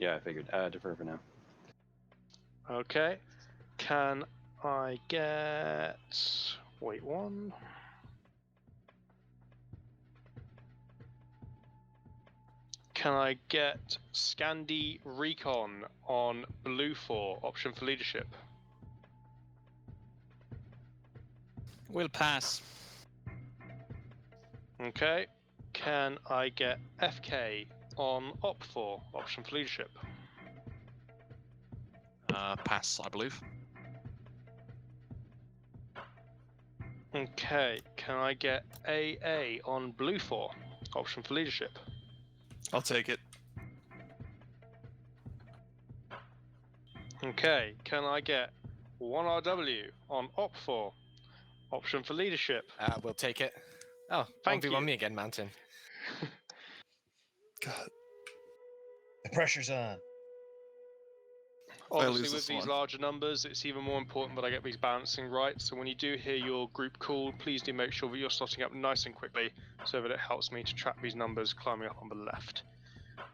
Yeah, I figured. Defer for now. Okay. Can I get... Wait, one. Can I get Scandi Recon on Blue 4, option for leadership? We'll pass. Okay. Can I get FK on Op 4, option for leadership? Pass, I believe. Okay. Can I get AA on Blue 4, option for leadership? I'll take it. Okay. Can I get 1RW on Op 4, option for leadership? We'll take it. Oh, Thank 1v1 you. me again, Mountain. God. The pressure's on. Obviously, lose with this these one. larger numbers, it's even more important that I get these balancing right. So when you do hear your group call, please do make sure that you're slotting up nice and quickly so that it helps me to track these numbers climbing up on the left.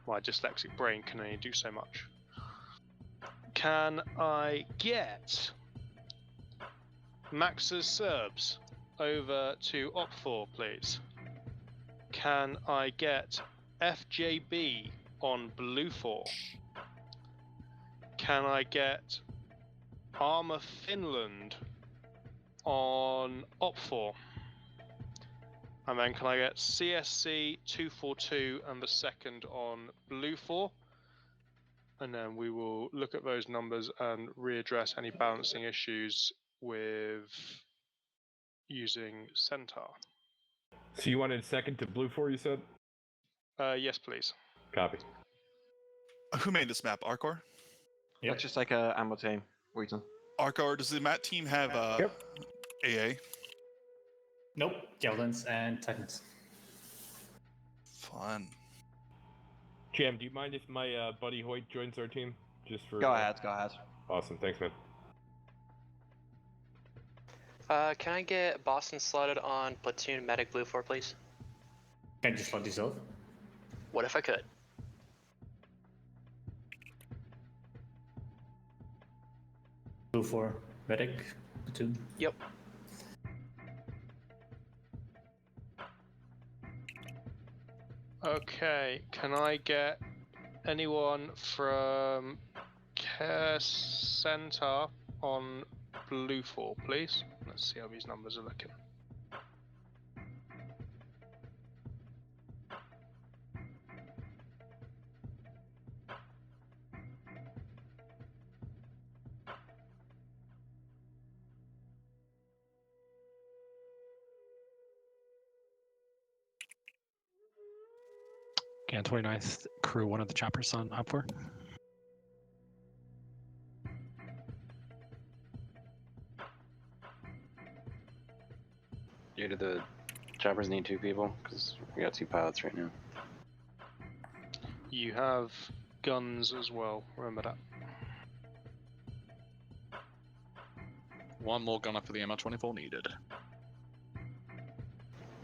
My dyslexic brain can only do so much. Can I get Max's Serbs over to Op4, please? Can I get FJB on Blue 4? Can I get Armour Finland on Op 4? And then can I get CSC 242 and the second on Blue 4? And then we will look at those numbers and readdress any balancing issues with using Centaur. So you wanted second to blue 4, you said? Yes, please. Copy. Who made this map? Arcor? Yep. That's just like a ammo team. Wheaton. Arcor, does the mat team have AA? Nope. Javelins and Titans. Fun. Jam, do you mind if my buddy Hoyt joins our team? Just for. Go ahead. Awesome, thanks, man. Can I get Boston slotted on platoon medic blue 4, please? Can you just slot yourself? What if I could? Blue 4, medic, platoon. Yep. Okay, can I get anyone from Care Center on Blue 4, please? Let's see how these numbers are looking. Okay, 29th crew, one of the choppers on up for. Do the choppers need 2 people? Because we got 2 pilots right now. You have guns as well, remember that. One more gunner for the ML24 needed.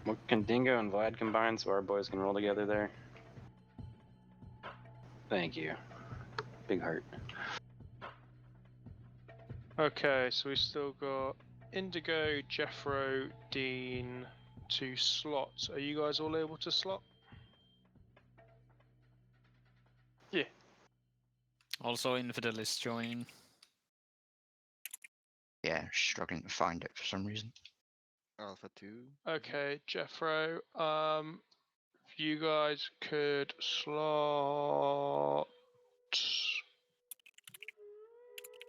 What can Dingo and Vlad combine so our boys can roll together there? Thank you. Big heart. Okay, so we still got Indigo, Jeffro, Dean to slot. Are you guys all able to slot? Yeah. Also, Infidelists join. Yeah, struggling to find it for some reason. Alpha 2. Okay, Jeffro, if you guys could slot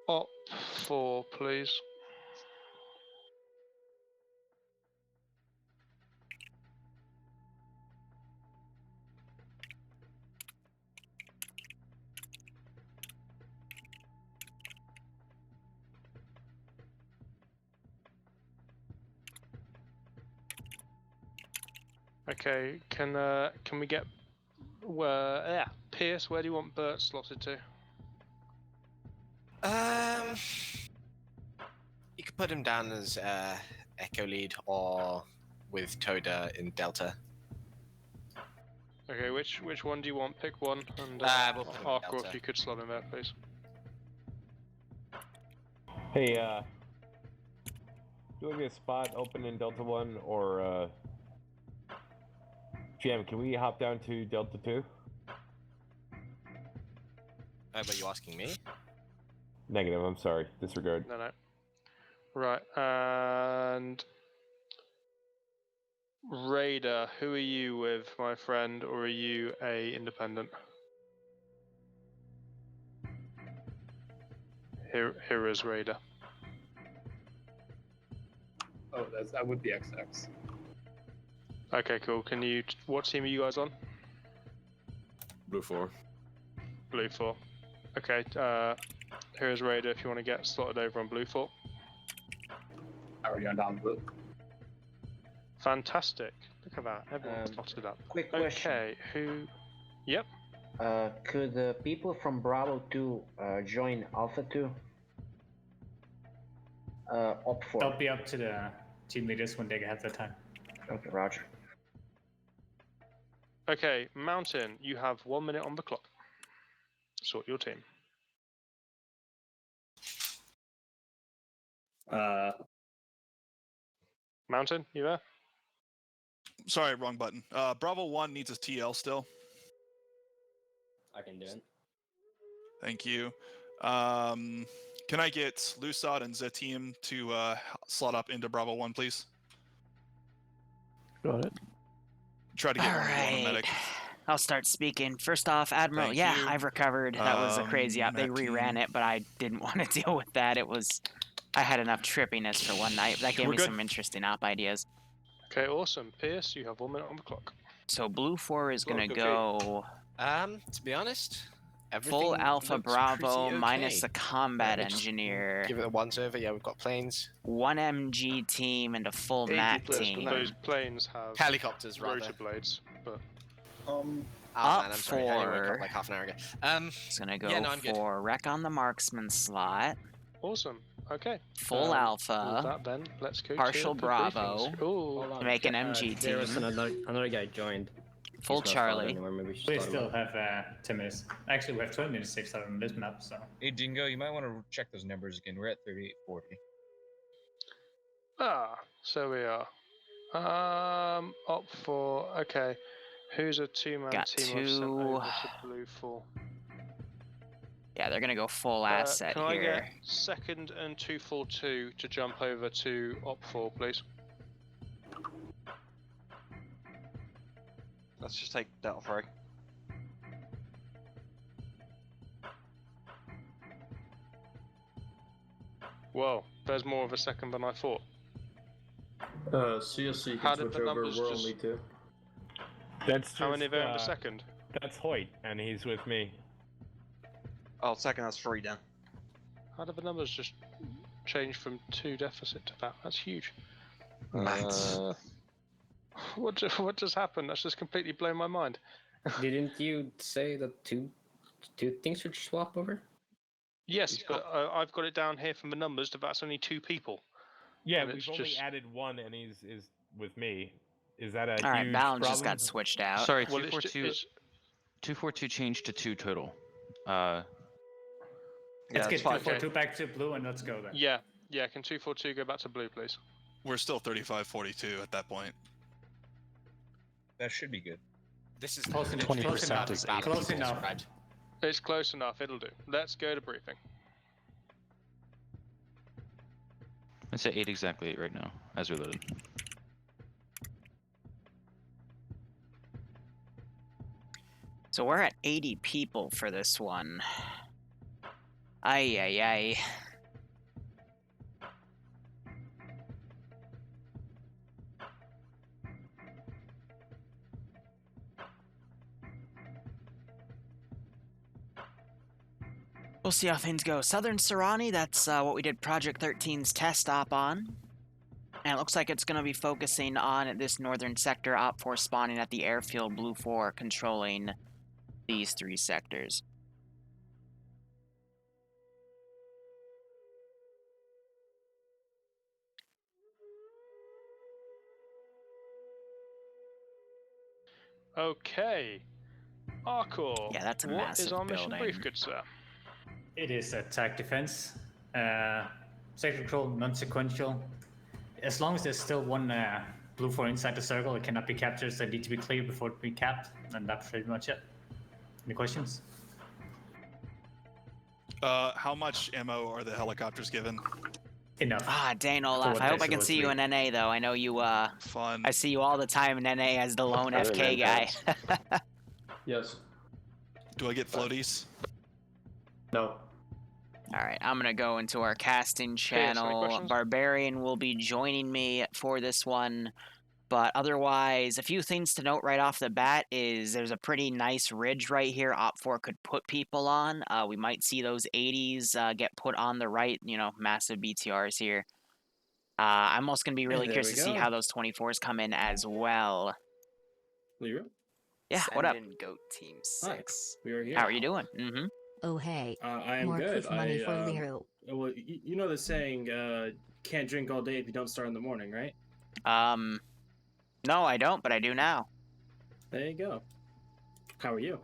Op 4, please. Okay, can we get Pierce? Where do you want Bert slotted to? You could put him down as Echo lead or with Toda in Delta. Okay, which one do you want? Pick one, and We'll put him in Arco, Delta. if you could slot in there, please. Hey, do we have a spot open in Delta 1, or, GM, can we hop down to Delta 2? But you asking me? Negative, I'm sorry. Disregard. No. Right, and Raider, who are you with, my friend, or are you a independent? Here is Raider. Oh, that would be XX. Okay, cool. What team are you guys on? Blue 4. Blue 4. Okay, here's Raider if you want to get slotted over on Blue 4. Already on down blue. Fantastic. Look at that. Everyone's slotted up. Quick question. Okay, who... Yep. Could the people from Bravo 2 join Alpha 2? Op 4. That'll be up to the team leaders when they have the time. Okay, roger. Okay, Mountain, you have 1 minute on the clock. Sort your team. Mountain, you there? Sorry, wrong button. Bravo 1 needs a TL still. I can do it. Thank you. Can I get Lusad and Zetim to slot up into Bravo 1, please? Got it. Try to get one of you on the Alright. medic. I'll start speaking. First off, Admiral, Thank yeah, you. I've recovered. That was a crazy out. They Matt reran team. it, but I didn't want to deal with that. I had enough trippiness for one night. That gave We're me good. some interesting op ideas. Okay, awesome. Pierce, you have 1 minute on the clock. So Blue 4 is gonna Okay. go To be honest, everything full Alpha looks Bravo pretty minus okay. the combat Let me just engineer, Give it a once over. Yeah, we've got planes. 1 MG team, and a full MAC team. Those planes have Helicopters, rather. rotor blades, but Oh, Up man, I'm sorry. I only woke for- up like half an hour ago. It's gonna go Yeah, no, I'm good. for Wreck on the Marksman slot, awesome. Okay. full With Alpha, that, then let's go partial to Bravo. debriefings. Ooh. to make an MG There was team, another guy joined. full Charlie. Anywhere. Maybe we should We start still him have 10 minutes. Actually, we have 20 minutes extra on this map, so. Hey Dingo, you might want to check those numbers again. We're at 3840. So we are. Op 4. Okay. Who's a two-man Got team I've sent two. over to Blue 4? Yeah, they're gonna go full asset Can I here. get second and 242 to jump over to Op 4, please? Let's just take Delta 3. Whoa, there's more of a second than I thought. CSC How did the numbers just... two. That's just, How many have earned a second? That's Hoyt, and he's with me. Oh, second, that's 3 then. How did the numbers just change from 2 deficit to that? That's huge. Maths. What just happened? That's just completely blown my mind. Didn't you say that two things should swap over? Yes, but I've got it down here from the numbers that that's only 2 people. Yeah, And we've it's only just- added one, and he's with me. Is that a All right, huge balance problem? just got switched out. Sorry, Well, it's ju- 242 changed to 2 total. Let's Yeah, get it's fine. 242 back to blue and let's go then. Yeah, can 242 go back to blue, please? We're still 35-42 at that point. That should be good. This is Close enough. 20% is 8 Close enough. Right. It's close enough, it'll do. Let's go to briefing. It's at 8 exactly 8 right now, as reloaded. So we're at 80 people for this one. Ay ay ay. We'll see how things go. Southern Serrani, that's what we did Project 13's test op on. And it looks like it's going to be focusing on this northern sector, Op 4 spawning at the airfield, Blue 4 controlling these 3 sectors. Okay. Arcor. Yeah, that's a what massive is our mission building. brief, good sir? It is attack defense. Sector control, non-sequential. As long as there's still one blue 4 inside the circle, it cannot be captured, so it needs to be cleared before it be capped. And that's pretty much it. Any questions? How much ammo are the helicopters given? Enough. Ah, dang, Olaf. I hope I can see you in NA, though. I know you, Fun. I see you all the time in NA as the lone Other FK guy. than Yes. Do I get floaties? No. Alright, I'm gonna go into our casting yes, any channel. questions? Barbarian will be joining me for this one. But otherwise, a few things to note right off the bat is there's a pretty nice ridge right here Op4 could put people on. We might see those 80s get put on the right, you know, massive BTRs here. I'm also going to be really there curious we to see go. how those 24s come in as well. Liru? Yeah, what up? Goat Team Hi. 6. We are here. How are you doing? Mm-hmm. Oh hey, I am more good. proof money for Liru. Well, you know the saying, can't drink all day if you don't start in the morning, right? No, I don't, but I do now. There you go. How are you?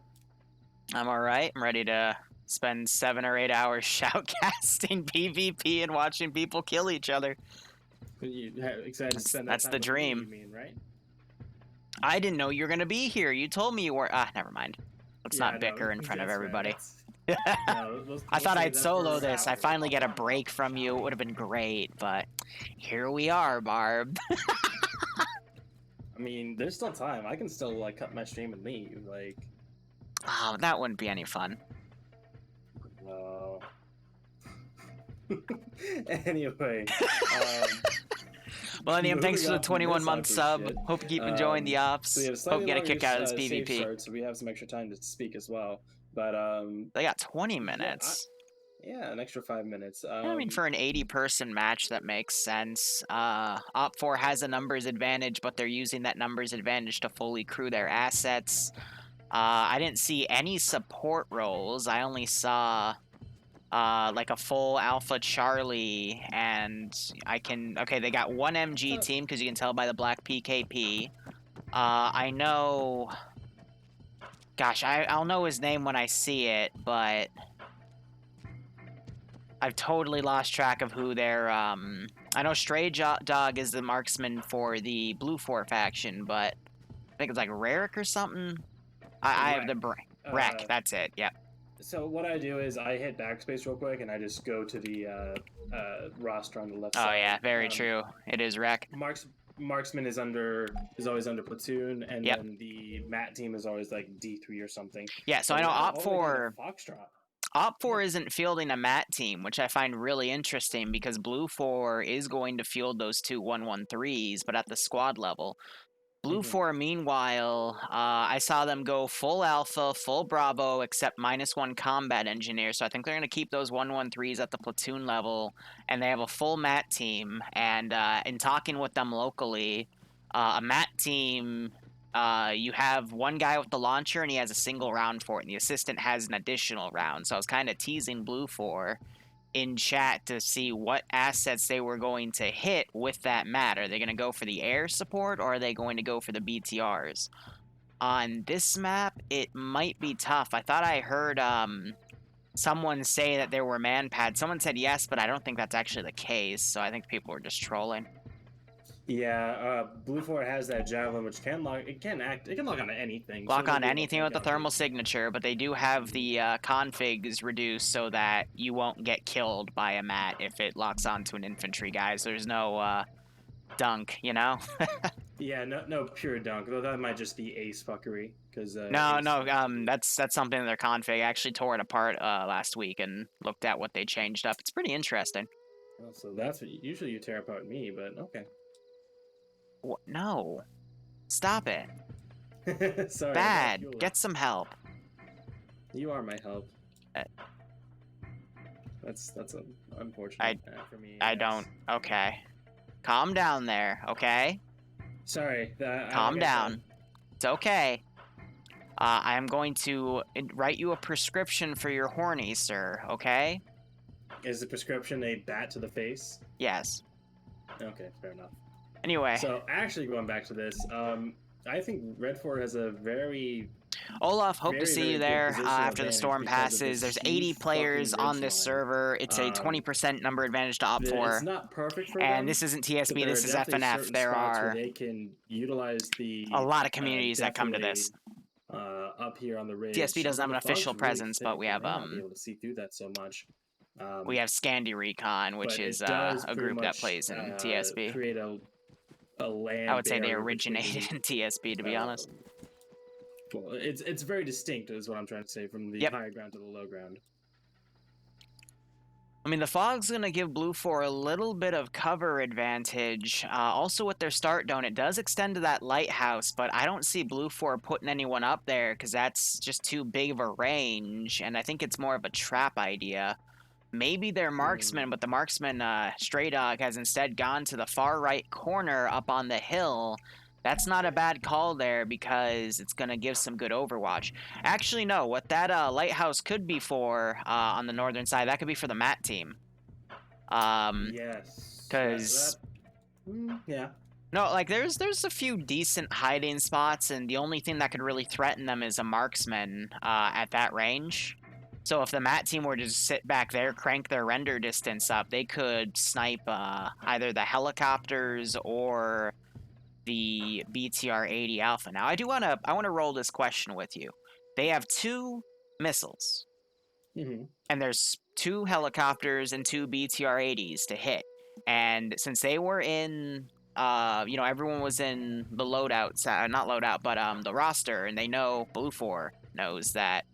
I'm alright. I'm ready to spend 7 or 8 hours shoutcasting PvP and watching people kill each other. You excited to spend that That's time the with me, dream. you mean, right? I didn't know you were going to be here. You told me you were. Never mind. Let's Yeah, not bicker in front of that's fair. everybody. We'll I thought save I'd that solo for this. I after. finally get a break from you. It would have been great, but here we are, Barb. I mean, there's still time. I can still like cut my stream and leave. Like, Oh, that wouldn't be any fun. no. Anyway, Millennium, thanks for the moving on from 21-month this sub. awkward shit. Hope you keep enjoying the ops. So we have Hope slightly you get a kick out of this longer, save PvP. start, so we have some extra time to speak as well. But They got 20 minutes. yeah, an extra 5 minutes. I mean, for an 80-person match, that makes sense. Op4 has a numbers advantage, but they're using that numbers advantage to fully crew their assets. I didn't see any support roles. I only saw like a full Alpha Charlie, and okay, they got one MG team, because you can tell by the black PKP. I know... Gosh, I'll know his name when I see it, but... I've totally lost track of who they're, I know Stray Dog is the marksman for the Blue 4 faction, but I think it's like Rarick or something. I have the Wreck, that's it, yep. So what I do is I hit backspace real quick, and I just go to the roster on the left Oh side. yeah, very true. It is Wreck. Marksman is always under platoon, and then the mat team is always like D3 or something. Yeah, so I know Op4. Op4 isn't fielding a mat team, which I find really interesting because Blue 4 is going to field those two 113s, but at the squad level. Blue 4, meanwhile, I saw them go full Alpha, full Bravo, except -1 combat engineer, so I think they're going to keep those 113s at the platoon level, and they have a full mat team, and in talking with them locally, a mat team... you have one guy with the launcher, and he has a single round for it, and the assistant has an additional round. So I was kind of teasing Blue 4 in chat to see what assets they were going to hit with that mat. Are they going to go for the air support, or are they going to go for the BTRs? On this map, it might be tough. I thought I heard someone say that there were man pads. Someone said yes, but I don't think that's actually the case, so I think people were just trolling. Yeah, Blue 4 has that javelin, which can lock. It can lock onto anything. Lock on anything with the thermal signature, but they do have the configs reduced so that you won't get killed by a mat if it locks onto an infantry guy. So there's no dunk, you know? Yeah, no pure dunk. Though that might just be ace fuckery. Because that's something in their config. I actually tore it apart last week and looked at what they changed up. It's pretty interesting. Well, so that's what usually you tear apart me, but okay. What? No. Stop it. Sorry. Bad. Get some help. You are my help. That's unfortunate for me. I don't. Okay. Calm down there, okay? Sorry. Calm down. It's okay. I am going to write you a prescription for your horny, sir, okay? Is the prescription a bat to the face? Yes. Okay, fair enough. Anyway. So, actually going back to this, I think Red Fort has a very Olaf, hope to very, see very you good there positional after the advantage storm because of passes. this There's 80 huge players fucking on ridge this line. server. It's a 20% number advantage to opt It's for. not perfect for And them, this isn't but TSB, there this are is definitely FNF. certain There spots where are they can utilize the a lot of communities that come to this. Up here on the ridge. TSB doesn't have Although an the fog's official really presence, but thick, we they have may not be able to see through that so much. we have Scandi Recon, which but is it does a pretty group that much, plays in TSB. create a land I would say they barrier originated between, in TSB, to be honest. well, it's very distinct, is what I'm trying to say, from the high ground to the low ground. I mean, the fog's going to give Blue 4 a little bit of cover advantage. Also, with their start dome, it does extend to that lighthouse, but I don't see Blue 4 putting anyone up there because that's just too big of a range, and I think it's more of a trap idea. Maybe they're marksmen, but the marksman, Stray Dog, has instead gone to the far right corner up on the hill. That's not a bad call there because it's going to give some good overwatch. Actually, no. What that lighthouse could be for on the northern side, that could be for the Matt team. Yes. Because... yeah. No, like, there's a few decent hiding spots, and the only thing that could really threaten them is a marksman at that range. So if the Matt team were to just sit back there, crank their render distance up, they could snipe either the helicopters or the BTR-80 Alpha. Now, I want to roll this question with you. They have 2 missiles, and there's 2 helicopters and 2 BTR-80s to hit. And since they were in, everyone was in the loadout, not loadout, but the roster, and they know, Blue 4 knows that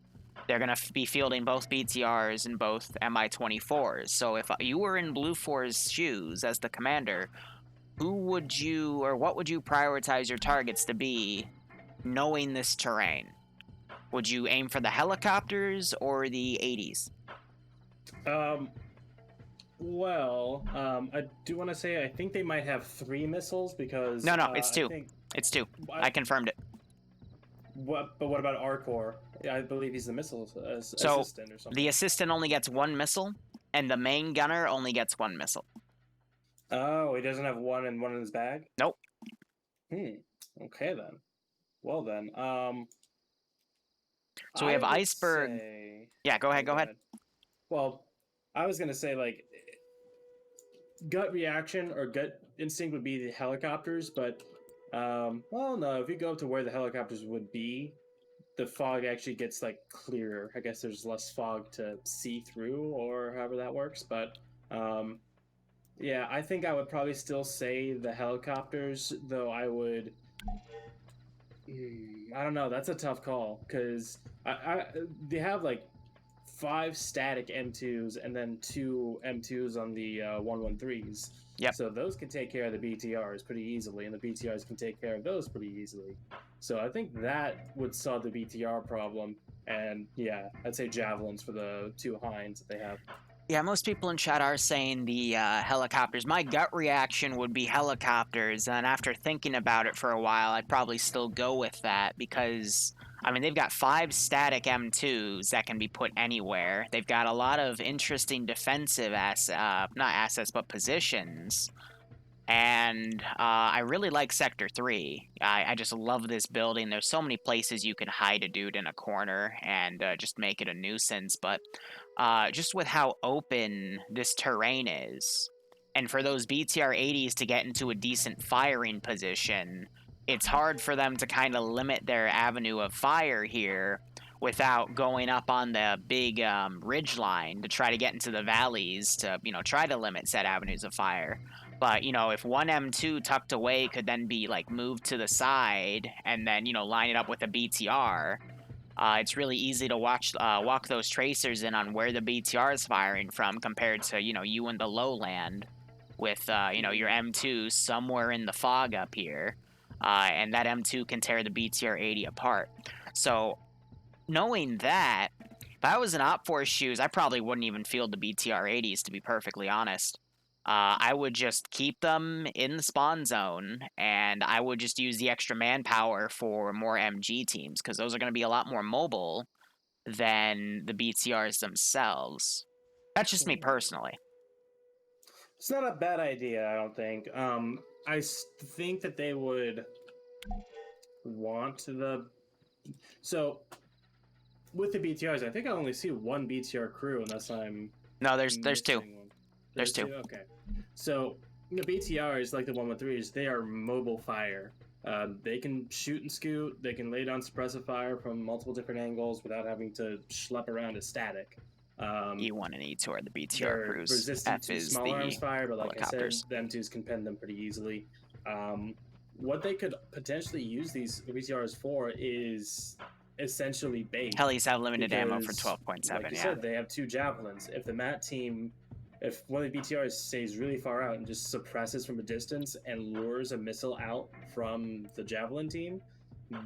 they're going to be fielding both BTRs and both Mi-24s. So if you were in Blue 4's shoes as the commander, who would you, or what would you prioritize your targets to be, knowing this terrain? Would you aim for the helicopters or the 80s? Well, I do want to say I think they might have 3 missiles because... No, it's 2. It's 2. I confirmed it. But what about Arcor? I believe he's the missile assistant or something. The assistant only gets 1 missile, and the main gunner only gets 1 missile. Oh, he doesn't have one in his bag? Nope. Okay then. Well then, so we have Iceberg. Yeah, go ahead. Well, I was gonna say, like, gut reaction or gut instinct would be the helicopters, but well, no, if you go up to where the helicopters would be, the fog actually gets, like, clearer. I guess there's less fog to see through, or however that works, but yeah, I think I would probably still say the helicopters, though I would... I don't know, that's a tough call, because they have, like, 5 static M2s and then 2 M2s on the 113s. Yep. So those can take care of the BTRs pretty easily, and the BTRs can take care of those pretty easily. So I think that would solve the BTR problem, and yeah, I'd say javelins for the 2 Hinds that they have. Yeah, most people in chat are saying the helicopters. My gut reaction would be helicopters, and after thinking about it for a while, I'd probably still go with that because, I mean, they've got 5 static M2s that can be put anywhere. They've got a lot of interesting defensive not assets, but positions. And I really like Sector 3. I just love this building. There's so many places you can hide a dude in a corner and just make it a nuisance. But just with how open this terrain is, and for those BTR-80s to get into a decent firing position, it's hard for them to kind of limit their avenue of fire here without going up on the big ridge line to try to get into the valleys to, try to limit said avenues of fire. But, if one M2 tucked away could then be, like, moved to the side and then, line it up with a BTR, it's really easy to walk those tracers in on where the BTR is firing from compared to, you in the lowland with, your M2 somewhere in the fog up here. And that M2 can tear the BTR-80 apart. So, knowing that, if I was in Op4's shoes, I probably wouldn't even field the BTR-80s, to be perfectly honest. I would just keep them in the spawn zone, and I would just use the extra manpower for more MG teams, because those are going to be a lot more mobile than the BTRs themselves. That's just me personally. It's not a bad idea, I don't think. I think that they would want the. So, with the BTRs, I think I only see one BTR crew unless I'm. No, there's two. missing one. There's two. Okay. So, the BTRs, like the 113s, they are mobile fire. They can shoot and scoot. They can lay down suppressive fire from multiple different angles without having to schlep around as static. E1 and E2 are the BTR They're crews. resistant F to is small the arms fire, but like I said, helicopters. the M2s can pen them pretty easily. What they could potentially use these BTRs for is essentially bait. Helis have limited ammo for because, 12.7, like you yeah. said, they have 2 javelins. If the MAT team, if one of the BTRs stays really far out and just suppresses from a distance and lures a missile out from the javelin team,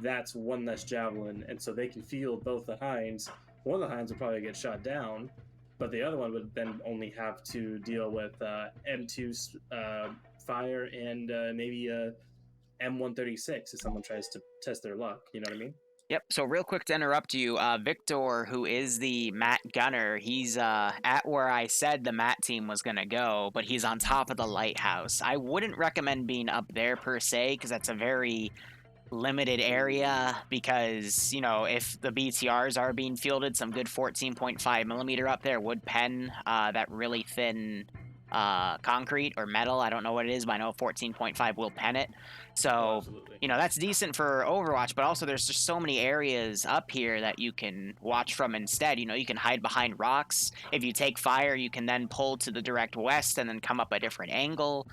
that's one less javelin, and so they can field both the Hinds. One of the Hinds would probably get shot down, but the other one would then only have to deal with M2's fire and maybe M136 if someone tries to test their luck. You know what I mean? Yep, so real quick to interrupt you, Victor, who is the MAT gunner, he's at where I said the MAT team was going to go, but he's on top of the lighthouse. I wouldn't recommend being up there per se, because that's a very limited area, because, you know, if the BTRs are being fielded, some good 14.5 millimeter up there would pen that really thin concrete or metal. I don't know what it is, but I know 14.5 will pen it. So, you know, that's decent for Overwatch, but also there's just so many areas up here that you can watch from instead. You know, you can hide behind rocks. If you take fire, you can then pull to the direct west and then come up a different angle.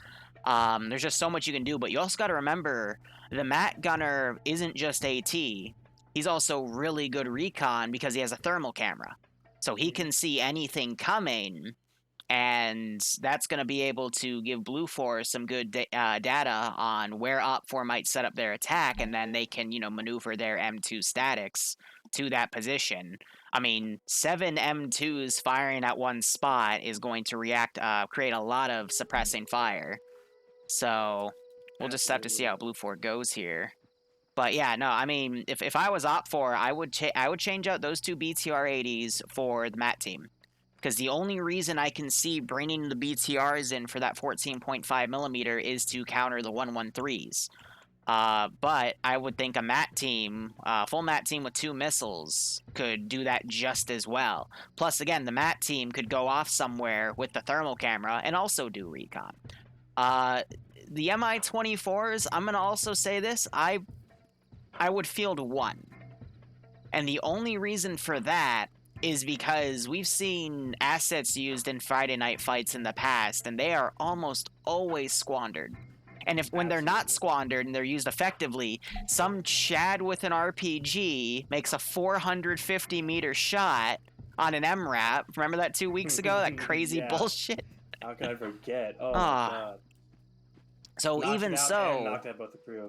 There's just so much you can do, but you also got to remember the MAT gunner isn't just AT. He's also really good recon because he has a thermal camera. So he can see anything coming, and that's going to be able to give Blue Force some good data on where Op4 might set up their attack, and then they can, you know, maneuver their M2 statics to that position. I mean, 7 M2s firing at one spot is going to create a lot of suppressing fire. So we'll just have to see how Blue 4 goes here. But yeah, no, I mean, if I was Op4, I would change out those 2 BTR-80s for the MAT team. Because the only reason I can see bringing the BTRs in for that 14.5 millimeter is to counter the 113s. But I would think a MAT team, full MAT team with 2 missiles, could do that just as well. Plus, again, the MAT team could go off somewhere with the thermal camera and also do recon. The Mi-24s, I'm going to also say this, I would field 1. And the only reason for that is because we've seen assets used in Friday night fights in the past, and they are almost always squandered. And when they're not squandered and they're used effectively, some Chad with an RPG makes a 450-meter shot on an MRAP. Remember that 2 weeks ago? That crazy bullshit? How can I forget? Oh, my God. So knocked even it out so... and knocked out both the crew.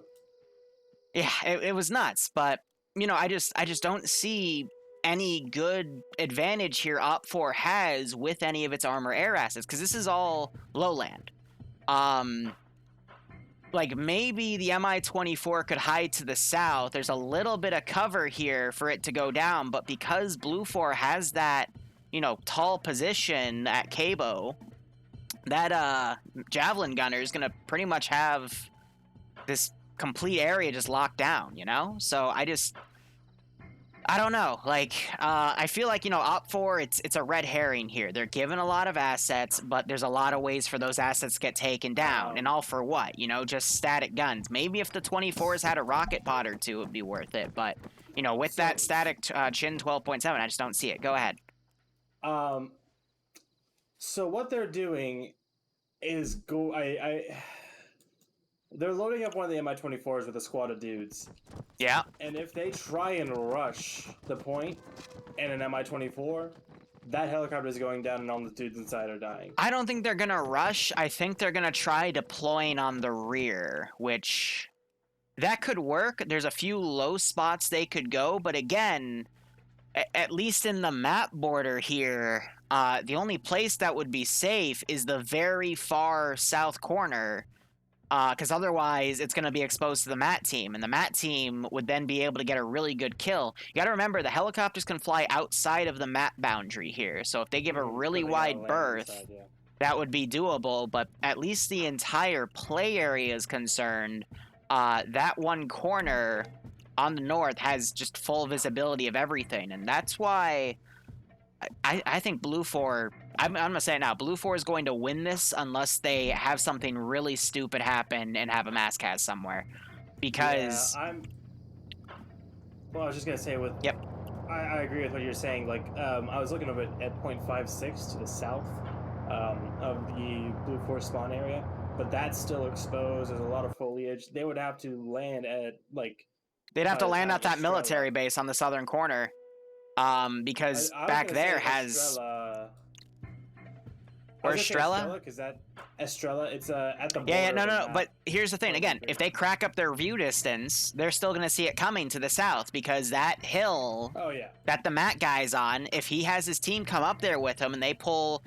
Yeah, it was nuts. But, you know, I just don't see any good advantage here Op4 has with any of its armor air assets, because this is all lowland. Like, maybe the Mi-24 could hide to the south. There's a little bit of cover here for it to go down, but because Blue 4 has that, you know, tall position at Cabo, that javelin gunner is going to pretty much have this complete area just locked down, you know? So I don't know. Like, I feel like, you know, Op4, it's a red herring here. They're given a lot of assets, but there's a lot of ways for those assets to get taken down. And all for what? You know, just static guns. Maybe if the 24s had a rocket pod or 2, it would be worth it. But, you know, with that static chin 12.7, I just don't see it. Go ahead. So what they're doing is they're loading up one of the Mi-24s with a squad of dudes. Yeah. And if they try and rush the point and an Mi-24, that helicopter is going down and all the dudes inside are dying. I don't think they're going to rush. I think they're going to try deploying on the rear, which that could work. There's a few low spots they could go, but again, at least in the map border here, the only place that would be safe is the very far south corner, because otherwise it's going to be exposed to the MAT team, and the MAT team would then be able to get a really good kill. You got to remember, the helicopters can fly outside of the map boundary here, so if they give a really wide berth, that would be doable, but at least the entire play area is concerned, that one corner on the north has just full visibility of everything, and that's why I think Blue 4. I'm gonna say it now. Blue 4 is going to win this unless they have something really stupid happen and have a mass cast somewhere, because Well, I was just gonna say with. Yep. I agree with what you're saying. Like, I was looking over at 0.56 to the south of the Blue 4 spawn area, but that's still exposed. There's a lot of foliage. They would have to land at like. They'd have to land at that military base on the southern corner, because back there has. Where's Estrella? Because that Estrella, it's at the border. Yeah, no. But here's the thing. Again, if they crack up their view distance, they're still going to see it coming to the south, because that hill that the Matt guy's on, if he has his team come up there with him and they pull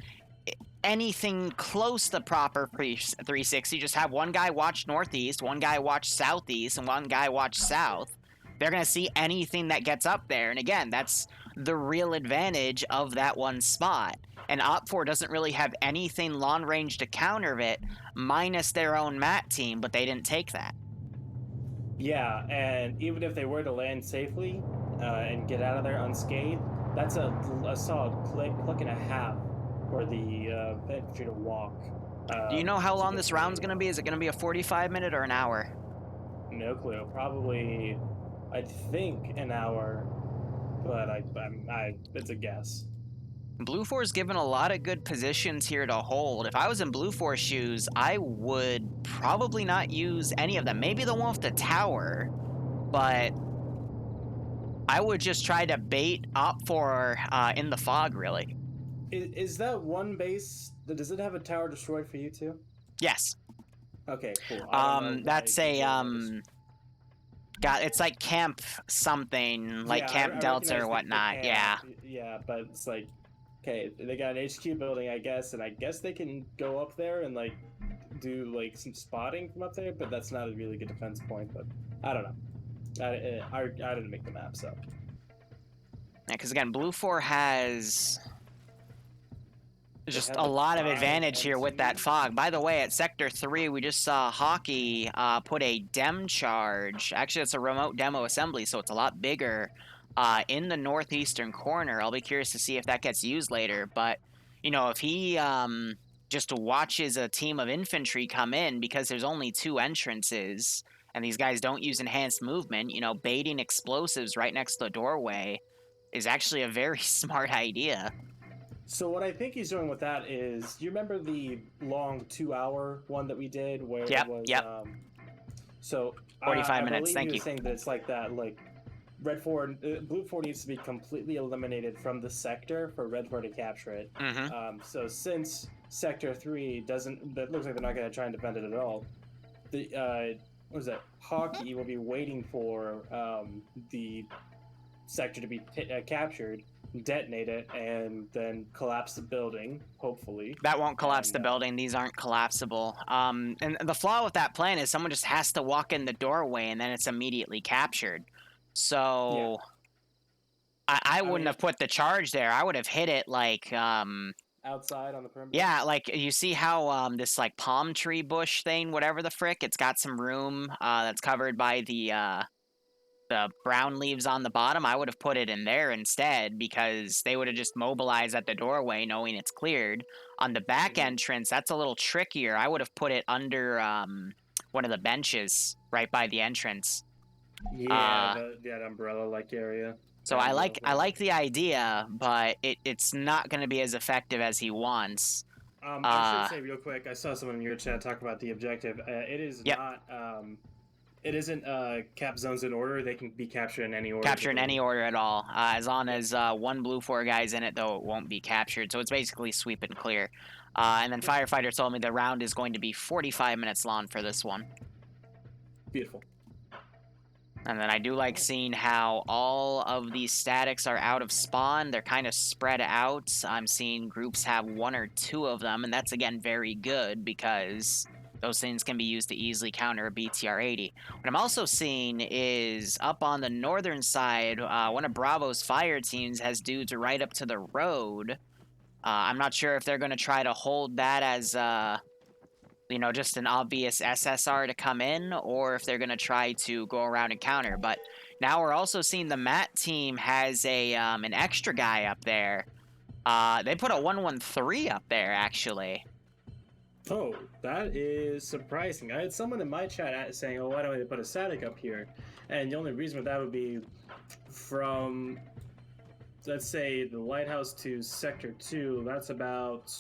anything close to proper 360, just have one guy watch northeast, one guy watch southeast, and one guy watch south, they're going to see anything that gets up there. And again, that's the real advantage of that one spot. And Op4 doesn't really have anything long range to counter it, minus their own Matt team, but they didn't take that. Yeah, and even if they were to land safely and get out of there unscathed, that's a solid click and a half for the infantry to walk. Do you know how long this round's going to be? Is it going to be a 45-minute or an hour? No clue. Probably, I think, an hour, but it's a guess. Blue 4's given a lot of good positions here to hold. If I was in Blue 4's shoes, I would probably not use any of them. Maybe the one with the tower, but I would just try to bait Op4 in the fog, really. Is that one base, does it have a tower destroyed for you too? Yes. Okay, cool. That's it's like Camp something, like Camp Delta or whatnot, yeah. Yeah, but it's like, okay, they got an HQ building, I guess, and I guess they can go up there and like do like some spotting from up there, but that's not a really good defense point. But I don't know. I didn't make the map, so. Yeah, because again, Blue 4 has just a lot of advantage here with that fog. By the way, at Sector 3, we just saw Hockey put a dem charge. Actually, it's a remote demo assembly, so it's a lot bigger. In the northeastern corner. I'll be curious to see if that gets used later, but you know, if he just watches a team of infantry come in, because there's only 2 entrances and these guys don't use enhanced movement, you know, baiting explosives right next to the doorway is actually a very smart idea. So what I think he's doing with that is, you remember the long 2-hour one that we did where it was so 45 minutes, thank you. you. Saying that it's like that, like Blue 4 needs to be completely eliminated from the sector for Red 4 to capture it. So since Sector 3 that looks like they're not going to try and defend it at all, the Hockey will be waiting for the sector to be captured, detonate it, and then collapse the building, hopefully. That won't collapse the building. These aren't collapsible. And the flaw with that plan is someone just has to walk in the doorway and then it's immediately captured. So I wouldn't have put the charge there. I would have hit it like outside on the perimeter. Yeah, like you see how this like palm tree bush thing, whatever the frick, it's got some room that's covered by the brown leaves on the bottom. I would have put it in there instead, because they would have just mobilized at the doorway knowing it's cleared. On the back entrance, that's a little trickier. I would have put it under one of the benches right by the entrance. Yeah, that umbrella-like area. So I like the idea, but it's not going to be as effective as he wants. I should say real quick, I saw someone in your chat talk about the objective. It is not. It isn't cap zones in order. They can be captured in any order. Captured in any order at all. As long as one Blue 4 guy's in it, though, it won't be captured. So it's basically sweep and clear. And then Firefighter told me the round is going to be 45 minutes long for this one. Beautiful. And then I do like seeing how all of these statics are out of spawn. They're kind of spread out. I'm seeing groups have 1 or 2 of them, and that's, again, very good, because those things can be used to easily counter a BTR-80. What I'm also seeing is up on the northern side, one of Bravo's fire teams has dudes right up to the road. I'm not sure if they're going to try to hold that as you know, just an obvious SSR to come in, or if they're going to try to go around and counter. But now we're also seeing the Matt team has a an extra guy up there. They put a 113 up there, actually. Oh, that is surprising. I had someone in my chat saying, oh, why don't we put a static up here? And the only reason for that would be from, let's say, the lighthouse to Sector 2, that's about,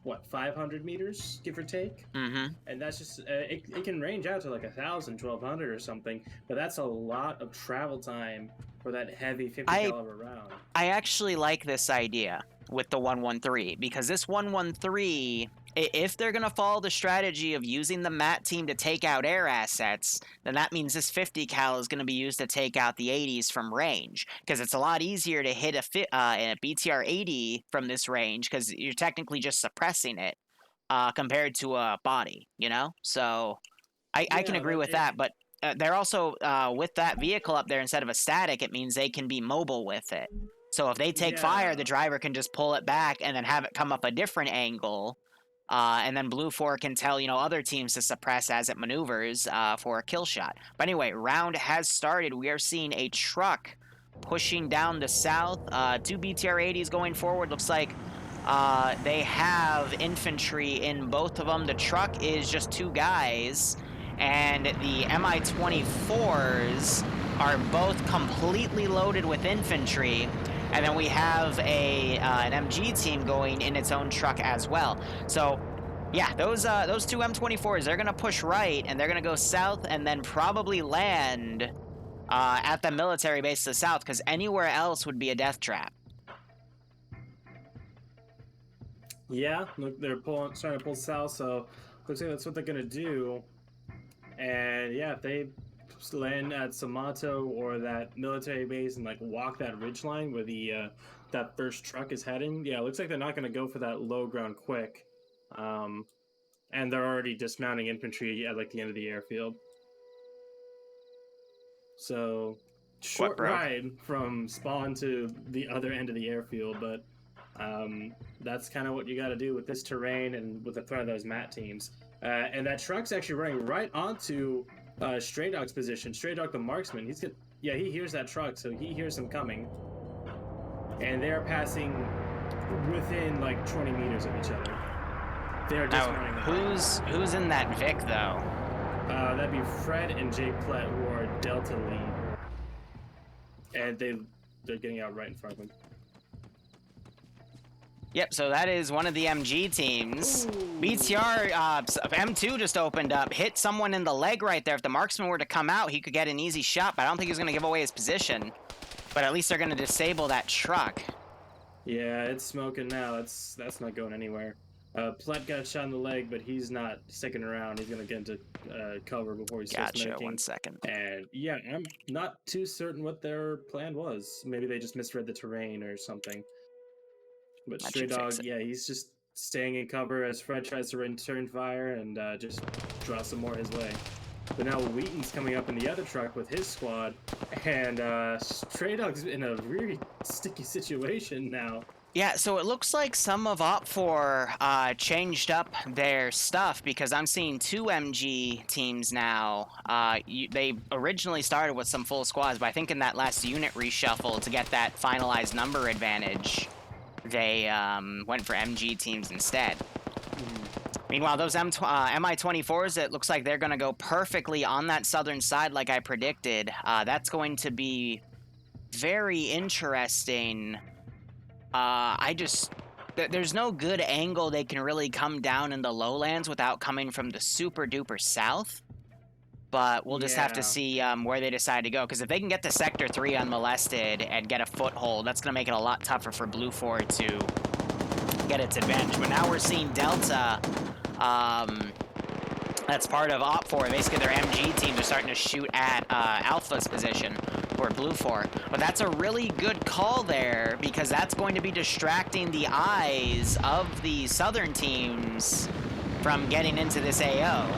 what, 500 meters, give or take? Mm-hmm. And that's just, it can range out to like 1,000, 1,200 or something, but that's a lot of travel time for that heavy 50 caliber round. I actually like this idea with the 113, because this 113, if they're going to follow the strategy of using the MAT team to take out air assets, then that means this 50 cal is going to be used to take out the 80s from range, because it's a lot easier to hit a BTR 80 from this range, because you're technically just suppressing it compared to a body, you know? So I can agree with that, but they're also, with that vehicle up there, instead of a static, it means they can be mobile with it. So if they take fire, the driver can just pull it back and then have it come up a different angle. And then Blue 4 can tell, you know, other teams to suppress as it maneuvers for a kill shot. But anyway, round has started. We are seeing a truck pushing down the south. 2 BTR-80s going forward. Looks like they have infantry in both of them. The truck is just 2 guys. And the Mi-24s are both completely loaded with infantry. And then we have an MG team going in its own truck as well. So, yeah, those 2 M24s, they're going to push right, and they're going to go south and then probably land at the military base to the south, because anywhere else would be a death trap. Yeah, look, they're trying to pull south, so looks like that's what they're going to do. And, yeah, if they land at Samato or that military base and like walk that ridgeline where the that first truck is heading, yeah, it looks like they're not going to go for that low ground quick, and they're already dismounting infantry at like the end of the airfield. So short ride from spawn to the other end of the airfield, but that's kind of what you got to do with this terrain and with the threat of those MAT teams. And that truck's actually running right onto Stray Dog's position. Stray Dog, the marksman, he hears that truck, so he hears them coming. And they're passing within like 20 meters of each other. They're just running. Who's in that Vic, though? That'd be Fred and Jake Platt, who are Delta lead. And they're getting out right in front of them. Yep, so that is one of the MG teams. BTR, M2 just opened up, hit someone in the leg right there. If the marksman were to come out, he could get an easy shot, but I don't think he's going to give away his position. But at least they're going to disable that truck. Yeah, it's smoking now. That's not going anywhere. Platt got shot in the leg, but he's not sticking around. He's going to get into cover before he starts making. 1 second. And yeah, I'm not too certain what their plan was. Maybe they just misread the terrain or something. But Stray Dog, yeah, he's just staying in cover as Fred tries to return fire and just draw some more his way. But now Wheaton's coming up in the other truck with his squad, and Stray Dog's in a really sticky situation now. Yeah, so it looks like some of Op4 changed up their stuff, because I'm seeing 2 MG teams now. They originally started with some full squads, but I think in that last unit reshuffle to get that finalized number advantage, they went for MG teams instead. Meanwhile, those Mi-24s, it looks like they're going to go perfectly on that southern side like I predicted. That's going to be very interesting. There's no good angle they can really come down in the lowlands without coming from the super duper south. But we'll just have to see where they decide to go. Because if they can get to Sector 3 unmolested and get a foothold, that's going to make it a lot tougher for Blue 4 to get its advantage. But now we're seeing Delta, that's part of Op4. Basically, their MG teams are starting to shoot at Alpha's position for Blue 4. But that's a really good call there, because that's going to be distracting the eyes of the southern teams from getting into this AO.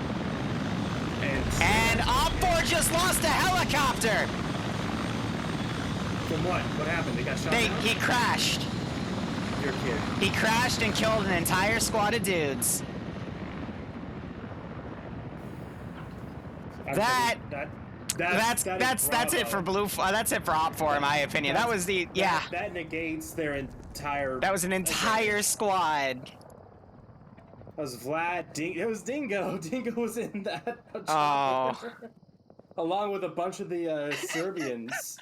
And Op4 just lost a helicopter! From what? What happened? They got shot down? He crashed. You're kidding. He crashed and killed an entire squad of dudes. That's it for Blue. That's it for Op 4 in my opinion. That was the That negates their entire. That was an entire squad. That was Vlad. It was Dingo. Dingo was in that. Oh. Along with a bunch of the Serbians.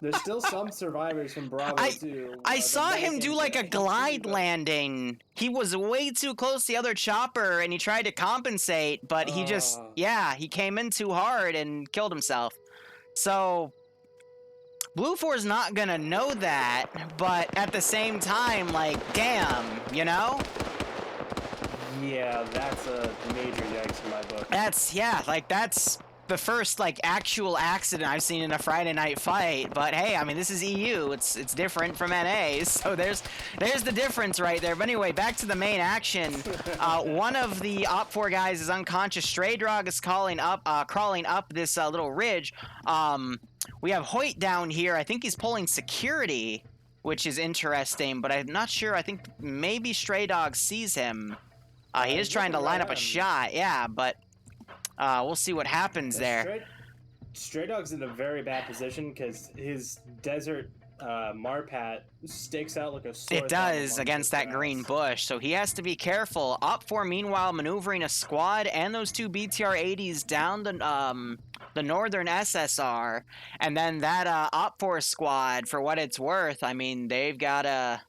There's still some survivors from Bravo too. I saw him do like a glide landing. He was way too close to the other chopper, and he tried to compensate, but he just, he came in too hard and killed himself. So, Blue 4's not gonna know that, but at the same time, like, damn, you know? Yeah, that's a major yikes in my book. That's the first like actual accident I've seen in a Friday night fight. But hey, I mean, this is EU. It's different from NA, so there's the difference right there. But anyway, back to the main action. One of the Op 4 guys is unconscious. Stray Dog is crawling up this little ridge. We have Hoyt down here. I think he's pulling security, which is interesting, but I'm not sure. I think maybe Stray Dog sees him. He is trying to line up a shot, but we'll see what happens there. Stray Dog's in a very bad position because his desert Marpat sticks out like a sore thumb. It does against that green bush, so he has to be careful. Op 4, meanwhile, maneuvering a squad and those two BTR-80s down the northern SSR, and then that Op 4 squad, for what it's worth, I mean, they've got a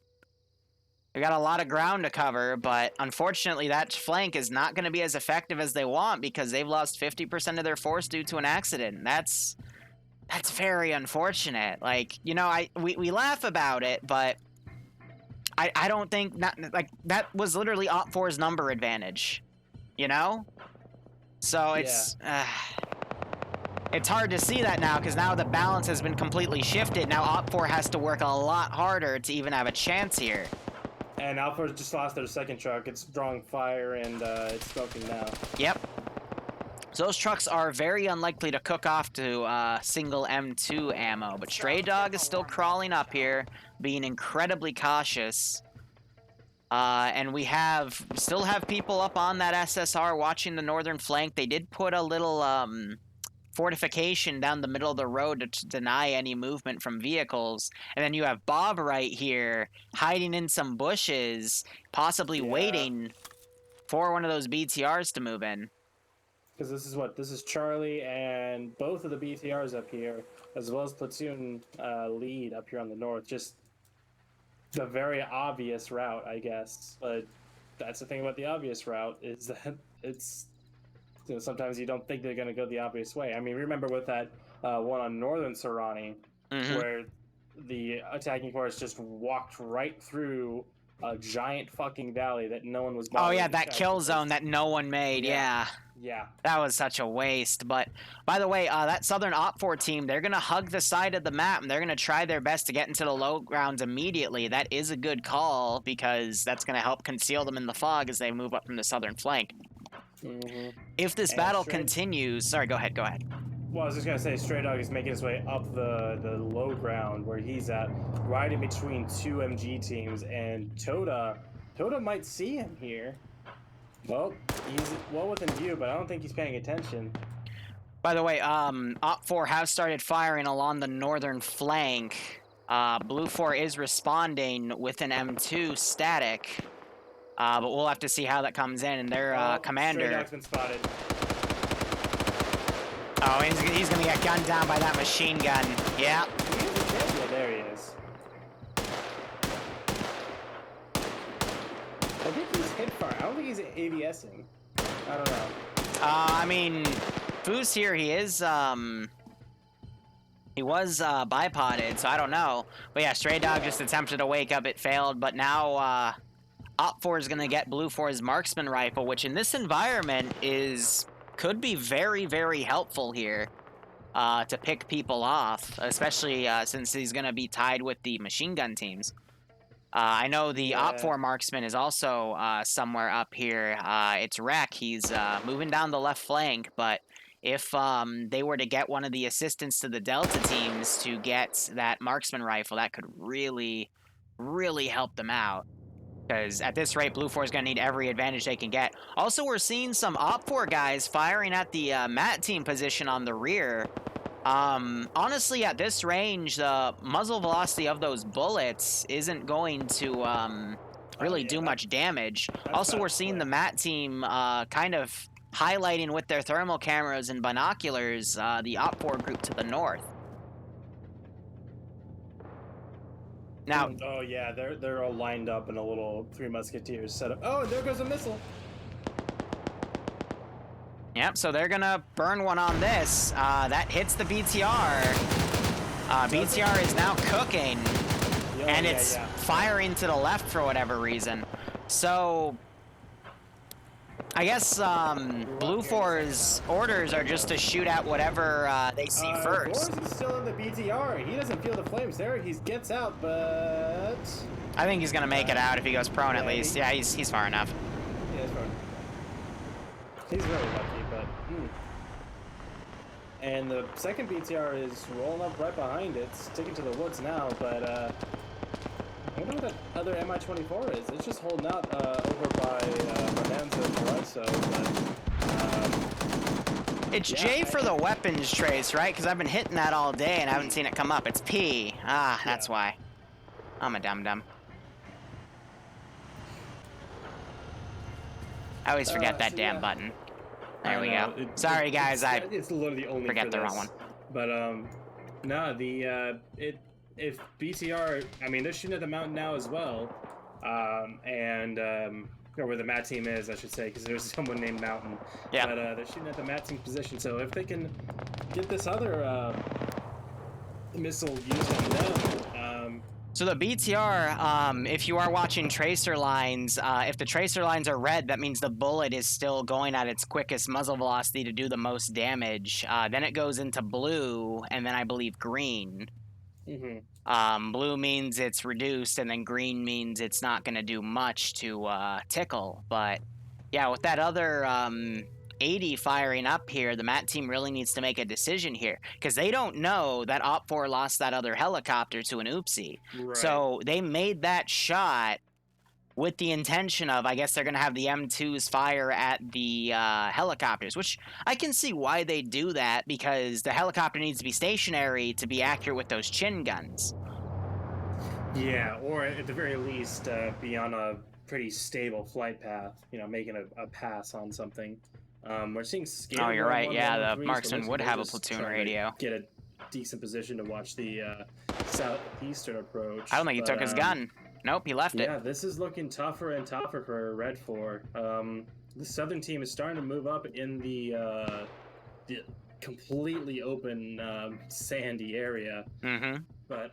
lot of ground to cover, but unfortunately that flank is not going to be as effective as they want because they've lost 50% of their force due to an accident. That's very unfortunate. Like, you know, we laugh about it, but I don't think that was literally Op 4's number advantage, you know? So it's hard to see that now because now the balance has been completely shifted. Now Op 4 has to work a lot harder to even have a chance here. And Alpha just lost their second truck. It's drawing fire and it's smoking now. Yep. So those trucks are very unlikely to cook off to single M2 ammo. But Stray Dog is still crawling up here, being incredibly cautious. And we still have people up on that SSR watching the northern flank. They did put a little fortification down the middle of the road to deny any movement from vehicles. And then you have Bob right here hiding in some bushes, possibly waiting for one of those BTRs to move in. Because this is Charlie and both of the BTRs up here, as well as platoon lead up here on the north. Just the very obvious route, I guess. But that's the thing about the obvious route is that it's, you know, sometimes you don't think they're going to go the obvious way. I mean, remember with that one on Northern Serrani, where the attacking force just walked right through a giant fucking valley that no one was bothering. Oh yeah, that kill zone that no one made, yeah. That was such a waste. But, by the way, that Southern Op 4 team, they're going to hug the side of the map, and they're going to try their best to get into the low grounds immediately. That is a good call, because that's going to help conceal them in the fog as they move up from the southern flank. If this battle continues... Sorry, go ahead. Well, I was just going to say, Stray Dog is making his way up the low ground where he's at, right in between two MG teams, and Toda might see him here. Well, he's well within view, but I don't think he's paying attention. By the way, Op 4 have started firing along the northern flank. Blue 4 is responding with an M2 static. But we'll have to see how that comes in, and their commander... Stray Dog's been spotted. Oh, he's gonna get gunned down by that machine gun. Yeah. Yeah, there he is. I think he's hip fire. I don't think he's ABSing. I don't know. I mean, Foos here, he is, he was, bipoded, so I don't know. But yeah, Stray Dog just attempted to wake up, it failed, but now, Op 4 is gonna get Blue 4's marksman rifle, which in this environment could be very, very helpful here, to pick people off, especially, since he's gonna be tied with the machine gun teams. I know the Op 4 marksman is also somewhere up here. It's Rek. He's moving down the left flank, but if they were to get one of the assistants to the Delta teams to get that marksman rifle, that could really, really help them out. Because at this rate, Blue 4 is going to need every advantage they can get. Also, we're seeing some Op 4 guys firing at the Mat team position on the rear. Honestly, at this range, the muzzle velocity of those bullets isn't going to really do much damage. Also, we're seeing the Mat team kind of highlighting with their thermal cameras and binoculars the Op 4 group to the north. Now, oh yeah, they're all lined up in a little Three Musketeers setup. Oh, and there goes a missile. Yep, so they're gonna burn one on this. That hits the BTR. BTR is now cooking, and it's firing to the left for whatever reason. So, I guess Blue 4's orders are just to shoot at whatever they see first. VODS is still in the BTR. He doesn't feel the flames there. He gets out, but I think he's gonna make it out if he goes prone at least. Yeah, he's far enough. Yeah, he's far. He's really lucky, but. And the second BTR is rolling up right behind it, sticking to the woods now, but I wonder what that other MI-24 is. It's just holding out over by Bonanza and Palazzo, but... It's J for the weapons trace, right? Because I've been hitting that all day and I haven't seen it come up. It's P. Ah, that's why. I'm a dum-dum. I always forget that damn button. There we go. Sorry, guys. It's literally only forget the wrong one. But no, the if BTR, I mean, they're shooting at the mountain now as well, and or where the Mat team is, I should say, because there's someone named Mountain. Yeah. But they're shooting at the Mat team position. So if they can get this other missile used on them. So the BTR, if you are watching tracer lines, if the tracer lines are red, that means the bullet is still going at its quickest muzzle velocity to do the most damage. Then it goes into blue, and then I believe green. Blue means it's reduced, and then green means it's not going to do much to tickle. But yeah, with that other 80 firing up here, the Mat team really needs to make a decision here, because they don't know that Op 4 lost that other helicopter to an oopsie. Right. So they made that shot with the intention of, I guess they're going to have the M2s fire at the helicopters, which I can see why they do that, because the helicopter needs to be stationary to be accurate with those chin guns. Yeah, or at the very least, be on a pretty stable flight path, you know, making a pass on something. We're seeing Skater. Oh, you're right. Yeah, the marksman would have a platoon radio. Get a decent position to watch the southeastern approach. I don't think he took his gun. Nope, he left it. Yeah, this is looking tougher and tougher for Red 4. The southern team is starting to move up in the completely open sandy area. But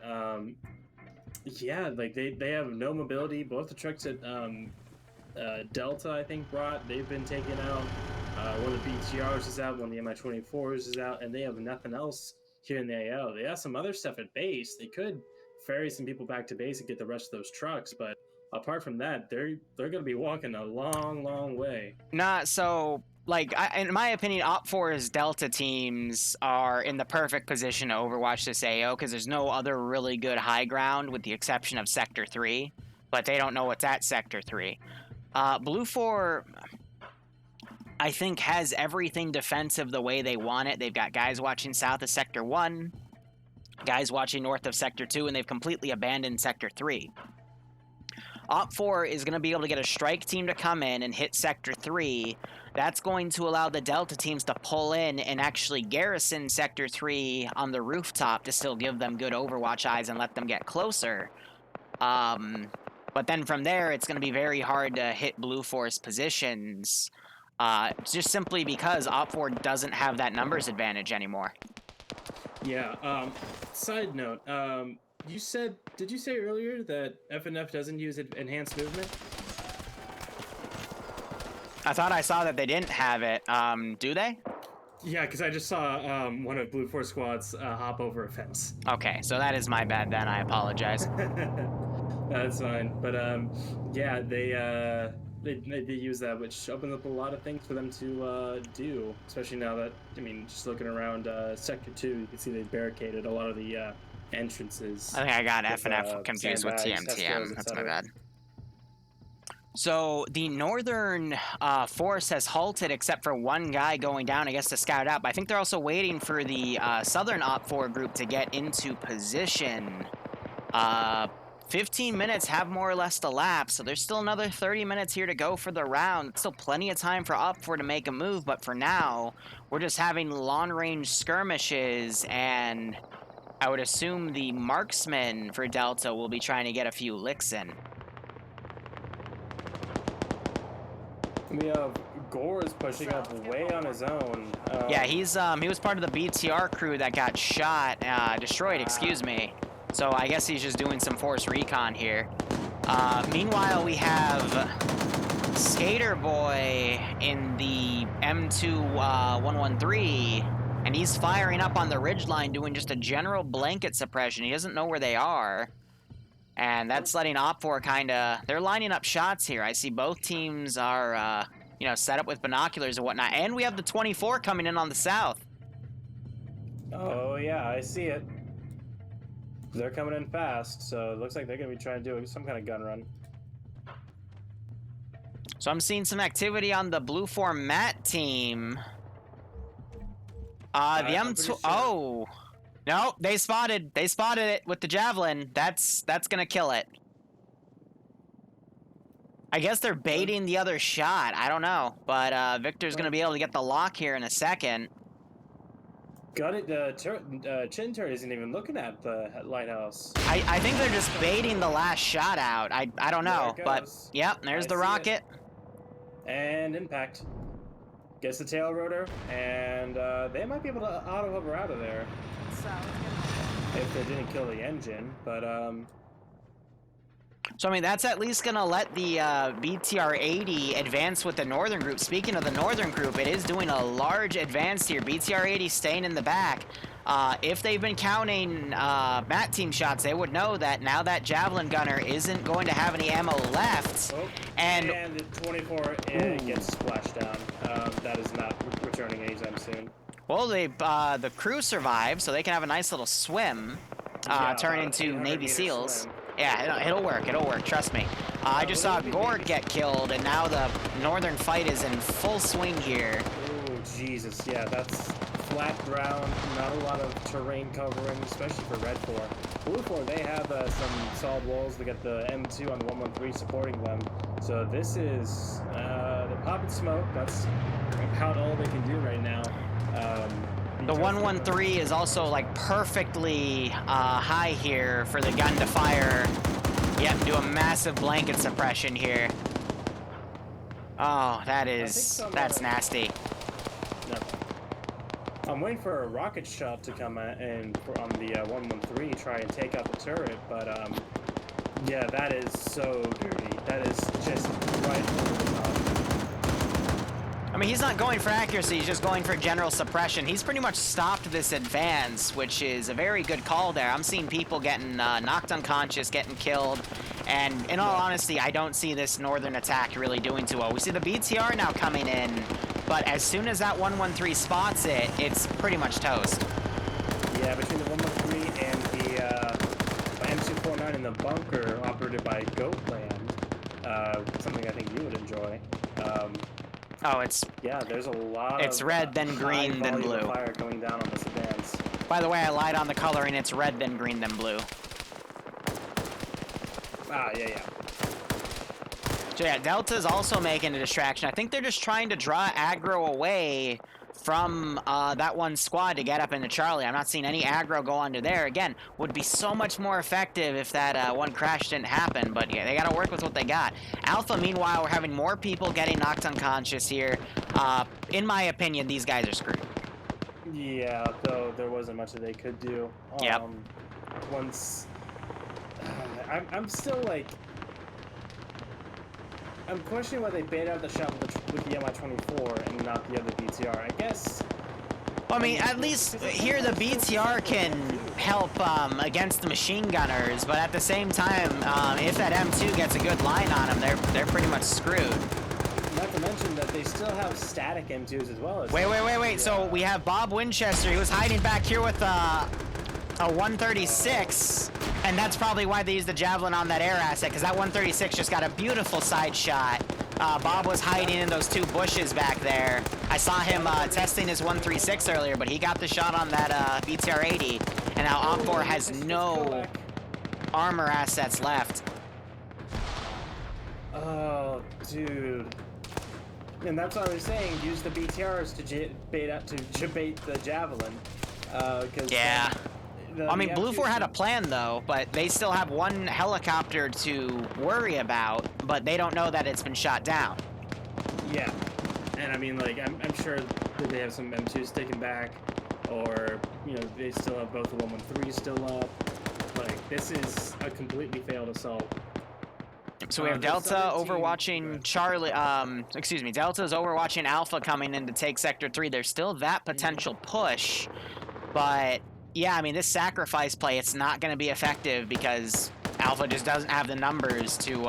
yeah, like they have no mobility. Both the trucks that Delta, I think, brought, they've been taken out. One of the BTRs is out, one of the MI-24s is out, and they have nothing else here in the AO. They have some other stuff at base. They could ferry some people back to base and get the rest of those trucks, but apart from that, they're going to be walking a long, long way. Nah, so, like, in my opinion, Op 4's Delta teams are in the perfect position to overwatch this AO, because there's no other really good high ground with the exception of Sector 3, but they don't know what's at Sector 3. Blue 4, I think, has everything defensive the way they want it. They've got guys watching south of Sector 1, guys watching north of Sector 2, and they've completely abandoned Sector 3. Op 4 is going to be able to get a strike team to come in and hit Sector 3. That's going to allow the Delta teams to pull in and actually garrison Sector 3 on the rooftop to still give them good overwatch eyes and let them get closer. But then from there, it's going to be very hard to hit Blue 4's positions, just simply because Op 4 doesn't have that numbers advantage anymore. Yeah, side note, did you say earlier that FNF doesn't use enhanced movement? I thought I saw that they didn't have it. Do they? Yeah, because I just saw one of Blue 4 squads hop over a fence. Okay, so that is my bad then. I apologize. That's fine. But yeah, they use that, which opened up a lot of things for them to do, especially now that, I mean, just looking around Sector 2, you can see they barricaded a lot of the entrances. I think I got FNF confused with TMTM. That's my bad. So the northern force has halted except for one guy going down, I guess, to scout out. But I think they're also waiting for the southern Op4 group to get into position. 15 minutes have more or less to lapse, so there's still another 30 minutes here to go for the round. It's still plenty of time for Op4 to make a move, but for now, we're just having long-range skirmishes, and I would assume the marksman for Delta will be trying to get a few licks in. We have Gore's pushing up way on his own. Yeah, he was part of the BTR crew that got shot, destroyed, excuse me. So I guess he's just doing some force recon here. Meanwhile, we have Skater Boy in the M2-113, and he's firing up on the ridgeline, doing just a general blanket suppression. He doesn't know where they are. And that's letting Op4 they're lining up shots here. I see both teams are, you know, set up with binoculars and whatnot. And we have the 24 coming in on the south. Oh, yeah, I see it. They're coming in fast, so it looks like they're going to be trying to do some kind of gun run. So I'm seeing some activity on the Blue 4 Mat team. The M2... Sure. Oh! No, they spotted it with the javelin. That's gonna kill it. I guess they're baiting the other shot. I don't know, but Victor's gonna be able to get the lock here in a second. Got it. The chin turret isn't even looking at the lighthouse. I think they're just baiting the last shot out. I don't know, but yep, there's the rocket. And impact. Gets the tail rotor, and they might be able to auto hover out of there. If they didn't kill the engine, but So I mean, that's at least gonna let the BTR-80 advance with the northern group. Speaking of the northern group, it is doing a large advance here. BTR-80 staying in the back. If they've been counting Mat team shots, they would know that now that Javelin Gunner isn't going to have any ammo left. Oh, and the 24 gets splashed down. That is not returning anytime soon. Well, the crew survived, so they can have a nice little swim, turn into Navy SEALs. Swim. Yeah, it'll work, trust me. I just saw Gord get killed, and now the northern fight is in full swing here. Oh, Jesus, yeah, that's flat ground, not a lot of terrain covering, especially for Red 4. Blue 4, they have some solid walls. They got the M2 on the 113 supporting them. So this is, they're popping smoke. That's about all they can do right now. The 113 is also like perfectly high here for the gun to fire. Yep, do a massive blanket suppression here. Oh, that's nasty. No. I'm waiting for a rocket shot to come in on the 113, try and take out the turret, but yeah, that is so dirty. That is just right over the top. I mean, he's not going for accuracy, he's just going for general suppression. He's pretty much stopped this advance, which is a very good call there. I'm seeing people getting knocked unconscious, getting killed, and in all honesty, I don't see this northern attack really doing too well. We see the BTR now coming in, but as soon as that 113 spots it, it's pretty much toast. Yeah, between the 113 and the M249 in the bunker operated by Goatland, something I think you would enjoy. Oh, it's... Yeah, there's a lot It's of red, then green, then blue. Fire going down on this advance. By the way, I lied on the coloring. It's red, then green, then blue. Ah, yeah. So yeah, Delta's also making a distraction. I think they're just trying to draw aggro away from that one squad to get up into Charlie. I'm not seeing any aggro go onto there. Again, would be so much more effective if that one crash didn't happen, but yeah, they gotta work with what they got. Alpha, meanwhile, we're having more people getting knocked unconscious here. In my opinion, these guys are screwed. Yeah, though there wasn't much that they could do. Yep. Once... I'm still like... I'm questioning why they baited out the shot with the MI-24 and not the other BTR. I guess... Well, I mean, at least here the BTR can help against the machine gunners, but at the same time, if that M2 gets a good line on them, they're pretty much screwed. Not to mention that they still have static M2s as well. Wait. So we have Bob Winchester. He was hiding back here with a 136. And that's probably why they used the Javelin on that air asset, because that 136 just got a beautiful side shot. Bob was hiding in those 2 bushes back there. I saw him testing his 136 earlier, but he got the shot on that BTR-80. And now Op4 has no armor assets left. Oh, dude. And that's what I was saying. Use the BTRs to bait the Javelin. Yeah. I mean, Blue 4 had a M2s plan, though, but they still have 1 helicopter to worry about, but they don't know that it's been shot down. Yeah. And I mean, like, I'm sure that they have some M2s sticking back, or, you know, they still have both the 113s still up. Like, this is a completely failed assault. So we have Delta overwatching Charlie, Delta's overwatching Alpha coming in to take Sector 3. There's still that potential push, but yeah, I mean, this sacrifice play, it's not going to be effective because Alpha just doesn't have the numbers to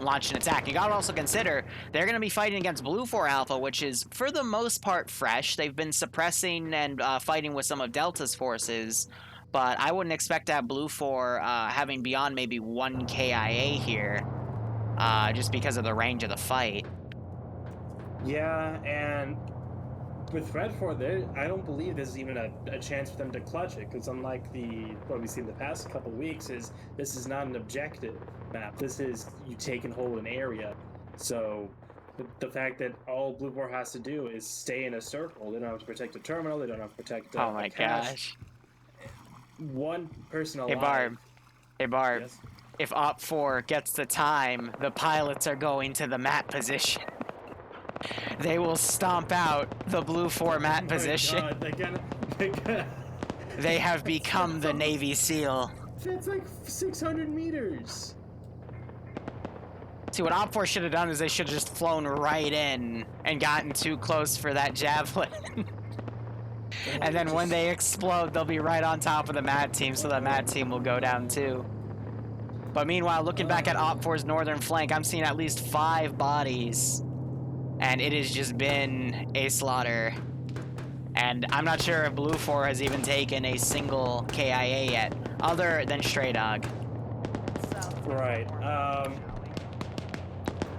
launch an attack. You got to also consider they're going to be fighting against Blue 4 Alpha, which is for the most part fresh. They've been suppressing and fighting with some of Delta's forces, but I wouldn't expect to have Blue 4 having beyond maybe 1 KIA here. Just because of the range of the fight. Yeah, and with Red 4, I don't believe there's even a chance for them to clutch it, because unlike what we've seen the past couple of weeks, this is not an objective map. This is you take and hold an area. So the fact that all Blue 4 has to do is stay in a circle. They don't have to protect a terminal. They don't have to protect oh my gosh. One person alive. Hey Barb. Yes? If Op 4 gets the time, the pilots are going to the mat position. They will stomp out the Blue 4 mat position. God, they're gonna... They have become the Navy SEAL. That's like 600 meters. See, what Op 4 should have done is they should have just flown right in and gotten too close for that Javelin. And then when they explode, they'll be right on top of the mat team, so the mat team will go down too. But meanwhile, looking back at Op 4's northern flank, I'm seeing at least 5 bodies. And it has just been a slaughter. And I'm not sure if Blue 4 has even taken a single KIA yet, other than Stray Dog. Right.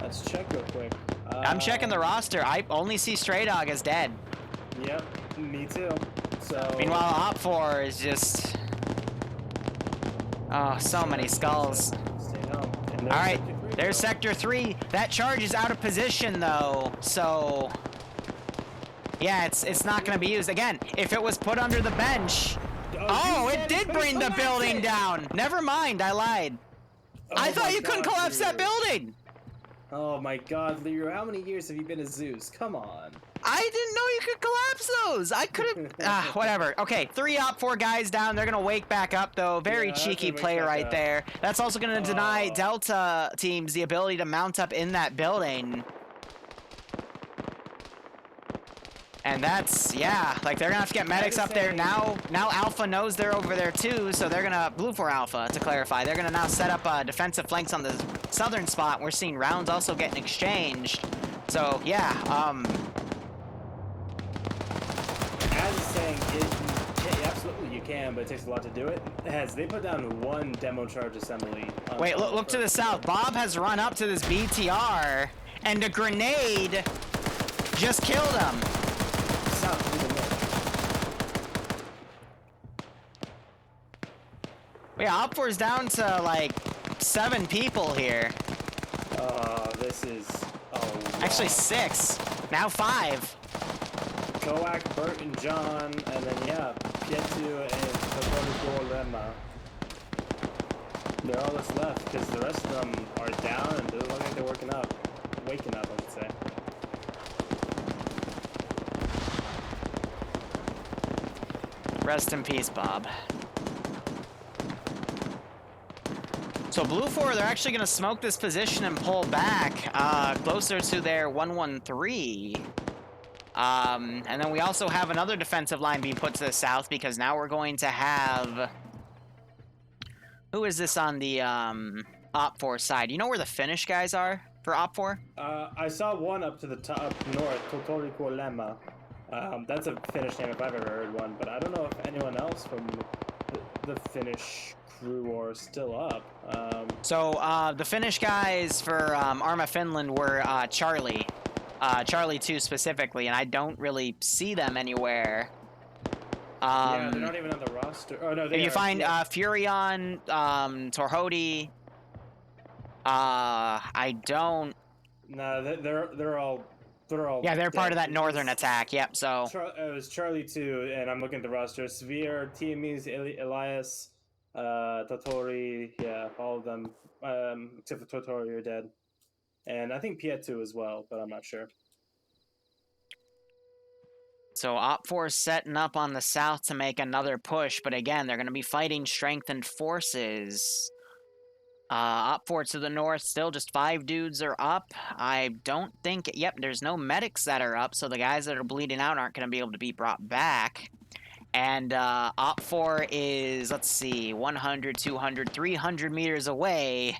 Let's check real quick. I'm checking the roster. I only see Stray Dog as dead. Yep, me too. So. Meanwhile, Op 4 is just... Oh, so many skulls. Alright, there's Sector 3. That charge is out of position, though, so... Yeah, it's not going to be used. Again, if it was put under the bench... Oh, it did bring the building down! Never mind, I lied. I thought you couldn't collapse that building! Oh my god, Liru, how many years have you been a Zeus? Come on. I didn't know you could collapse those. I could have... whatever. Okay, 3 Op 4 guys down. They're going to wake back up, though. Very cheeky play right there. That's also going to deny Delta teams the ability to mount up in that building. And that's, yeah, like they're going to have to get medics up there. Now Alpha knows they're over there, too, so they're going to... Blue 4 Alpha, to clarify. They're going to now set up defensive flanks on the southern spot. We're seeing rounds also getting exchanged. So, yeah, As is saying, absolutely you can, but it takes a lot to do it. They put down 1 demo charge assembly. Wait, look to the south. Bob has run up to this BTR, and a grenade just killed him. Yeah, Op 4's down to like 7 people here. This is... Oh, wow. Actually 6. Now 5. Koak, Bert, and John, and then, yeah, Pietu and Lemma. They're all that's left, because the rest of them are down, and they look like they're waking up, I should say. Rest in peace, Bob. So Blue 4, they're actually going to smoke this position and pull back closer to their 113. And then we also have another defensive line being put to the south because now we're going to have... Who is this on the Op 4 side? You know where the Finnish guys are for Op 4? I saw one up to the top north, Totoriko Lemma. That's a Finnish name if I've ever heard one, but I don't know if anyone else from the Finnish crew are still up. So the Finnish guys for Arma Finland were Charlie. Charlie 2 specifically, and I don't really see them anywhere. Yeah, they're not even on the roster. Oh no, they If you are. find Yeah. Furion, Torhodi, I don't. No, they're all. Yeah, they're part of dead. that northern attack. Yep. So It was Charlie 2, and I'm looking at the roster. Severe, TMEs, Elias, Totori, yeah, all of them, except for Totori are dead. And I think Pietu as well, but I'm not sure. So Op 4 is setting up on the south to make another push, but again, they're going to be fighting strengthened forces. Op 4 to the north, still just 5 dudes are up. I don't think... Yep, there's no medics that are up, so the guys that are bleeding out aren't going to be able to be brought back. And Op 4 is, let's see, 100, 200, 300 meters away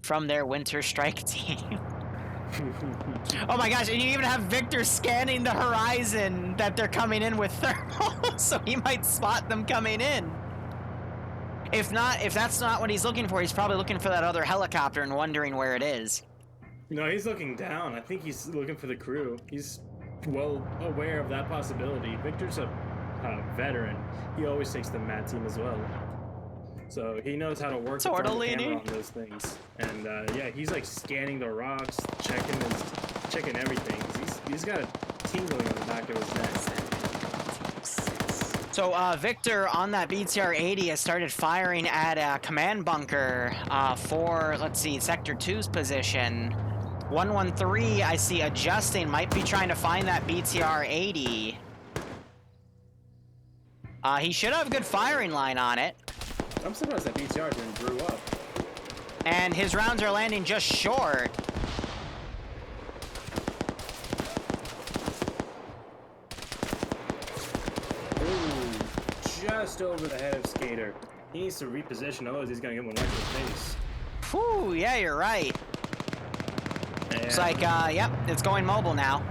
from their Winter Strike team. Oh my gosh, and you even have Victor scanning the horizon that they're coming in with thermal, so he might spot them coming in. If that's not what he's looking for, he's probably looking for that other helicopter and wondering where it is. No, he's looking down. I think he's looking for the crew. He's well aware of that possibility. Victor's a veteran. He always takes the MAT team as well. So he knows how to work the camera on those things. And yeah, he's like scanning the rocks, checking everything. He's got a tingling on the back of his neck. So Victor on that BTR-80 has started firing at a command bunker for, let's see, Sector 2's position. 113 I see adjusting, might be trying to find that BTR-80. He should have a good firing line on it. I'm surprised that BTR didn't brew up. And his rounds are landing just short. Ooh, just over the head of Skater. He needs to reposition, otherwise he's gonna get one right to the face. Whew, yeah, you're right. Yeah. It's like, yep, it's going mobile now.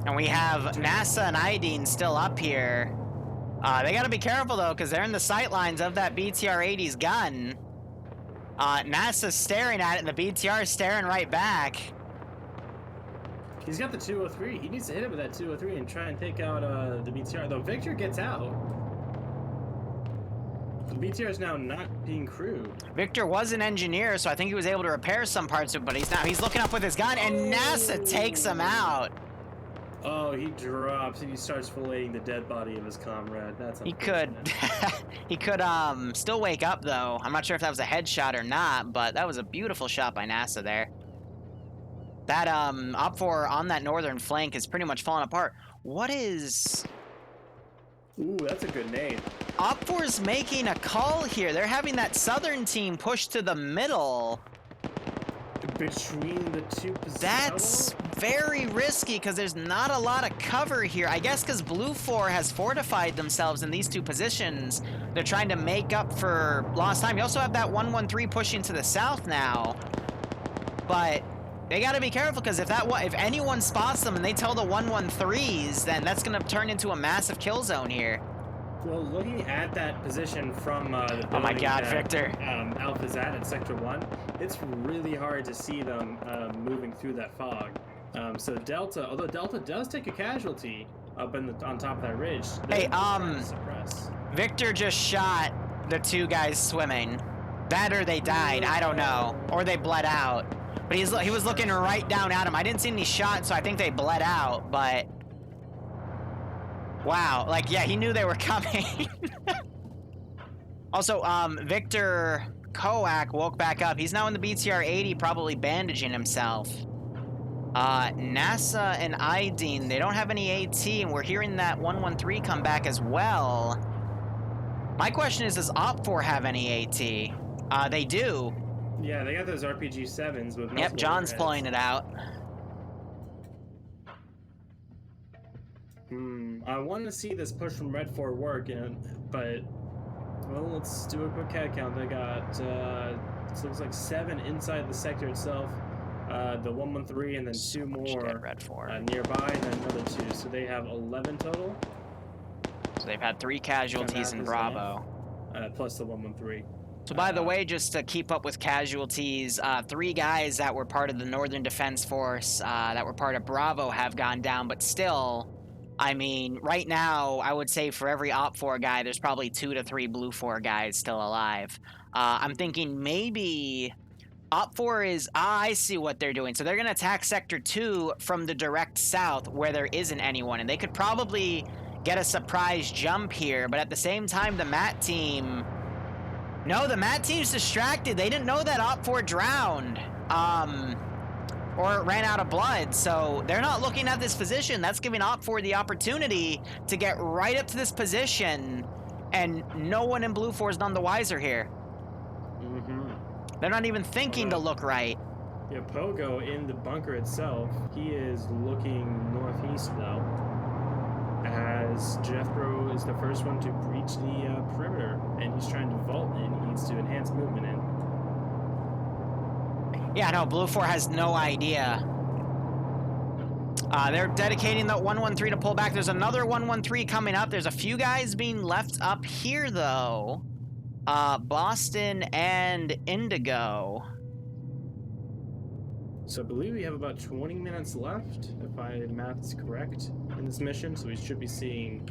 And we have NASA and Ideen still up here. They gotta be careful though, because they're in the sight lines of that BTR-80's gun. NASA's staring at it, and the BTR is staring right back. He's got the 203. He needs to hit it with that 203 and try and take out the BTR. Though Victor gets out. The BTR is now not being crewed. Victor was an engineer, so I think he was able to repair some parts of it, but he's looking up with his gun, and NASA takes him out. Oh, he drops and he starts filleting the dead body of his comrade. That's he could still wake up though. I'm not sure if that was a headshot or not, but that was a beautiful shot by NASA there. That Op 4 on that northern flank is pretty much falling apart. What is... Ooh, that's a good nade. Op 4's making a call here. They're having that southern team push to the middle. Between the two positions. That's very risky because there's not a lot of cover here. I guess because Blue 4 has fortified themselves in these two positions. They're trying to make up for lost time. You also have that 113 pushing to the south now. But they got to be careful because if anyone spots them and they tell the 113s, then that's going to turn into a massive kill zone here. Well, looking at that position from the oh my God, that, Victor! Alpha's at Sector 1, it's really hard to see them moving through that fog. So Delta, although Delta does take a casualty up on top of that ridge. Hey, Victor just shot the two guys swimming. That or they died, I don't know, or they bled out. But he was looking right down at him. I didn't see any shots, so I think they bled out. But wow, like yeah, he knew they were coming. Also, Victor Koak woke back up. He's now in the BTR-80, probably bandaging himself. NASA and Ideen, they don't have any AT, and we're hearing that 113 come back as well. My question is, does Op 4 have any AT? They do. Yeah, they got those RPG-7s with... Yep, John's pulling it out. I want to see this push from Red 4 work, but... Well, let's do a quick head count. They got, it looks like 7 inside the sector itself. The 113 and then 2 more Red 4. nearby, and then another 2. So they have 11 total. So they've had 3 casualties in Bravo. Plus the 113. So by the way, just to keep up with casualties, 3 guys that were part of the Northern Defense Force, that were part of Bravo have gone down, but still, I mean, right now, I would say for every Op 4 guy, there's probably 2 to 3 Blue 4 guys still alive. I'm thinking maybe Op 4 is, I see what they're doing. So they're going to attack Sector 2 from the direct south where there isn't anyone, and they could probably get a surprise jump here, but at the same time, the MAT team... No, the MAT team's distracted. They didn't know that Op 4 drowned. Or ran out of blood, so they're not looking at this position. That's giving Op 4 the opportunity to get right up to this position, and no one in Blue 4 is none the wiser here. They're not even thinking to look right. Yeah, Pogo in the bunker itself, he is looking northeast though, as Jethro is the first one to breach the perimeter, and he's trying to vault in. He needs to enhance movement in. Yeah, no, Blue 4 has no idea. They're dedicating the 113 to pull back. There's another 113 coming up. There's a few guys being left up here, though. Boston and Indigo. So I believe we have about 20 minutes left, if my math is correct, in this mission. So we should be seeing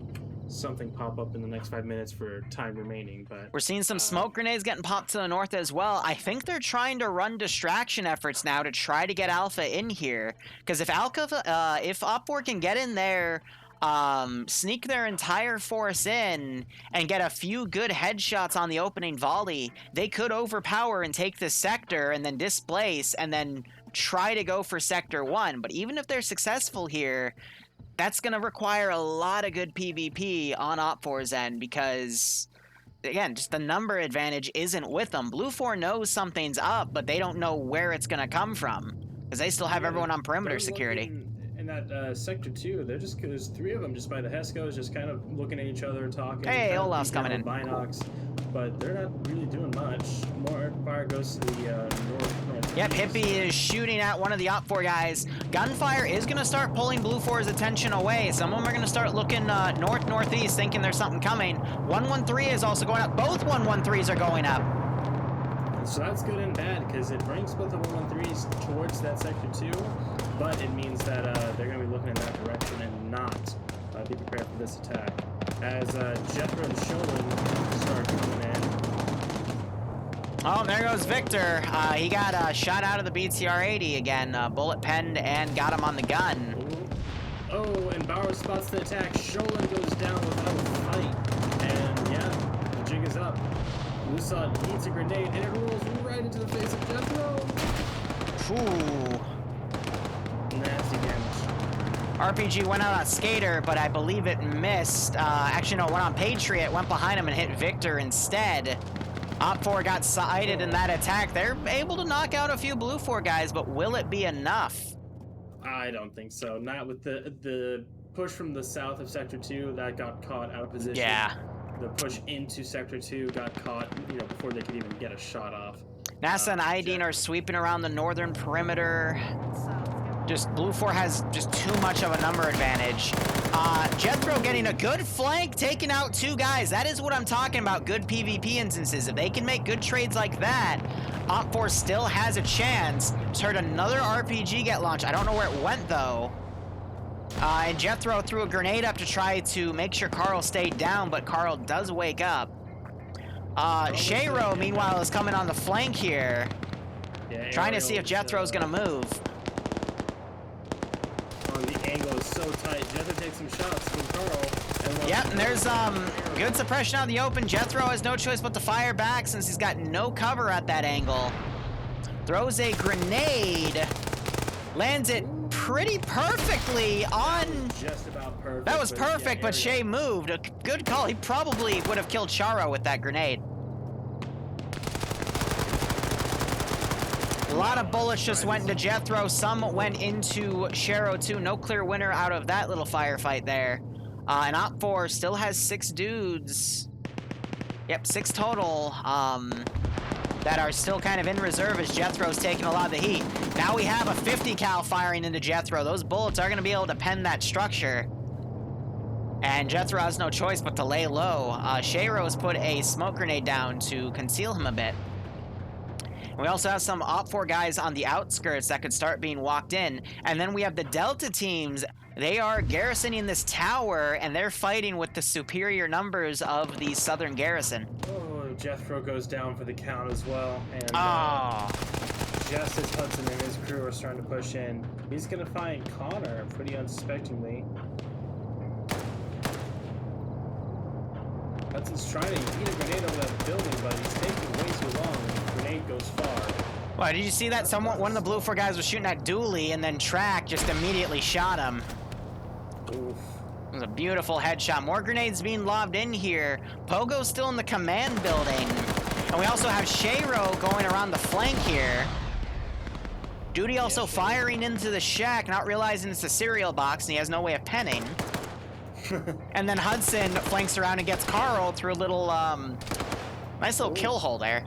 something pop up in the next 5 minutes for time remaining. But we're seeing some smoke grenades getting popped to the north as well. I think they're trying to run distraction efforts now to try to get Alpha in here, because if if Op 4 can get in there, sneak their entire force in and get a few good headshots on the opening volley, they could overpower and take this sector and then displace and then try to go for Sector 1. But even if they're successful here, that's going to require a lot of good PvP on Op 4's end, because, again, just the number advantage isn't with them. Blue 4 knows something's up, but they don't know where it's going to come from, because they still have everyone on perimeter security. In that Sector 2, there's 3 of them just by the Hescos, just kind of looking at each other, talking. Hey, Olaf's coming in. Binocs, but they're not really doing much. More fire goes to the north. Yep, Hippie is shooting at one of the Op 4 guys. Gunfire is going to start pulling Blue 4's attention away. Some of them are going to start looking north-northeast, thinking there's something coming. 113 is also going up. Both 113s are going up. So that's good and bad, because it brings both the 113s towards that Sector 2, but it means that they're going to be looking in that direction and not be prepared for this attack. As Jethro and Sholin start coming in. Oh, there goes Victor. He got shot out of the BTR-80 again, bullet penned, and got him on the gun. Oh, and Bauer spots the attack. Sholin goes down without a fight. And yeah, the jig is up. Lusat eats a grenade, and it rolls right into the face of Jethro. Ooh. Nasty damage. RPG went out on Skater, but I believe it missed. Actually, no, it went on Patriot, went behind him and hit Victor instead. Op 4 got sighted in that attack. They're able to knock out a few Blue 4 guys, but will it be enough? I don't think so. Not with the push from the south of Sector 2 that got caught out of position. Yeah. The push into Sector 2 got caught, before they could even get a shot off. NASA and Iodine are sweeping around the northern perimeter. Just Blue 4 has just too much of a number advantage. Jethro getting a good flank, taking out 2 guys. That is what I'm talking about, good PvP instances. If they can make good trades like that, Op 4 still has a chance. Just heard another RPG get launched. I don't know where it went, though. And Jethro threw a grenade up to try to make sure Carl stayed down, but Carl does wake up. Shayro, meanwhile, is coming on the flank here. Yeah, trying to see if Jethro's going to move. The angle is so tight. Jethro takes some shots from Carl. Yep, and there's good suppression out in the open. Jethro has no choice but to fire back since he's got no cover at that angle. Throws a grenade. Lands it pretty perfectly on... Just about perfect. That was perfect, but Shay moved. A good call. He probably would have killed Charo with that grenade. A lot of bullets just went into Jethro. Some went into Sharo too. No clear winner out of that little firefight there. And Op 4 still has 6 dudes. Yep, 6 total. That are still kind of in reserve as Jethro's taking a lot of the heat. Now we have a 50 cal firing into Jethro. Those bullets are going to be able to pen that structure. And Jethro has no choice but to lay low. Shayro's put a smoke grenade down to conceal him a bit. We also have some Op4 guys on the outskirts that could start being walked in. And then we have the Delta teams. They are garrisoning this tower, and they're fighting with the superior numbers of the southern garrison. Oh, Jethro goes down for the count as well. And just as Hudson and his crew are starting to push in, he's going to find Connor pretty unsuspectingly. Hudson's trying to eat a grenade over that building, but he's taking way too long. The grenade goes far. Well, did you see that? One of the Blue 4 guys was shooting at Dooley, and then Track just immediately shot him. Oof. It was a beautiful headshot. More grenades being lobbed in here. Pogo's still in the command building. And we also have Shayro going around the flank here. Duty also firing into the shack, not realizing it's a cereal box, and he has no way of penning. And then Hudson flanks around and gets Carl through a little, nice little kill hole there.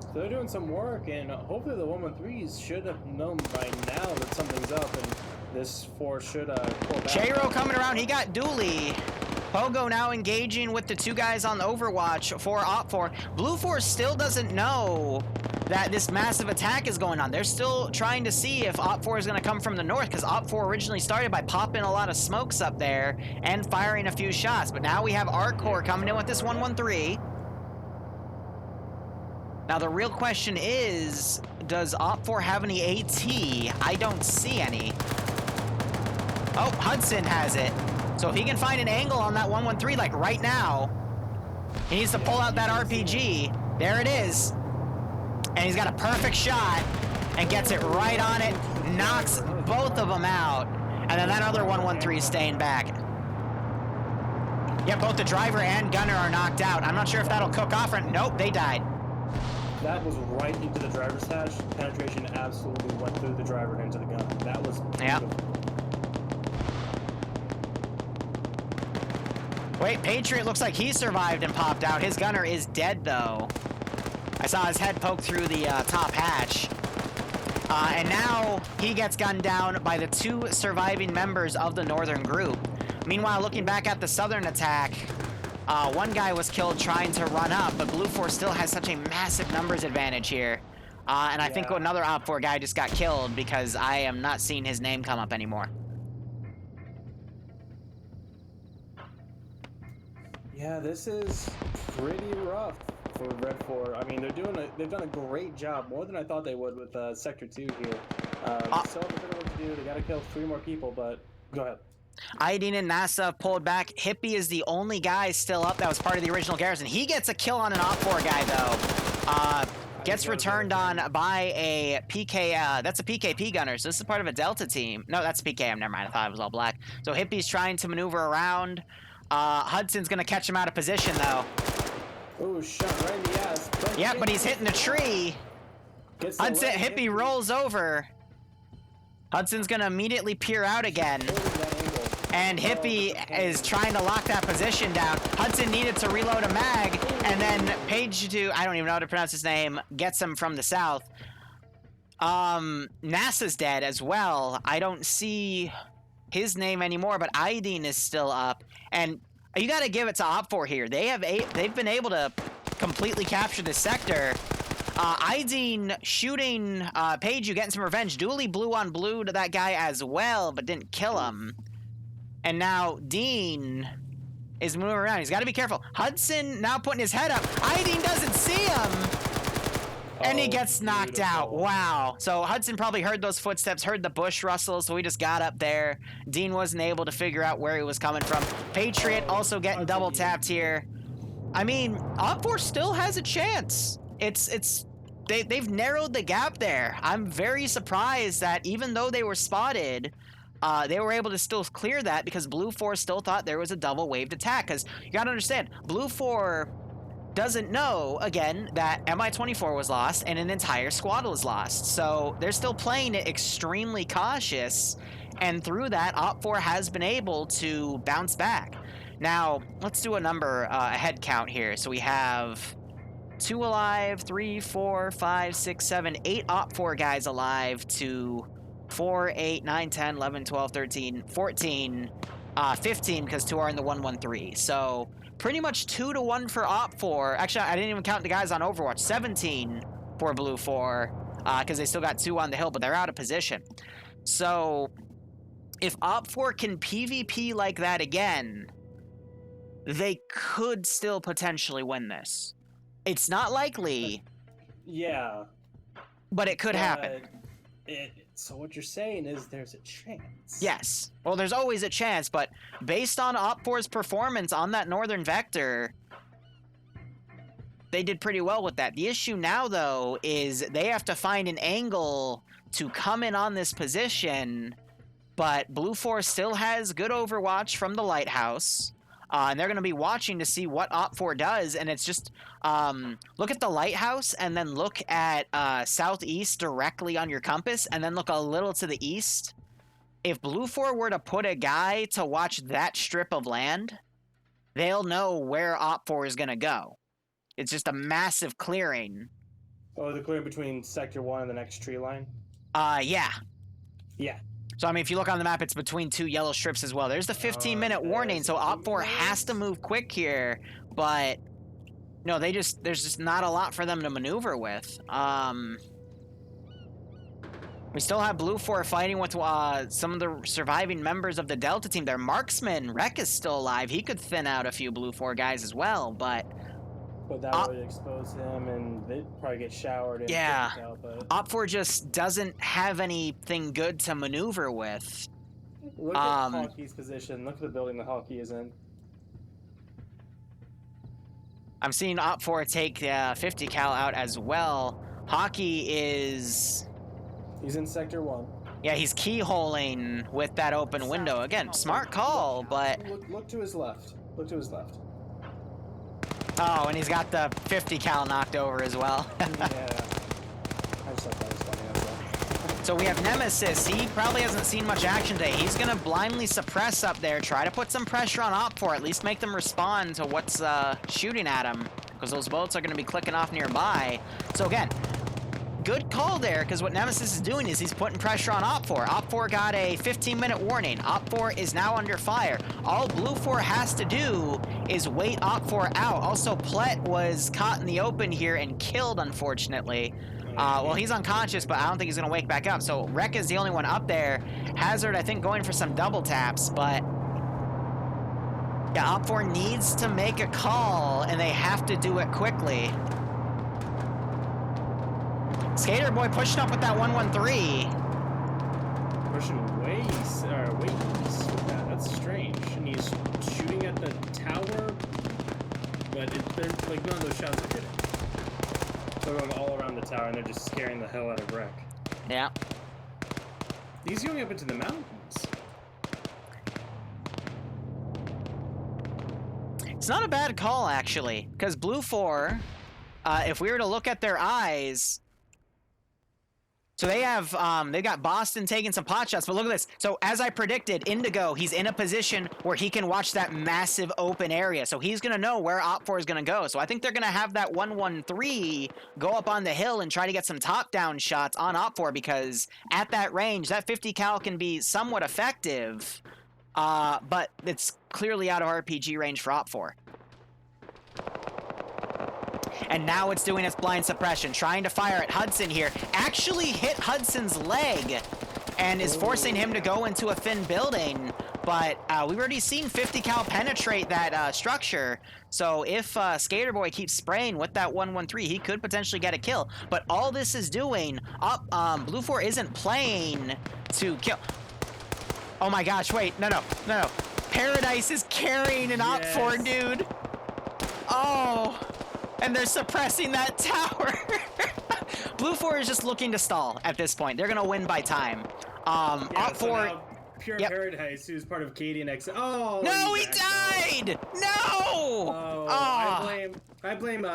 So they're doing some work, and hopefully the 113s should have known by now that something's up, and this force should pull back. Shayro coming around, he got Dooley. Pogo now engaging with the 2 guys on Overwatch for Op4. Blue 4 still doesn't know that this massive attack is going on. They're still trying to see if Op4 is going to come from the north, because Op4 originally started by popping a lot of smokes up there and firing a few shots. But now we have our core coming in with this 113. Now the real question is, does Op4 have any AT? I don't see any. Oh, Hudson has it. So if he can find an angle on that 113, like right now, he needs to pull out that RPG. There it is. And he's got a perfect shot and gets it right on it, knocks both of them out. And then that other 113 is staying back. Yeah, both the driver and gunner are knocked out. I'm not sure if that'll cook off or nope, they died. That was right into the driver's hatch. Penetration absolutely went through the driver and into the gun. That was beautiful. Yeah. Wait, Patriot looks like he survived and popped out. His gunner is dead, though. I saw his head poke through the top hatch. And now he gets gunned down by the 2 surviving members of the northern group. Meanwhile, looking back at the southern attack, one guy was killed trying to run up, but Blue 4 still has such a massive numbers advantage here. And I think another Op 4 guy just got killed because I am not seeing his name come up anymore. Yeah, this is pretty rough for Red 4. I mean, they've done a great job, more than I thought they would with Sector 2 here. Still have a bit of work to do. They got to kill 3 more people, but go ahead. Aydin and NASA pulled back. Hippie is the only guy still up that was part of the original garrison. He gets a kill on an Op 4 guy, though. Gets returned on by a PK, that's a PKP gunner, so this is part of a Delta team. No, that's PKM, never mind, I thought it was all black. So Hippie's trying to maneuver around. Hudson's gonna catch him out of position, though. Oh, shot right in the ass. Yeah, but he's hitting the tree. Hudson, Hippie rolls over. Hudson's gonna immediately peer out again. And Hippie is trying to lock that position down. Hudson needed to reload a mag, and then Page 2, I don't even know how to pronounce his name, gets him from the south. NASA's dead as well. I don't see his name anymore, but Aydin is still up. And you got to give it to Op4 here. They've been able to completely capture this sector. Aydin shooting Page, getting some revenge. Dooley blue on blue to that guy as well, but didn't kill him. And now Dean is moving around. He's got to be careful. Hudson now putting his head up. Aydin doesn't see him. And he gets knocked out. Wow. So Hudson probably heard those footsteps, heard the bush rustle, so he just got up there. Dean wasn't able to figure out where he was coming from. Patriot also getting double tapped here. I mean, Op4 still has a chance. They've narrowed the gap there. I'm very surprised that even though they were spotted, they were able to still clear that because Blue 4 still thought there was a double waved attack. Because you got to understand, Blue 4 doesn't know, again, that MI-24 was lost and an entire squad was lost. So they're still playing it extremely cautious, and through that, Op4 has been able to bounce back. Now, let's do a head count here. So we have 2 alive, 3, 4, 5, 6, 7, 8 Op4 guys alive to 4, 8, 9, 10, 11, 12, 13, 14 15 because 2 are in the 113. So pretty much 2-1 for Op4. Actually, I didn't even count the guys on Overwatch. 17 for Blue 4 because they still got 2 on the hill, but they're out of position. So if Op4 can PvP like that again, they could still potentially win this. It's not likely. Yeah. But it could happen. So what you're saying is there's a chance. Yes. Well, there's always a chance, but based on Op4's performance on that northern vector, they did pretty well with that. The issue now, though, is they have to find an angle to come in on this position, but Blue 4 still has good overwatch from the lighthouse. And they're going to be watching to see what Op4 does, and it's just look at the lighthouse and then look at southeast directly on your compass, and then look a little to the east. If Blue 4 were to put a guy to watch that strip of land, they'll know where Op4 is going to go. It's just a massive clearing. Oh, the clearing between Sector 1 and the next tree line? Yeah. Yeah. So, I mean, if you look on the map, it's between 2 yellow strips as well. There's the 15-minute warning, so Op4 has to move quick here, but no, there's just not a lot for them to maneuver with. We still have Blue 4 fighting with some of the surviving members of the Delta team. Their marksman, Rek, is still alive. He could thin out a few Blue 4 guys as well, but that would expose him, and they'd probably get showered. Yeah. But Op4 just doesn't have anything good to maneuver with. Look at Hockey's position. Look at the building that Hockey is in. I'm seeing Op4 take 50 cal out as well. Hockey is... He's in Sector 1. Yeah, he's keyholing with that open window. Again, smart call, but... Look to his left. Look to his left. Oh, and he's got the 50 cal knocked over as well. Yeah. I just thought that was funny as well. So we have Nemesis. He probably hasn't seen much action today. He's going to blindly suppress up there, try to put some pressure on Op4, at least make them respond to what's shooting at him, because those bullets are going to be clicking off nearby. So again, good call there, because what Nemesis is doing is he's putting pressure on Op4. Op4 got a 15-minute warning. Op4 is now under fire. All Blue 4 has to do is wait Op4 out. Also, Plet was caught in the open here and killed, unfortunately. Well, he's unconscious, but I don't think he's going to wake back up. So Rek is the only one up there. Hazard, I think, going for some double taps, but... yeah, Op4 needs to make a call, and they have to do it quickly. Skater Boy pushing up with that 113. Pushing way east with that. That's strange. And he's shooting at the tower, but they're like none of those shots are hitting. So they're going all around the tower, and they're just scaring the hell out of Rek. Yeah. He's going up into the mountains. It's not a bad call, actually, because Blue 4, if we were to look at their eyes... So they have, they got Boston taking some pot shots, but look at this. So as I predicted, Indigo, he's in a position where he can watch that massive open area. So he's going to know where Op4 is going to go. So I think they're going to have that 113 go up on the hill and try to get some top-down shots on Op4, because at that range, that 50 cal can be somewhat effective, but it's clearly out of RPG range for Op4. And now it's doing its blind suppression, trying to fire at Hudson here. Actually hit Hudson's leg and is forcing him to go into a thin building. But we've already seen 50 cal penetrate that structure. So if Skater Boy keeps spraying with that 113, he could potentially get a kill. But all this is doing, Blue 4 isn't playing to kill. Oh my gosh, wait, no. Paradise is carrying an Op4, dude. Oh. And they're suppressing that tower. Blue 4 is just looking to stall at this point. They're going to win by time. Op4... So Pure Paradise, who's part of Katie and X... Oh! No, he died! No! Oh, I blame,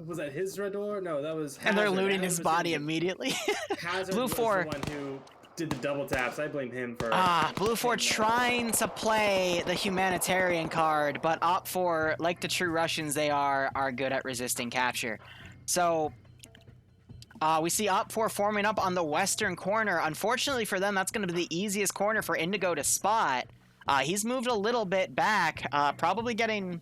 was that his red door? No, that was Hazard. And they're looting his body immediately. Hazard Blue 4... was the one who did the double taps. I blame him for... Blue 4 trying to play the humanitarian card, but Op4, like the true Russians they are good at resisting capture. So, we see Op4 forming up on the western corner. Unfortunately for them, that's going to be the easiest corner for Indigo to spot. He's moved a little bit back, probably getting...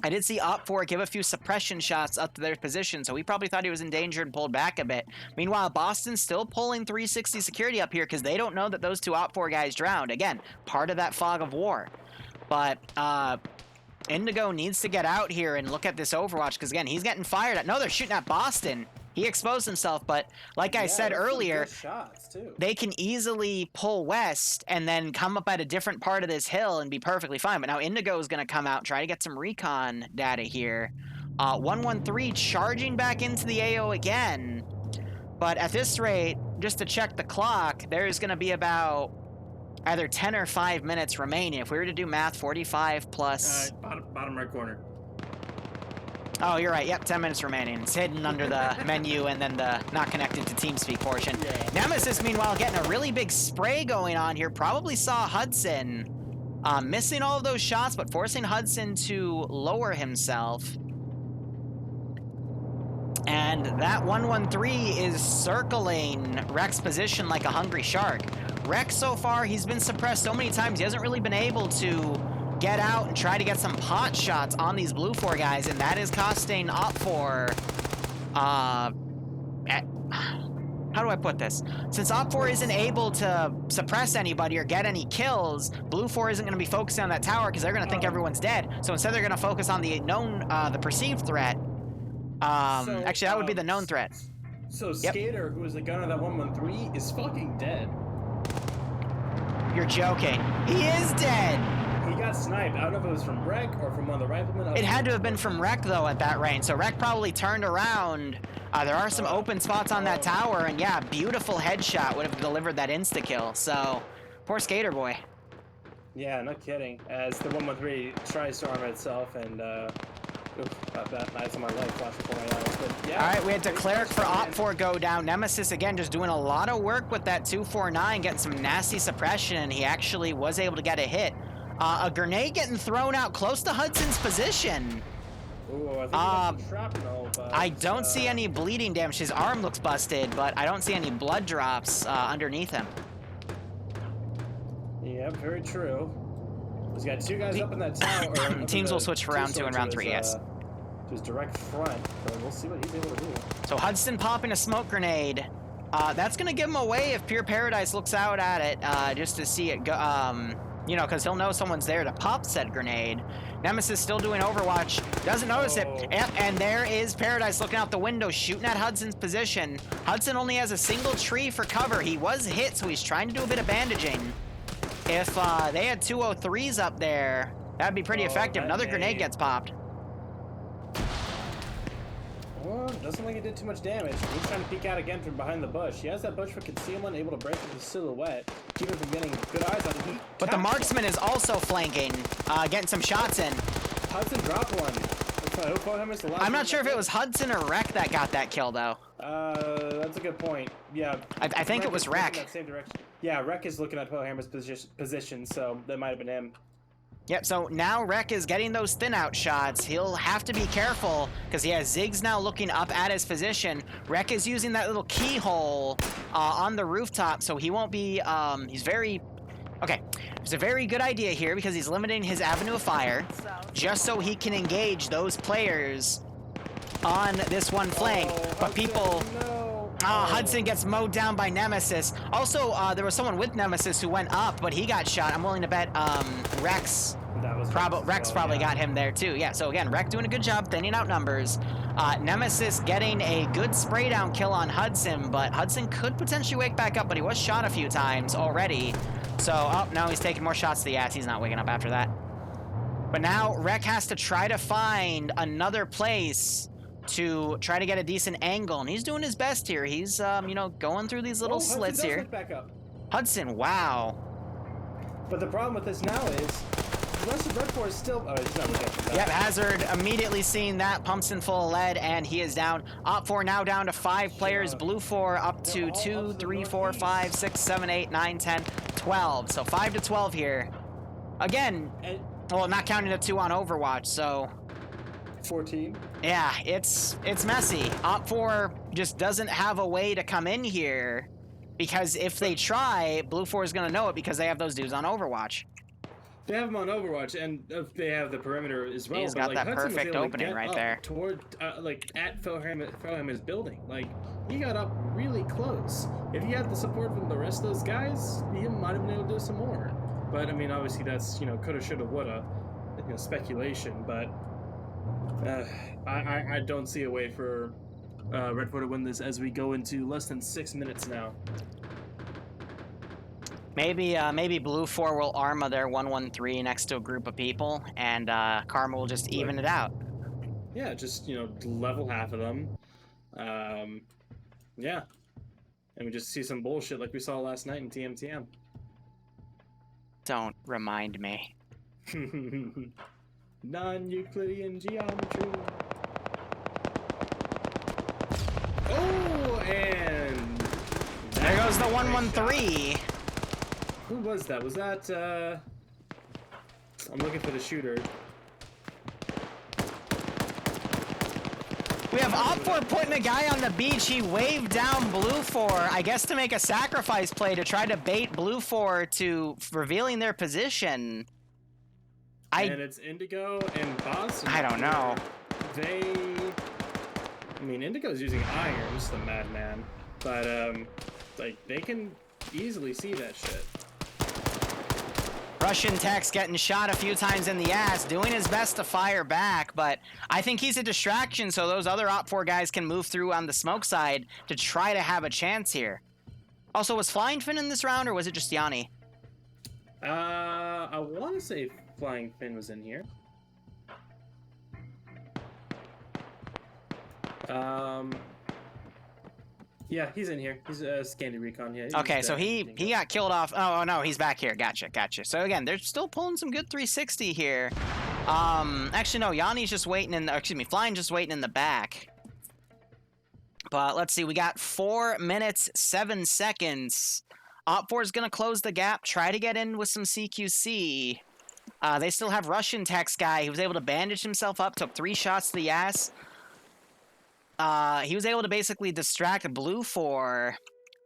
I did see Op4 give a few suppression shots up to their position, so he probably thought he was in danger and pulled back a bit. Meanwhile, Boston's still pulling 360 security up here because they don't know that those two Op4 guys drowned. Again, part of that fog of war. But Indigo needs to get out here and look at this Overwatch because, again, he's getting fired at. No, they're shooting at Boston. He exposed himself, but like I said earlier, shots too. they can easily pull west and then come up at a different part of this hill and be perfectly fine. But now Indigo is going to come out and try to get some recon data here. 113 charging back into the AO again. But at this rate, just to check the clock, there's going to be about either 10 or 5 minutes remaining. If we were to do math, 45 plus... bottom right corner. Oh, you're right. Yep, 10 minutes remaining. It's hidden under the menu and then the not connected to TeamSpeak portion. Yeah. Nemesis, meanwhile, getting a really big spray going on here. Probably saw Hudson missing all of those shots, but forcing Hudson to lower himself. And that 113 is circling Rek's position like a hungry shark. Rek, so far, he's been suppressed so many times, he hasn't really been able to get out and try to get some pot shots on these Blue 4 guys, and that is costing Op4, how do I put this? Since Op4 isn't able to suppress anybody or get any kills, Blue 4 isn't going to be focusing on that tower because they're going to think everyone's dead. So instead they're going to focus on the known, the perceived threat. Actually, that would be the known threat. So Skater, who was the gunner of that 113, is fucking dead. You're joking. He is dead! He got sniped. I don't know if it was from Rek or from one of the riflemen. It had to have been from Rek, though, at that range. So Rek probably turned around. There are some open spots on that tower, and yeah, beautiful headshot would have delivered that insta-kill. So, poor Skater boy. Yeah, no kidding. As the 113 tries to arm itself, and that nice on my life flash before my eyes. But yeah. All right, we had Declare for Op4 go down. Nemesis, again, just doing a lot of work with that 249, getting some nasty suppression, and he actually was able to get a hit. A grenade getting thrown out close to Hudson's position. Ooh, I think he got some shrapnel, but, I don't see any bleeding damage. His arm looks busted, but I don't see any blood drops underneath him. Yeah, very true. He's got two guys up in that tower. Teams will switch for round 2 and round 3, yes. To his direct front, so we'll see what he's able to do. So Hudson popping a smoke grenade. That's going to give him away if Pure Paradise looks out at it, just to see it go, you know, because he'll know someone's there to pop said grenade. Nemesis still doing Overwatch, doesn't notice it. Yep, and there is Paradise looking out the window, shooting at Hudson's position. Hudson only has a single tree for cover. He was hit, so he's trying to do a bit of bandaging. If they had 203s up there, that'd be pretty effective. Another grenade gets popped. Well, doesn't look like it did too much damage. He's trying to peek out again from behind the bush. He has that bush for concealment, able to break into the silhouette, keep him from getting good eyes on him. But the marksman is also flanking, getting some shots in. Hudson dropped one. I'm not sure if it was Hudson or Rek that got that kill, though. That's a good point. Yeah. I think it was Rek. That same direction. Yeah, Rek is looking at Bohemia's position, so that might have been him. Yep, so now Rek is getting those thin-out shots. He'll have to be careful, because he has Ziggs now looking up at his position. Rek is using that little keyhole on the rooftop, so he won't be, he's very... Okay, it's a very good idea here, because he's limiting his avenue of fire, just so he can engage those players on this one flank. But people... Hudson gets mowed down by Nemesis. Also, there was someone with Nemesis who went up, but he got shot. I'm willing to bet Rex. Rex probably got him there too. Yeah, so again, Rek doing a good job thinning out numbers. Nemesis getting a good spray down kill on Hudson, but Hudson could potentially wake back up, but he was shot a few times already. So, oh, no, he's taking more shots to the ass. He's not waking up after that. But now Rek has to try to find another place to try to get a decent angle, and he's doing his best here. He's, you know, going through these little slits here. Back up. Hudson, wow. But the problem with this now is the rest of Red 4 is still... Oh, he's not catching that. Yep, Hazard immediately seeing that, pumps in full of lead, and he is down. Op 4 now down to 5 players. Blue 4 up to 2, 3, 4, 5, 6, 7, 8, 9, 10, 12. So 5 to 12 here. Again, well, not counting the 2 on Overwatch, so... 14. Yeah, it's messy. Op 4 just doesn't have a way to come in here, because if they try, Blue 4 is going to know it because they have those dudes on Overwatch. They have him on Overwatch, and they have the perimeter as well. He's but, got like, that Hudson was perfect able to opening get right up there. Toward, like, at Felhammer's building. Like, he got up really close. If he had the support from the rest of those guys, he might have been able to do some more. But, I mean, obviously that's, you know, coulda, shoulda, woulda, you know, speculation. But I don't see a way for Red 4 to win this as we go into less than 6 minutes now. Maybe Blue 4 will arma their 1-1-3 next to a group of people, and Karma will just even it out. Yeah, just, you know, level half of them. Yeah. And we just see some bullshit like we saw last night in TMTM. Don't remind me. Non-Euclidean geometry. Oh, and... There goes the 1-1-3. Who was that? Was that, I'm looking for the shooter. We have Op4 putting a guy on the beach. He waved down Blue 4, I guess to make a sacrifice play to try to bait Blue 4 to revealing their position. And it's Indigo and Boston. I don't know. I mean, Indigo's using irons, the madman. But, like, they can easily see that shit. Russian Tech's getting shot a few times in the ass, doing his best to fire back, but I think he's a distraction so those other Op4 guys can move through on the smoke side to try to have a chance here. Also, was Flying Finn in this round, or was it just Yanni? I want to say Flying Finn was in here. Yeah, he's in here. He's a Scandi Recon. Yeah. Okay, so he got killed off. Oh no, he's back here. Gotcha. So again, they're still pulling some good 360 here. Actually no, Yanni's just waiting in the, excuse me, Flying just waiting in the back. But let's see, we got 4 minutes 7 seconds. Op4 is gonna close the gap, try to get in with some CQC. They still have Russian Tech's guy. He was able to bandage himself up, took 3 shots to the ass. He was able to basically distract Blue 4,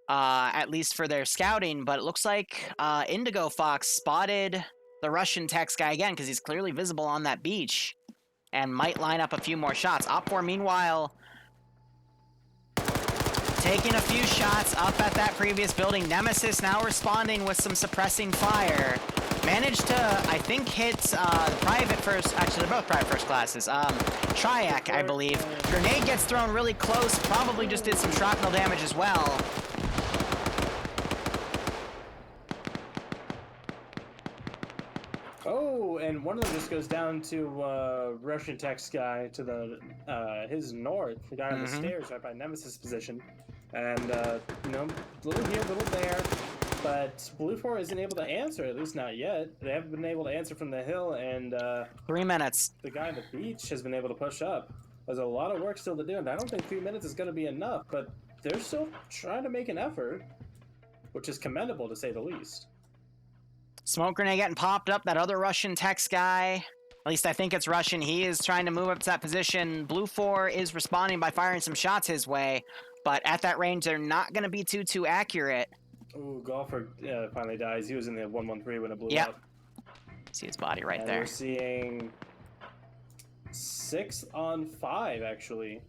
at least for their scouting, but it looks like Indigo Fox spotted the Russian Tech's guy again, because he's clearly visible on that beach, and might line up a few more shots. Op4, meanwhile, taking a few shots up at that previous building. Nemesis now responding with some suppressing fire. Managed to, I think, hit the private first, actually they're both private first classes, Triac, I believe. Grenade gets thrown really close, probably just did some shrapnel damage as well. Oh, and one of them just goes down to Russian Tech's guy to the his north, the guy on the stairs right by Nemesis position. And, you know, a little here, a little there. But Blue 4 isn't able to answer, at least not yet. They haven't been able to answer from the hill, and 3 minutes. The guy on the beach has been able to push up. There's a lot of work still to do, and I don't think 3 minutes is going to be enough, but they're still trying to make an effort, which is commendable to say the least. Smoke grenade getting popped up, that other Russian Tech's guy. At least I think it's Russian. He is trying to move up to that position. Blue 4 is responding by firing some shots his way, but at that range, they're not going to be too accurate. Ooh, Golfer finally dies. He was in the 1-1-3 when it blew up. See his body right and there. We're seeing 6 on 5, actually.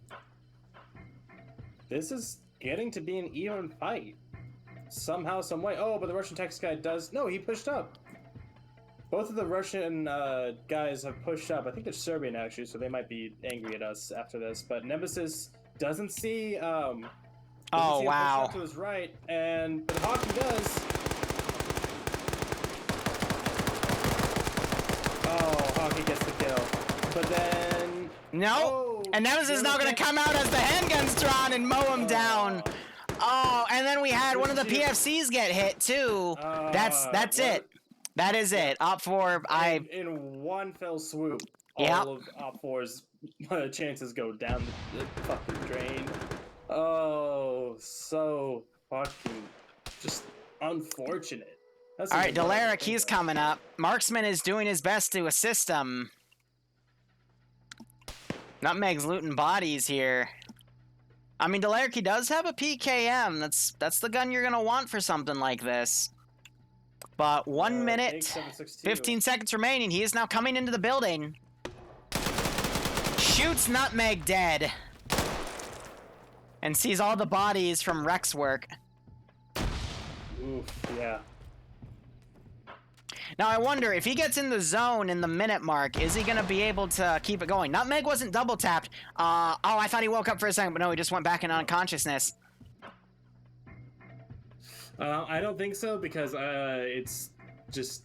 This is getting to be an even fight. Somehow, some way. Oh, but the Russian Tech's guy does... No, he pushed up. Both of the Russian guys have pushed up. I think they're Serbian, actually, so they might be angry at us after this. But Nemesis doesn't see... oh, wow. To his right, but Hockey does. Oh, Hockey gets the kill. But then... No! And Nemesis is now going to come out as the handgun's drawn and mow him down. Oh, and then we had one of the PFCs get hit, too. That's it. That is it. Op4, In one fell swoop, Yeah. all of Op4's chances go down the fucking drain. Oh, so fucking just unfortunate. All right, Delaric, he's coming up. Marksman is doing his best to assist him. Nutmeg's looting bodies here. I mean, Delaric, he does have a PKM. That's the gun you're gonna want for something like this. But 1 Take minute, 762. 15 seconds remaining. He is now coming into the building. Shoots Nutmeg dead. And sees all the bodies from Rex work. Oof, yeah. Now I wonder, if he gets in the zone in the minute mark, is he going to be able to keep it going? Nutmeg wasn't double tapped. Oh, I thought he woke up for a second, but no, he just went back in unconsciousness. I don't think so, because it's just...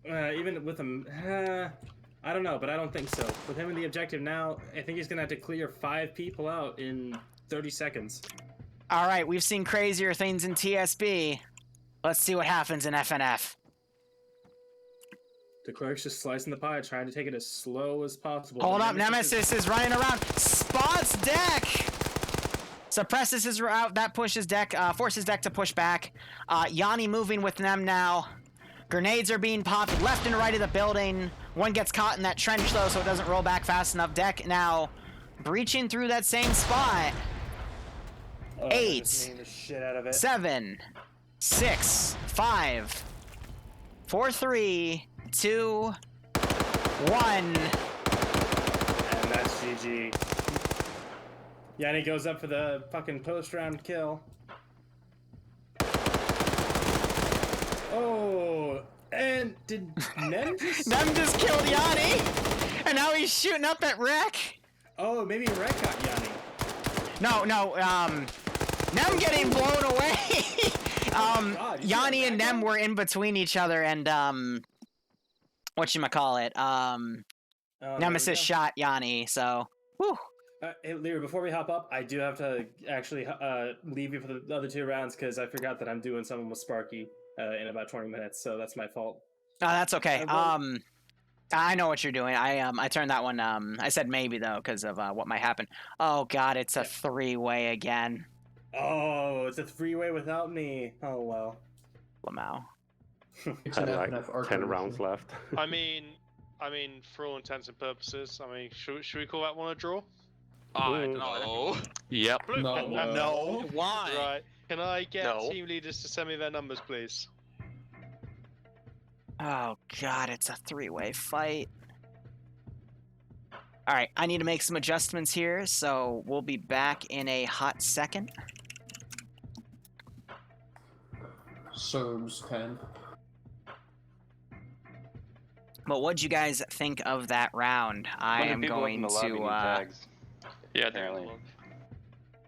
even with him... I don't know, but I don't think so. With him in the objective now, I think he's going to have to clear 5 people out in 30 seconds. All right, we've seen crazier things in TSB. Let's see what happens in FNF. The cleric's just slicing the pie, trying to take it as slow as possible. Hold up, Nemesis is running around. Spots deck! Suppresses his route, that pushes deck, forces deck to push back. Yanni moving with them now. Grenades are being popped left and right of the building. One gets caught in that trench though, so it doesn't roll back fast enough. Deck now breaching through that same spot. 8, the shit out of it. 7, 6, 5, 4, 3, 2, 1. And that's GG. Yanni goes up for the fucking post-round kill. Oh, and did Nem just... Nem just killed Yanni, and now he's shooting up at Rek. Oh, maybe Rek got Yanni. No, Nem getting blown away. God, Yanni and Nem were in between each other, and whatchamacallit, Nemesis shot Yanni, so whew. Hey, Liru, before we hop up, I do have to actually leave you for the other 2 rounds because I forgot that I'm doing something with Sparky in about 20 minutes, so that's my fault. Oh, that's okay. I know what you're doing. I turned that one. I said maybe though because of what might happen. Oh God, it's a 3-way again. Oh, it's a 3-way without me. Oh well. Lamau. Had like 10 rounds left. I mean, for all intents and purposes, should we call that one a draw? No. Yep. No. Why? Right. Can I get team leaders to send me their numbers, please? Oh God, it's a 3-way fight. All right, I need to make some adjustments here, so we'll be back in a hot second. Serbs 10. But what'd you guys think of that round? I am going to apparently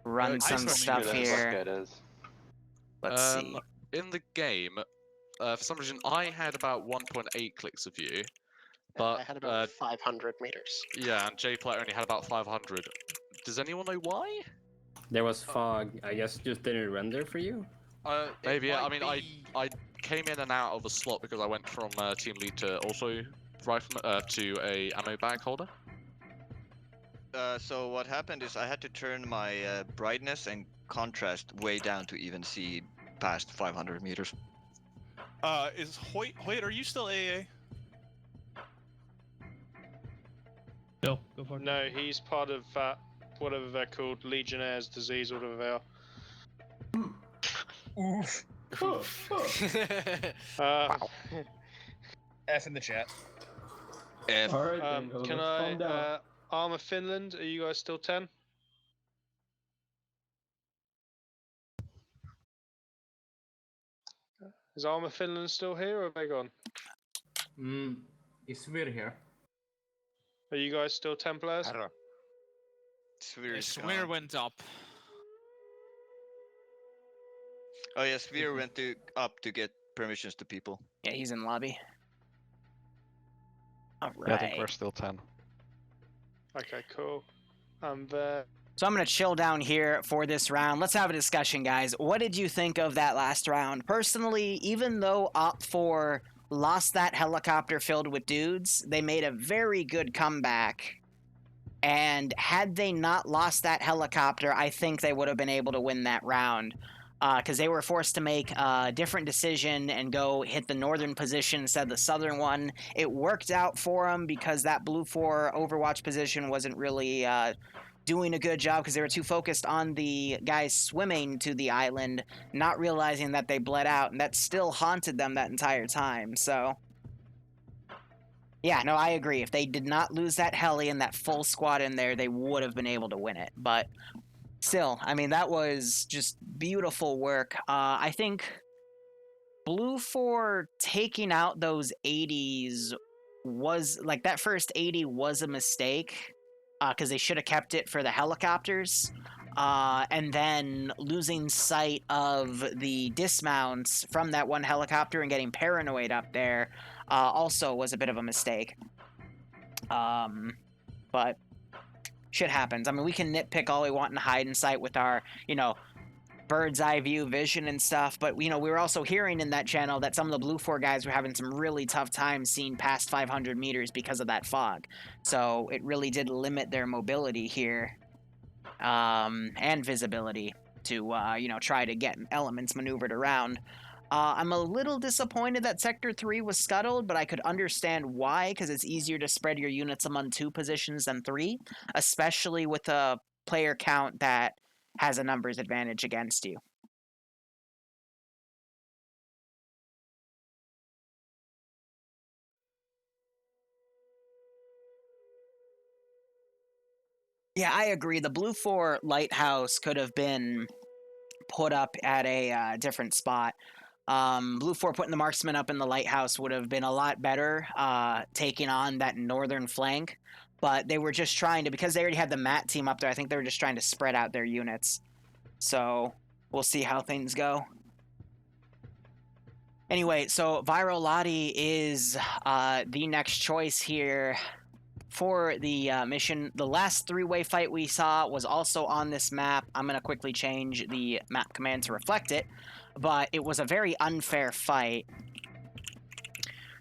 run some stuff here. Let's see. In the game, for some reason, I had about 1.8 clicks of view, but I had about 500 meters. Yeah, and JPlayer only had about 500. Does anyone know why? There was fog. I guess just didn't render for you. Maybe. Yeah. I mean, I came in and out of a slot because I went from team lead to also rifle to a ammo bag holder. So what happened is I had to turn my brightness and contrast way down to even see past 500 meters. Is Hoyt, are you still AA? No, go for it. No, he's part of that, whatever they're called, Legionnaire's disease, whatever they are. Oof. Wow. F in the chat. F. All right, can I, Armor Finland, are you guys still 10? Is Armor Finland still here, or have they gone? Is we're here. Are you guys still 10 players? I don't know. Sphere went up. Oh yeah, Sphere went up to get permissions to people. Yeah, he's in lobby. All right. Yeah, I think we're still 10. Okay, cool. So I'm going to chill down here for this round. Let's have a discussion, guys. What did you think of that last round? Personally, even though Op4 lost that helicopter filled with dudes, they made a very good comeback. And had they not lost that helicopter, I think they would have been able to win that round. Because they were forced to make a different decision and go hit the northern position instead of the southern one. It worked out for them because that Blue 4 Overwatch position wasn't really doing a good job because they were too focused on the guys swimming to the island, not realizing that they bled out, and that still haunted them that entire time. So, yeah, no, I agree. If they did not lose that heli and that full squad in there, they would have been able to win it. But still, I mean, that was just beautiful work. I think Blue 4 taking out those 80s was, like, that first 80 was a mistake, because they should have kept it for the helicopters. And then losing sight of the dismounts from that one helicopter and getting paranoid up there also was a bit of a mistake. But shit happens. I mean, we can nitpick all we want and hide in sight with our, you know, bird's eye view vision and stuff, but you know, we were also hearing in that channel that some of the Blue 4 guys were having some really tough times seeing past 500 meters because of that fog. So it really did limit their mobility here, and visibility to you know, try to get elements maneuvered around. I'm a little disappointed that Sector 3 was scuttled, but I could understand why, because it's easier to spread your units among 2 positions than 3, especially with a player count that has a numbers advantage against you. Yeah, I agree. The Blue 4 lighthouse could have been put up at a different spot. Blue 4 putting the marksman up in the lighthouse would have been a lot better, taking on that northern flank. But they were just trying to, because they already had the MAT team up there, I think they were just trying to spread out their units. So we'll see how things go. Anyway, so Viral Lottie is the next choice here for the mission. The last 3-way fight we saw was also on this map. I'm going to quickly change the map command to reflect it, but it was a very unfair fight.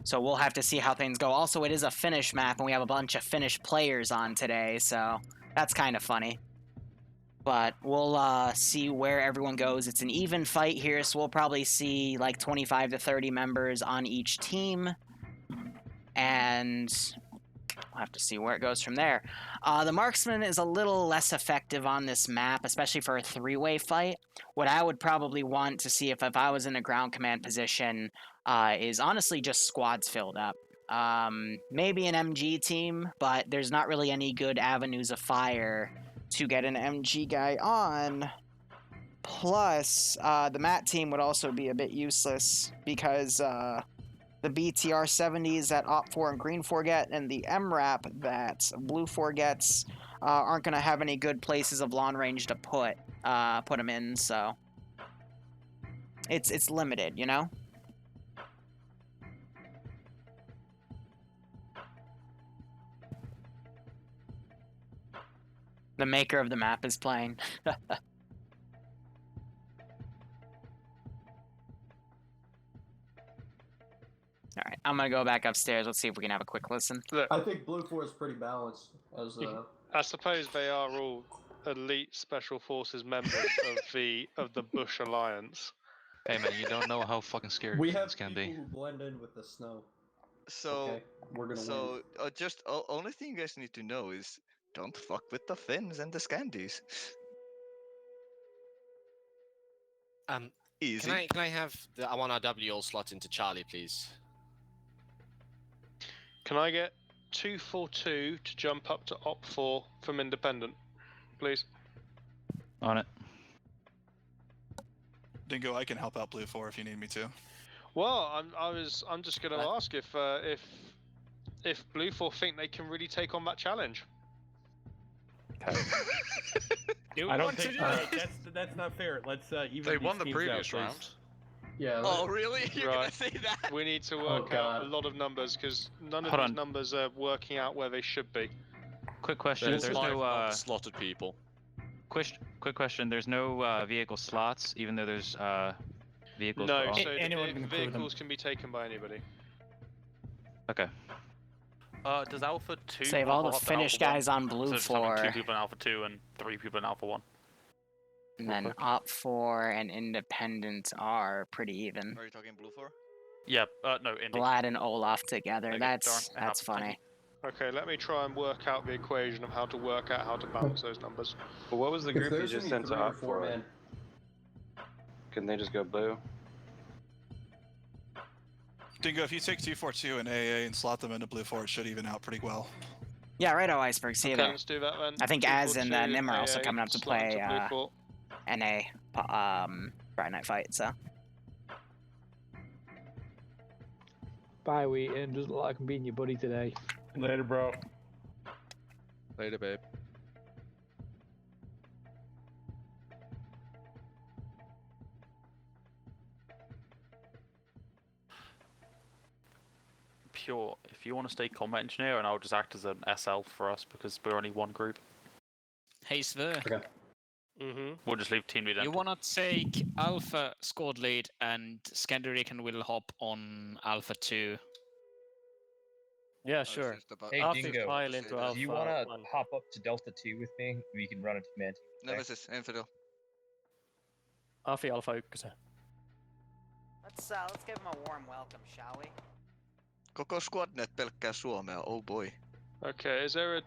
So we'll have to see how things go. Also, it is a Finnish map, and we have a bunch of Finnish players on today, so that's kind of funny. But we'll see where everyone goes. It's an even fight here, so we'll probably see like 25 to 30 members on each team. And we'll have to see where it goes from there. The marksman is a little less effective on this map, especially for a 3-way fight. What I would probably want to see if I was in a ground command position is honestly just squads filled up. Maybe an MG team, but there's not really any good avenues of fire to get an MG guy on. Plus, the MAT team would also be a bit useless because the BTR 70s that Op 4 and Green 4 get and the MRAP that Blue 4 gets aren't going to have any good places of long range to put them in, so it's limited, you know? The maker of the map is playing. Alright, I'm gonna go back upstairs. Let's see if we can have a quick listen. Look, I think Blue 4 is pretty balanced. As I suppose they are all elite special forces members of the Bush Alliance. Hey man, you don't know how fucking scary we have things can people be. who blend in with the snow. So, okay, we're gonna win. just only thing you guys need to know is don't fuck with the Finns and the Scandies. Easy. Can I have the 1RW all slot into Charlie, please? Can I get 242 to jump up to Op 4 from Independent, please? On it. Dingo, I can help out Blue 4 if you need me to. Well, I'm just going to ask if Blue 4 think they can really take on that challenge. I don't think that's not fair. Let's even. They won the previous round. Yeah. Oh, really? You're gonna say that? We need to work out a lot of numbers because none of these numbers are working out where they should be. Quick question. There's no slotted people. Quick question. There's no vehicle slots, even though there's vehicles. No, for all? so anyone can include vehicles can be taken by anybody. Okay. Does Alpha 2 Save all the Finnish guys on Blue so just 4. having 2 people in Alpha 2 and 3 people in Alpha 1. And then Op 4 and Independent are pretty even. Are you talking Blue 4? Yeah, no, Indy. Vlad and Olaf together. Okay, That's darn. funny. Okay, let me try and work out the equation of how to work out how to balance those numbers. But what was the group you there's just gonna be sent to 3 or opt 4 for? man. Couldn't they just go blue? Dingo, if you take 242 and AA and slot them into blue 4, it should even out pretty well. Yeah, right, Iceberg. See you Okay, there. let's do that then. I think Az and 242 Nim are also AA, coming up to slot play into blue 4. NA Friday Night Fight, so. Bye, Wheaton. Doesn't look like I can beat your buddy today. Later, bro. Later, babe. Pure, if you want to stay combat engineer, and I'll just act as an SL for us because we're only one group. Hey, Sver. Okay. We'll just leave team lead. You wanna take Alpha squad lead, and Skandarikan will hop on Alpha 2. Yeah, sure. Hey, Dingo, do you wanna hop up to Delta 2 with me? We can run a two-man team. Nemesis, Infidel. Alpha ykkösen. Let's give him a warm welcome, shall we? Koko squadnet pelkkää suomea, oh boy. Okay, is there a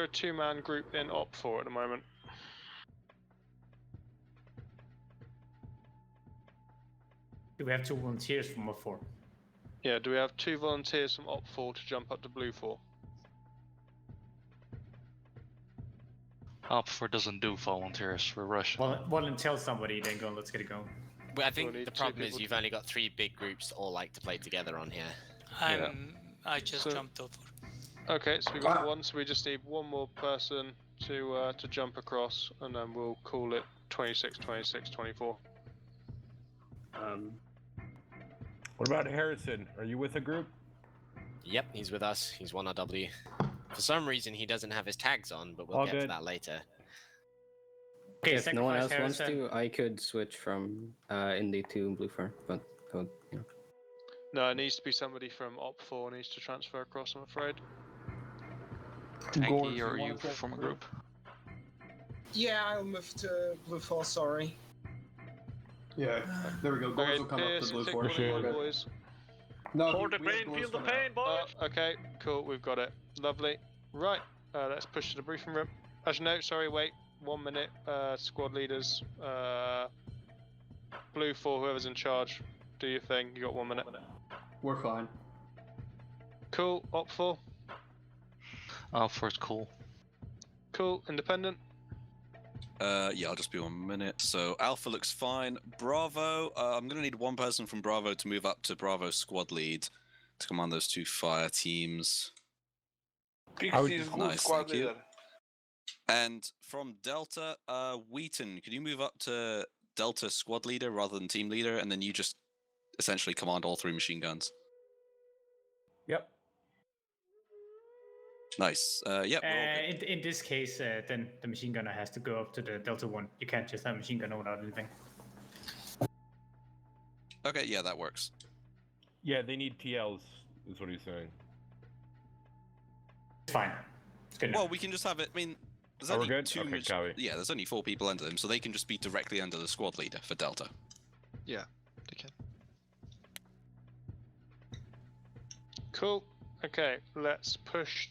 2-man group in Op 4 at the moment? Do we have 2 volunteers from Op 4? Yeah, do we have 2 volunteers from Op 4 to jump up to Blue 4? Op 4 doesn't do volunteers, we're Russian. Well, then tell somebody, then go, let's get it going. But I think the problem is you've only got 3 big groups that all like to play together on here. I just jumped over. Okay, so we got 1, so we just need 1 more person to jump across, and then we'll call it 26, 26, 24. What about Harrison? Are you with a group? Yep, he's with us. He's 1RW. For some reason, he doesn't have his tags on, but we'll All get to good. that later. Okay, if no one else Harrison. wants to, I could switch from Indy to Blue 4, but I would, you know. No, it needs to be somebody from Op 4 needs to transfer across, I'm afraid. Anki, are you from a group? Yeah, I'll move to Blue 4, sorry. Yeah, there we go. Gores will come up to Blue 4. Boys. No, For the pain, feel the pain, boys! Okay, cool, we've got it. Lovely. Right, let's push to the briefing room. Actually, no, sorry, wait. 1 minute. Squad leaders. Blue 4, whoever's in charge, do your thing. You got 1 minute. We're fine. Cool, Op 4. Op 4 is cool. Cool, independent. Yeah, I'll just be 1 minute. So Alpha looks fine. Bravo, I'm gonna need 1 person from Bravo to move up to Bravo squad lead to command those 2 fire teams. Nice, thank you. And from Delta, Wheaton, could you move up to Delta squad leader rather than team leader, and then you just essentially command all 3 machine guns? Yep. Nice. Yep. In this case, then the machine gunner has to go up to the Delta 1. You can't just have a machine gunner without anything. Okay, yeah, that works. Yeah, they need TLs, is what he's saying. It's fine. It's good. Well, we can just have it. I mean, there's Oh, we're only good? 2. Okay, copy. Yeah, there's only 4 people under them, so they can just be directly under the squad leader for Delta. Yeah, they can. Cool. Okay, let's push.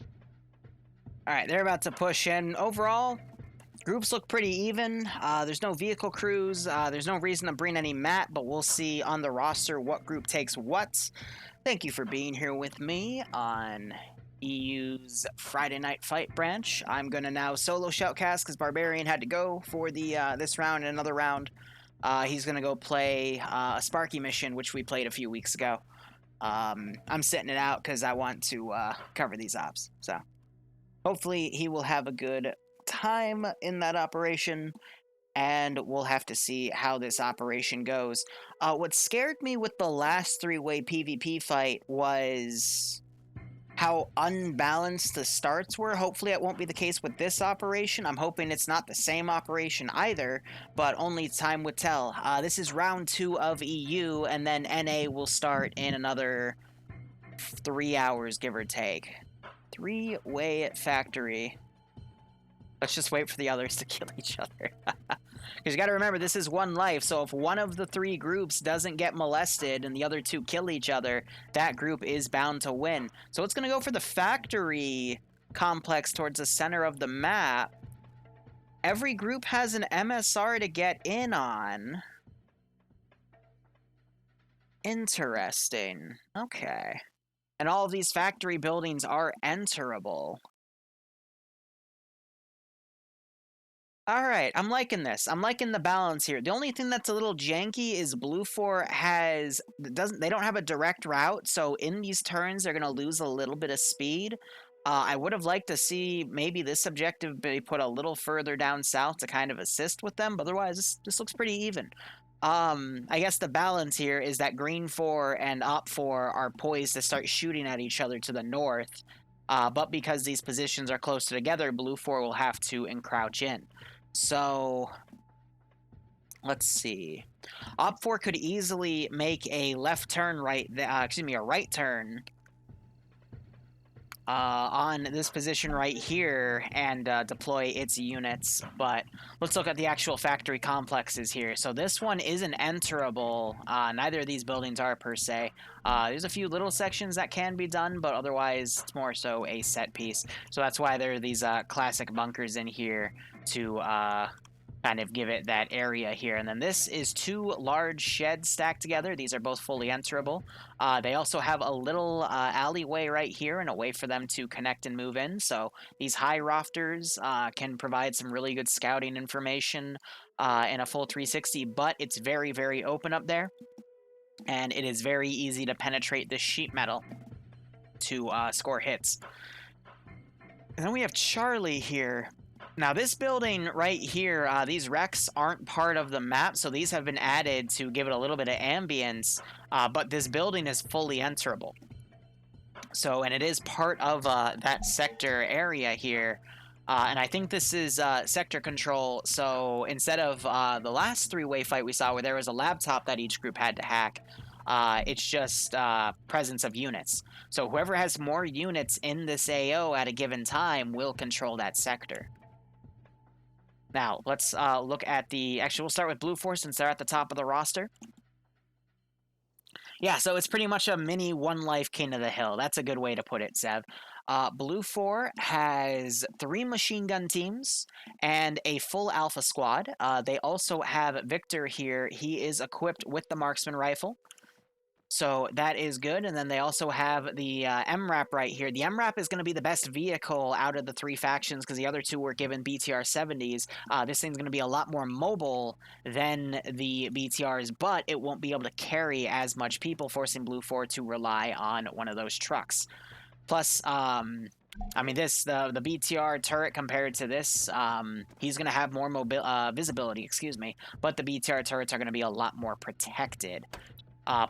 Alright, they're about to push in. Overall, groups look pretty even. There's no vehicle crews. There's no reason to bring any mat, but we'll see on the roster what group takes what. Thank you for being here with me on EU's Friday Night Fight branch. I'm going to now solo shoutcast because Barbarian had to go for the this round and another round. He's going to go play a Sparky mission, which we played a few weeks ago. I'm sitting it out because I want to cover these ops. So hopefully he will have a good time in that operation, and we'll have to see how this operation goes. What scared me with the last 3-way PvP fight was how unbalanced the starts were. Hopefully it won't be the case with this operation. I'm hoping it's not the same operation either, but only time would tell. This is round 2 of EU, and then NA will start in another 3 hours, give or take. 3-way factory. Let's just wait for the others to kill each other. Because you got to remember, this is one life, so if one of the three groups doesn't get molested and the other two kill each other, that group is bound to win. So it's going to go for the factory complex towards the center of the map. Every group has an MSR to get in on. Interesting. Okay. And all of these factory buildings are enterable. Alright, I'm liking this. I'm liking the balance here. The only thing that's a little janky is Blue 4 they don't have a direct route, so in these turns they're going to lose a little bit of speed. I would have liked to see maybe this objective be put a little further down south to kind of assist with them, but otherwise this looks pretty even. I guess the balance here is that Green 4 and Op 4 are poised to start shooting at each other to the north, but because these positions are close together, Blue 4 will have to encroach in. So, let's see. Op 4 could easily make a left turn a right turn on this position right here and deploy its units, but let's look at the actual factory complexes here. So this one isn't enterable. Neither of these buildings are per se. There's a few little sections that can be done, but otherwise it's more so a set piece. So that's why there are these classic bunkers in here to kind of give it that area here. And then this is two large sheds stacked together. These are both fully enterable. They also have a little alleyway right here and a way for them to connect and move in. So these high rafters can provide some really good scouting information in a full 360, but it's very, very open up there. And it is very easy to penetrate this sheet metal to score hits. And then we have Charlie here. Now, this building right here, these wrecks aren't part of the map, so these have been added to give it a little bit of ambience, but this building is fully enterable. So, and it is part of that sector area here, and I think this is sector control, so instead of the last three-way fight we saw where there was a laptop that each group had to hack, it's just presence of units. So whoever has more units in this AO at a given time will control that sector. Now, let's look at the... Actually, we'll start with Blue 4 since they're at the top of the roster. Yeah, so it's pretty much a mini One Life King of the Hill. That's a good way to put it, Sev. Blue 4 has 3 machine gun teams and a full alpha squad. They also have Victor here. He is equipped with the marksman rifle. So that is good. And then they also have the MRAP right here. The MRAP is going to be the best vehicle out of the 3 factions because the other 2 were given BTR 70s. This thing's going to be a lot more mobile than the BTRs, but it won't be able to carry as much people, forcing Blue 4 to rely on one of those trucks. Plus, I mean, the BTR turret compared to this, he's going to have more visibility, excuse me, but the BTR turrets are going to be a lot more protected.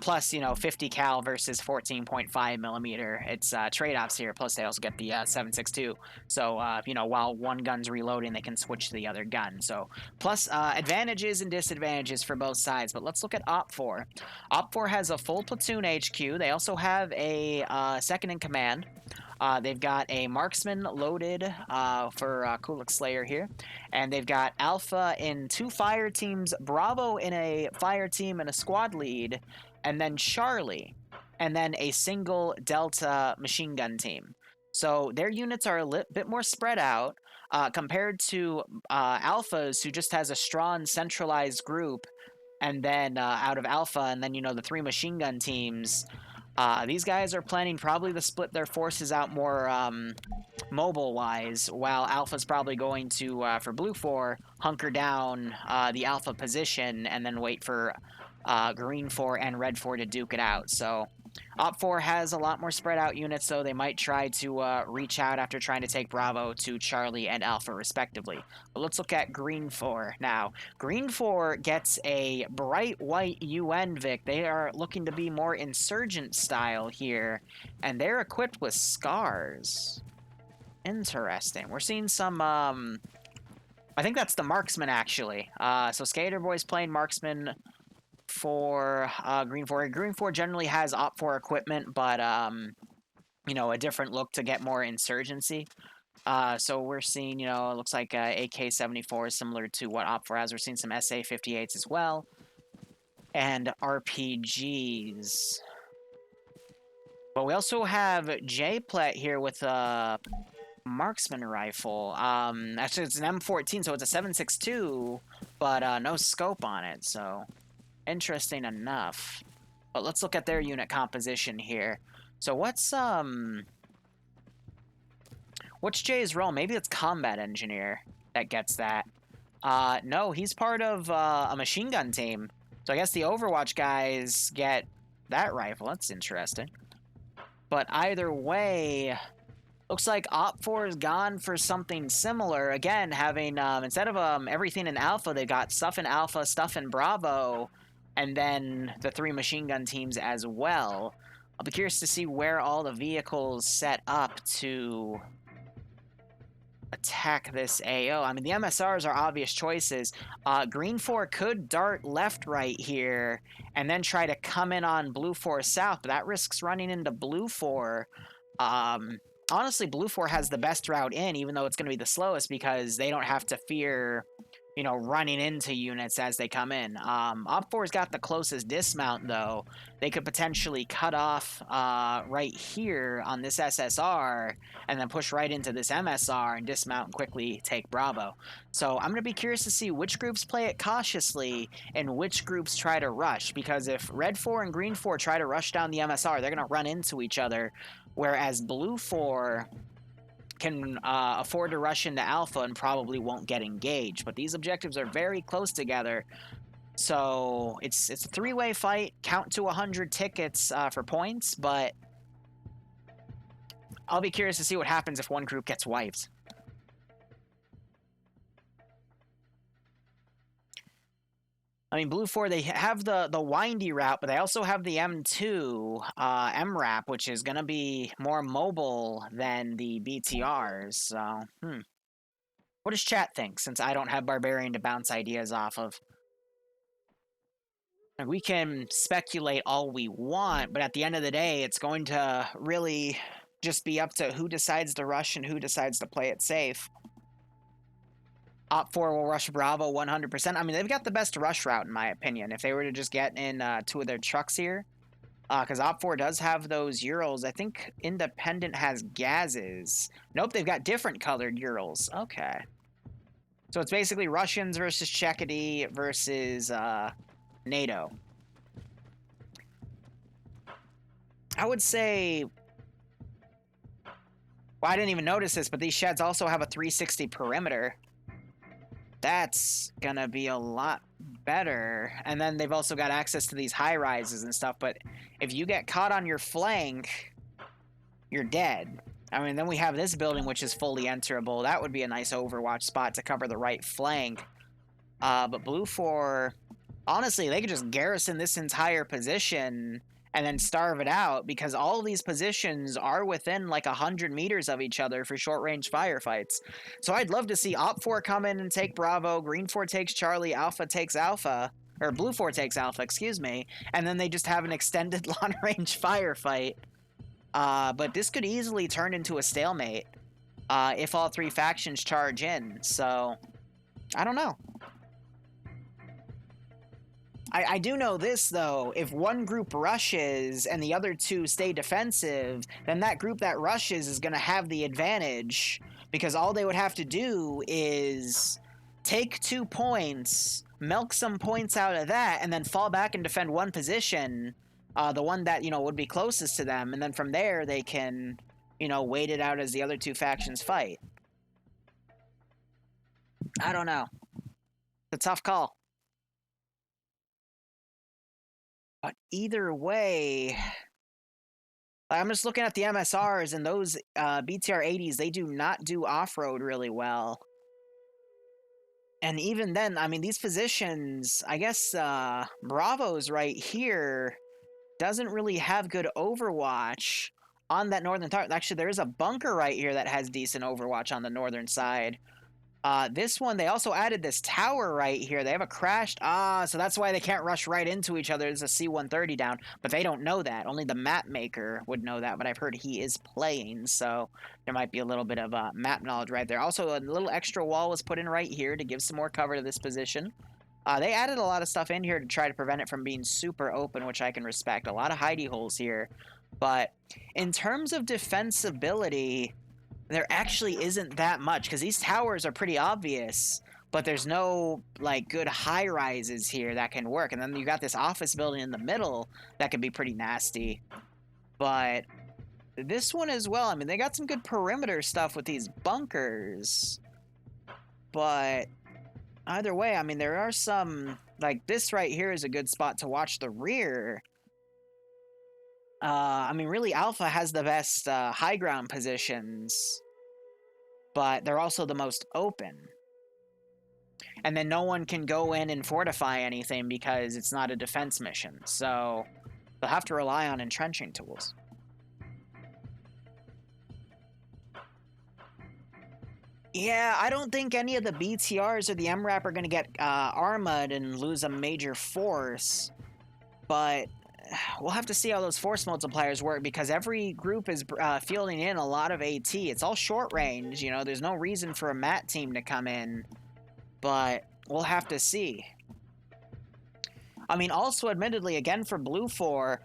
Plus, you know, 50 cal versus 14.5 millimeter. It's trade-offs here. Plus, they also get the 7.62. So, you know, while one gun's reloading, they can switch to the other gun. So, plus advantages and disadvantages for both sides. But let's look at Op 4. Op 4 has a full platoon HQ. They also have a second in command. They've got a marksman loaded for Kulik Slayer here. And they've got Alpha in 2 fire teams, Bravo in a fire team and a squad lead, and then Charlie, and then a single Delta machine gun team. So their units are a bit more spread out compared to Alpha's, who just has a strong centralized group, and then out of Alpha, and then, you know, the 3 machine gun teams. These guys are planning probably to split their forces out more mobile-wise, while Alpha's probably going to, for Blue 4, hunker down the Alpha position and then wait for Green 4 and Red 4 to duke it out. So Op 4 has a lot more spread out units, so they might try to reach out after trying to take Bravo to Charlie and Alpha respectively. But let's look at Green 4 now. Green 4 gets a bright white UN Vic. They are looking to be more insurgent style here, and they're equipped with scars. Interesting. We're seeing some I think that's the marksman actually. So Skater Boy's playing marksman for Green 4. Green 4 generally has Op 4 equipment, but you know, a different look to get more insurgency. So we're seeing, it looks like AK-74 is similar to what OPFOR has. We're seeing some SA-58s as well. And RPGs. But we also have J-Plet here with a marksman rifle. Actually, it's an M14, so it's a 7.62, but no scope on it, so interesting enough. But let's look at their unit composition here. So what's Jay's role? Maybe it's combat engineer that gets that. No, he's part of a machine gun team. So I guess the Overwatch guys get that rifle. That's interesting. But either way, looks like OPFOR has gone for something similar. Again, having, instead of everything in Alpha, they got stuff in Alpha, stuff in Bravo, and then the 3 machine gun teams as well. I'll be curious to see where all the vehicles set up to attack this AO. I mean, the MSRs are obvious choices. Green 4 could dart left-right here and then try to come in on Blue 4 south, but that risks running into Blue 4. Honestly, Blue 4 has the best route in, even though it's going to be the slowest, because they don't have to fear, running into units as they come in. OPFOR's got the closest dismount, though. They could potentially cut off right here on this SSR and then push right into this MSR and dismount and quickly take Bravo. So I'm going to be curious to see which groups play it cautiously and which groups try to rush, because if Red 4 and Green 4 try to rush down the MSR, they're going to run into each other, whereas Blue 4 can afford to rush into Alpha and probably won't get engaged. But these objectives are very close together, so it's a 3-way fight. Count to 100 tickets for points, but I'll be curious to see what happens if one group gets wiped. I mean, Blue 4, they have the windy route, but they also have the M2 MRAP, which is going to be more mobile than the BTRs. So, what does chat think, since I don't have Barbarian to bounce ideas off of? We can speculate all we want, but at the end of the day, it's going to really just be up to who decides to rush and who decides to play it safe. OPFOR will rush Bravo 100%. I mean, they've got the best rush route, in my opinion, if they were to just get in 2 of their trucks here. Because OPFOR does have those Urals. I think Independent has Gazes. Nope, they've got different colored Urals. Okay. So it's basically Russians versus Czechody versus NATO. I would say... Well, I didn't even notice this, but these sheds also have a 360 perimeter. That's gonna be a lot better. And then they've also got access to these high rises and stuff, but if you get caught on your flank, you're dead. I mean, then we have this building, which is fully enterable. That would be a nice Overwatch spot to cover the right flank. But Blue 4, honestly, they could just garrison this entire position and then starve it out, because all of these positions are within like 100 meters of each other for short-range firefights. So I'd love to see OPFOR come in and take Bravo, Green 4 takes Charlie, Alpha takes Alpha, or Blue 4 takes Alpha, excuse me, and then they just have an extended long-range firefight. But this could easily turn into a stalemate if all 3 factions charge in, so I don't know. I do know this, though. If one group rushes and the other 2 stay defensive, then that group that rushes is going to have the advantage, because all they would have to do is take 2 points, milk some points out of that, and then fall back and defend one position, the one that, would be closest to them, and then from there they can, wait it out as the other 2 factions fight. I don't know. It's a tough call. But either way, I'm just looking at the MSRs, and those BTR-80s, they do not do off-road really well. And even then, I mean, these positions, I guess Bravo's right here doesn't really have good Overwatch on that northern target. Actually, there is a bunker right here that has decent Overwatch on the northern side. This one, they also added this tower right here. They have a crashed. So that's why they can't rush right into each other. There's a C-130 down, but they don't know that. Only the map maker would know that, but I've heard he is playing, so there might be a little bit of map knowledge right there. Also, a little extra wall was put in right here to give some more cover to this position. They added a lot of stuff in here to try to prevent it from being super open, which I can respect. A lot of hidey holes here, but in terms of defensibility, there actually isn't that much, because these towers are pretty obvious, but there's no, like, good high-rises here that can work. And then you got this office building in the middle that could be pretty nasty. But this one as well, I mean, they got some good perimeter stuff with these bunkers. But either way, I mean, there are some, like, this right here is a good spot to watch the rear. I mean, really, Alpha has the best high ground positions, but they're also the most open. And then no one can go in and fortify anything because it's not a defense mission. So they'll have to rely on entrenching tools. Yeah, I don't think any of the BTRs or the MRAP are going to get armored and lose a major force, but we'll have to see how those force multipliers work, because every group is fielding in a lot of AT. It's all short range, you know, there's no reason for a MAT team to come in, but we'll have to see. I mean, also, admittedly, again for Blue 4,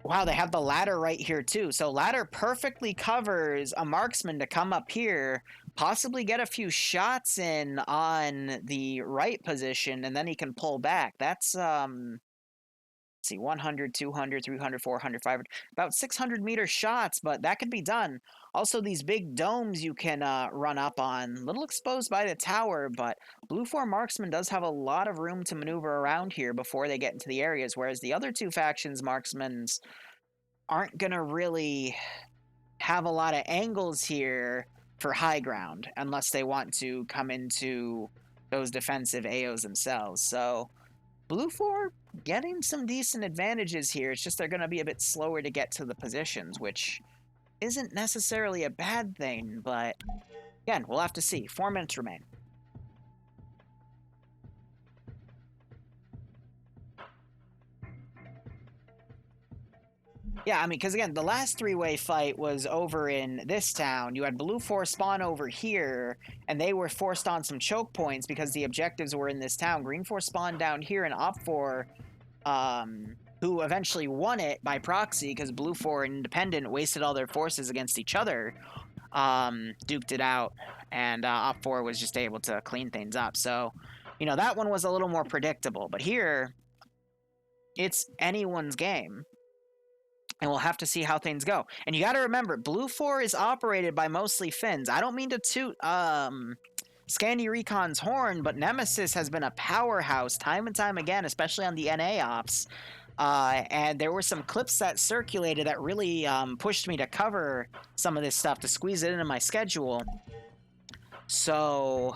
wow, they have the ladder right here too. So ladder perfectly covers a marksman to come up here, possibly get a few shots in on the right position, and then he can pull back. That's, see, 100, 200, 300, 400, 500, about 600 meter shots, but that could be done. Also, these big domes you can run up on, a little exposed by the tower, but Blue 4 Marksman does have a lot of room to maneuver around here before they get into the areas, whereas the other two factions, Marksmans, aren't going to really have a lot of angles here for high ground, unless they want to come into those defensive AOs themselves. So Blue 4 getting some decent advantages here. It's just they're going to be a bit slower to get to the positions, which isn't necessarily a bad thing, but again, we'll have to see. 4 minutes remain. Yeah, I mean, because again, the last three-way fight was over in this town. You had Blue 4 spawn over here, and they were forced on some choke points because the objectives were in this town. Green 4 spawned down here, and Op 4, who eventually won it by proxy because Blue 4 and Independent wasted all their forces against each other, duked it out, and Op 4 was just able to clean things up. So, you know, that one was a little more predictable. But here, it's anyone's game. And we'll have to see how things go. And you got to remember, Blue 4 is operated by mostly Finns. I don't mean to toot Scandi Recon's horn, but Nemesis has been a powerhouse time and time again, especially on the NA ops. And there were some clips that circulated that really pushed me to cover some of this stuff, to squeeze it into my schedule. So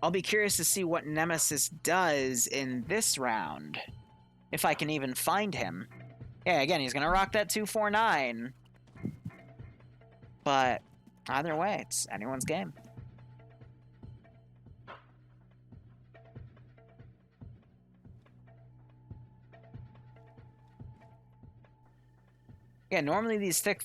I'll be curious to see what Nemesis does in this round, if I can even find him. Yeah, again, he's going to rock that 249. But either way, it's anyone's game. Yeah, normally these thick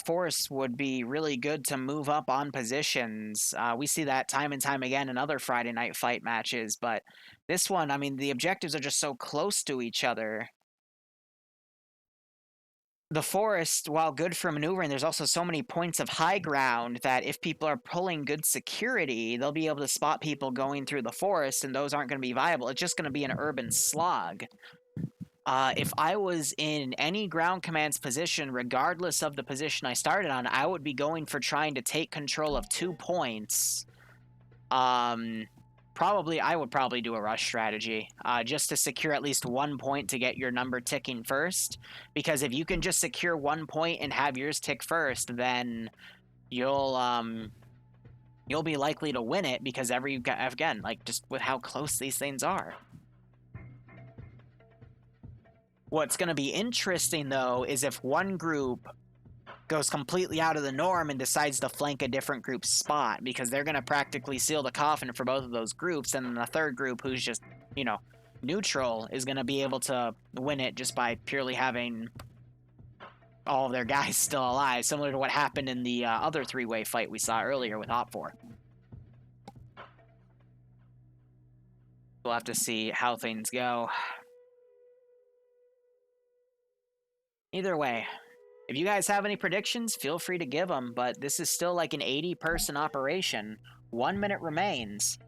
forests would be really good to move up on positions. We see that time and time again in other Friday night fight matches, but this one, I mean, the objectives are just so close to each other. The forest, while good for maneuvering, there's also so many points of high ground that if people are pulling good security, they'll be able to spot people going through the forest, and those aren't going to be viable. It's just going to be an urban slog. If I was in any ground command's position, regardless of the position I started on, I would be going for trying to take control of 2 points. I would probably do a rush strategy, just to secure at least 1 point to get your number ticking first. Because if you can just secure 1 point and have yours tick first, then you'll be likely to win it, because again, like, just with how close these things are. What's going to be interesting, though, is if one group goes completely out of the norm and decides to flank a different group's spot, because they're going to practically seal the coffin for both of those groups, and then the third group, who's just, you know, neutral, is going to be able to win it just by purely having all of their guys still alive, similar to what happened in the other three-way fight we saw earlier with Op4. We'll have to see how things go. Either way, if you guys have any predictions, feel free to give them, but this is still like an 80-person operation. 1 minute remains.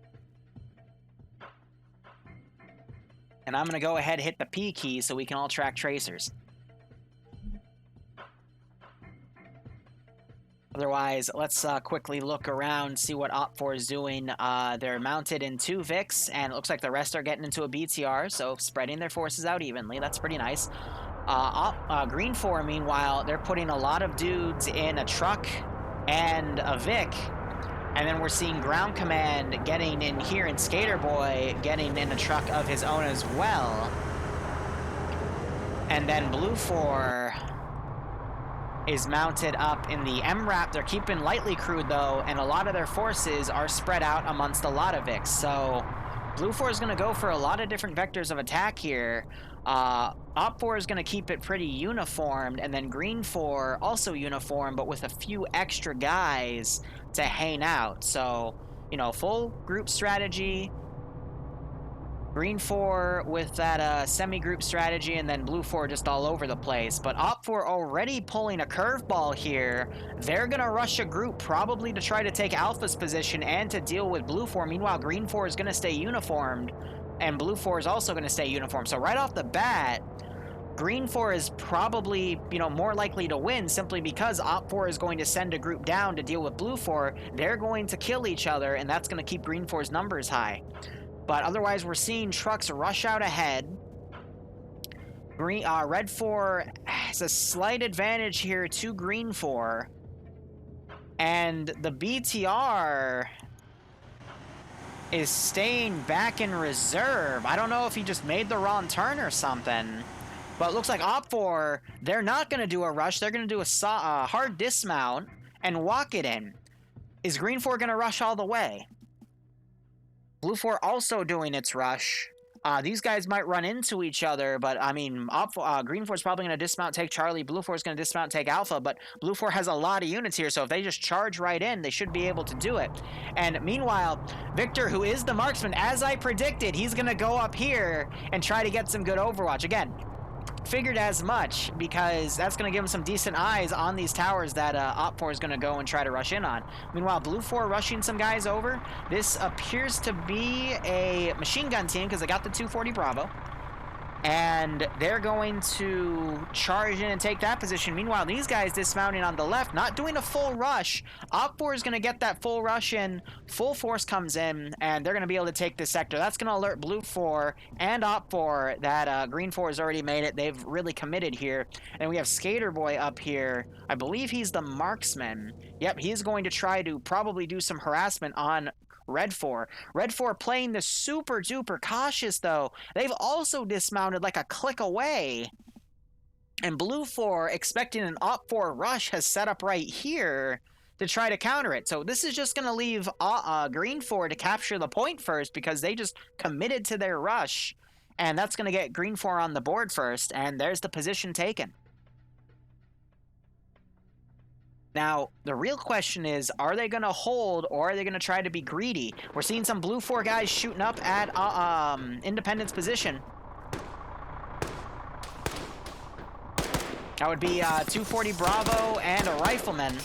And I'm going to go ahead and hit the P key so we can all track tracers. Otherwise, let's quickly look around, see what Op4 is doing. They're mounted in 2 Vics, and it looks like the rest are getting into a BTR, so spreading their forces out evenly. That's pretty nice. Green 4, meanwhile, they're putting a lot of dudes in a truck and a Vic, and then we're seeing Ground Command getting in here, and Skater Boy getting in a truck of his own as well. And then Blue 4 is mounted up in the MRAP. They're keeping lightly crewed, though, and a lot of their forces are spread out amongst a lot of Vics. So Blue 4 is going to go for a lot of different vectors of attack here. Op 4 is going to keep it pretty uniformed, and then Green 4 also uniform, but with a few extra guys to hang out. So, you know, full group strategy. Green 4 with that semi-group strategy, and then Blue 4 just all over the place. But Op 4 already pulling a curveball here. They're going to rush a group probably to try to take Alpha's position and to deal with Blue 4. Meanwhile, Green 4 is going to stay uniformed, and Blue 4 is also going to stay uniformed. So right off the bat, Green 4 is probably, you know, more likely to win simply because Op 4 is going to send a group down to deal with Blue 4. They're going to kill each other, and that's going to keep Green 4's numbers high. But otherwise, we're seeing trucks rush out ahead. Red 4 has a slight advantage here to Green 4. And the BTR is staying back in reserve. I don't know if he just made the wrong turn or something. But it looks like Op 4, they're not going to do a rush. They're going to do a hard dismount and walk it in. Is Green 4 going to rush all the way? Blue 4 also doing its rush. These guys might run into each other, but I mean, Green 4 is probably going to dismount, take Charlie. Blue 4 is going to dismount, take Alpha, but Blue 4 has a lot of units here, so if they just charge right in, they should be able to do it. And meanwhile, Victor, who is the marksman, as I predicted, he's going to go up here and try to get some good overwatch. Again, figured as much, because that's going to give him some decent eyes on these towers that Op 4 is going to go and try to rush in on. Meanwhile, Blue 4 rushing some guys over. This appears to be a machine gun team because they got the 240 Bravo. And they're going to charge in and take that position. Meanwhile, these guys dismounting on the left, not doing a full rush. Op 4 is going to get that full rush in. Full force comes in, and they're going to be able to take this sector. That's going to alert Blue 4 and Op 4 that Green 4 has already made it. They've really committed here. And we have Skater Boy up here. I believe he's the marksman. Yep, he's going to try to probably do some harassment on Red 4. Red 4 playing the super duper cautious, though. They've also dismounted like a click away. And Blue 4, expecting an Op 4 rush, has set up right here to try to counter it. So this is just going to leave Green 4 to capture the point first because they just committed to their rush. And that's going to get Green 4 on the board first. And there's the position taken. Now, the real question is, are they going to hold or are they going to try to be greedy? We're seeing some Blue 4 guys shooting up at Independence position. That would be 240 Bravo and a Rifleman.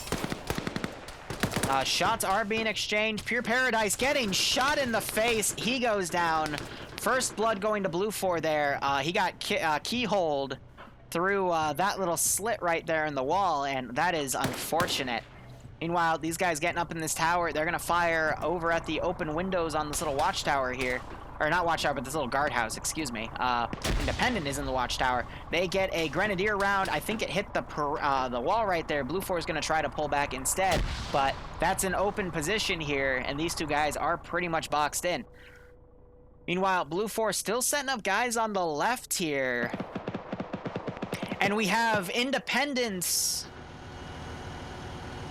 Shots are being exchanged. Pure Paradise getting shot in the face. He goes down. First blood going to Blue 4 there. He got keyholed through that little slit right there in the wall, and that is unfortunate. Meanwhile, these guys getting up in this tower, they're going to fire over at the open windows on this little watchtower here. Or not watchtower, but this little guardhouse, excuse me. Independent is in the watchtower. They get a grenadier round. I think it hit the wall right there. Blue 4 is going to try to pull back instead, but that's an open position here, and these two guys are pretty much boxed in. Meanwhile, Blue 4 still setting up guys on the left here. And we have Independence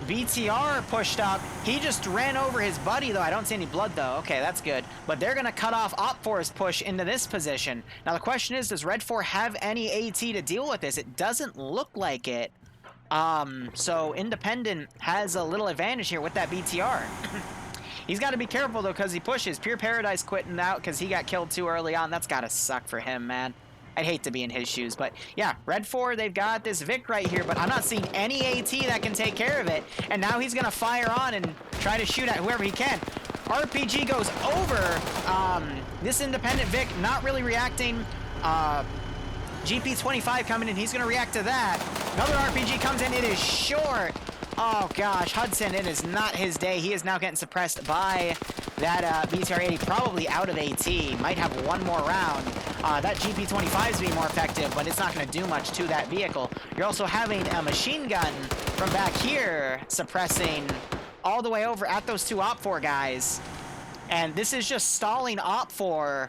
BTR pushed up. He just ran over his buddy, though. I don't see any blood, though. Okay, that's good. But they're going to cut off Op4's push into this position. Now, the question is, does Red 4 have any AT to deal with this? It doesn't look like it. So Independent has a little advantage here with that BTR. He's got to be careful, though, because he pushes. Pure Paradise quitting out because he got killed too early on. That's got to suck for him, man. I'd hate to be in his shoes, but yeah, Red 4, they've got this Vic right here, but I'm not seeing any AT that can take care of it. And now he's going to fire on and try to shoot at whoever he can. RPG goes over. This Independent Vic not really reacting. GP25 coming in. He's going to react to that. Another RPG comes in. It is short. Oh, gosh. Hudson, it is not his day. He is now getting suppressed by that BTR-80, probably out of AT. Might have one more round. That GP25 is being more effective, but it's not going to do much to that vehicle. You're also having a machine gun from back here suppressing all the way over at those two Op4 guys. And this is just stalling Op4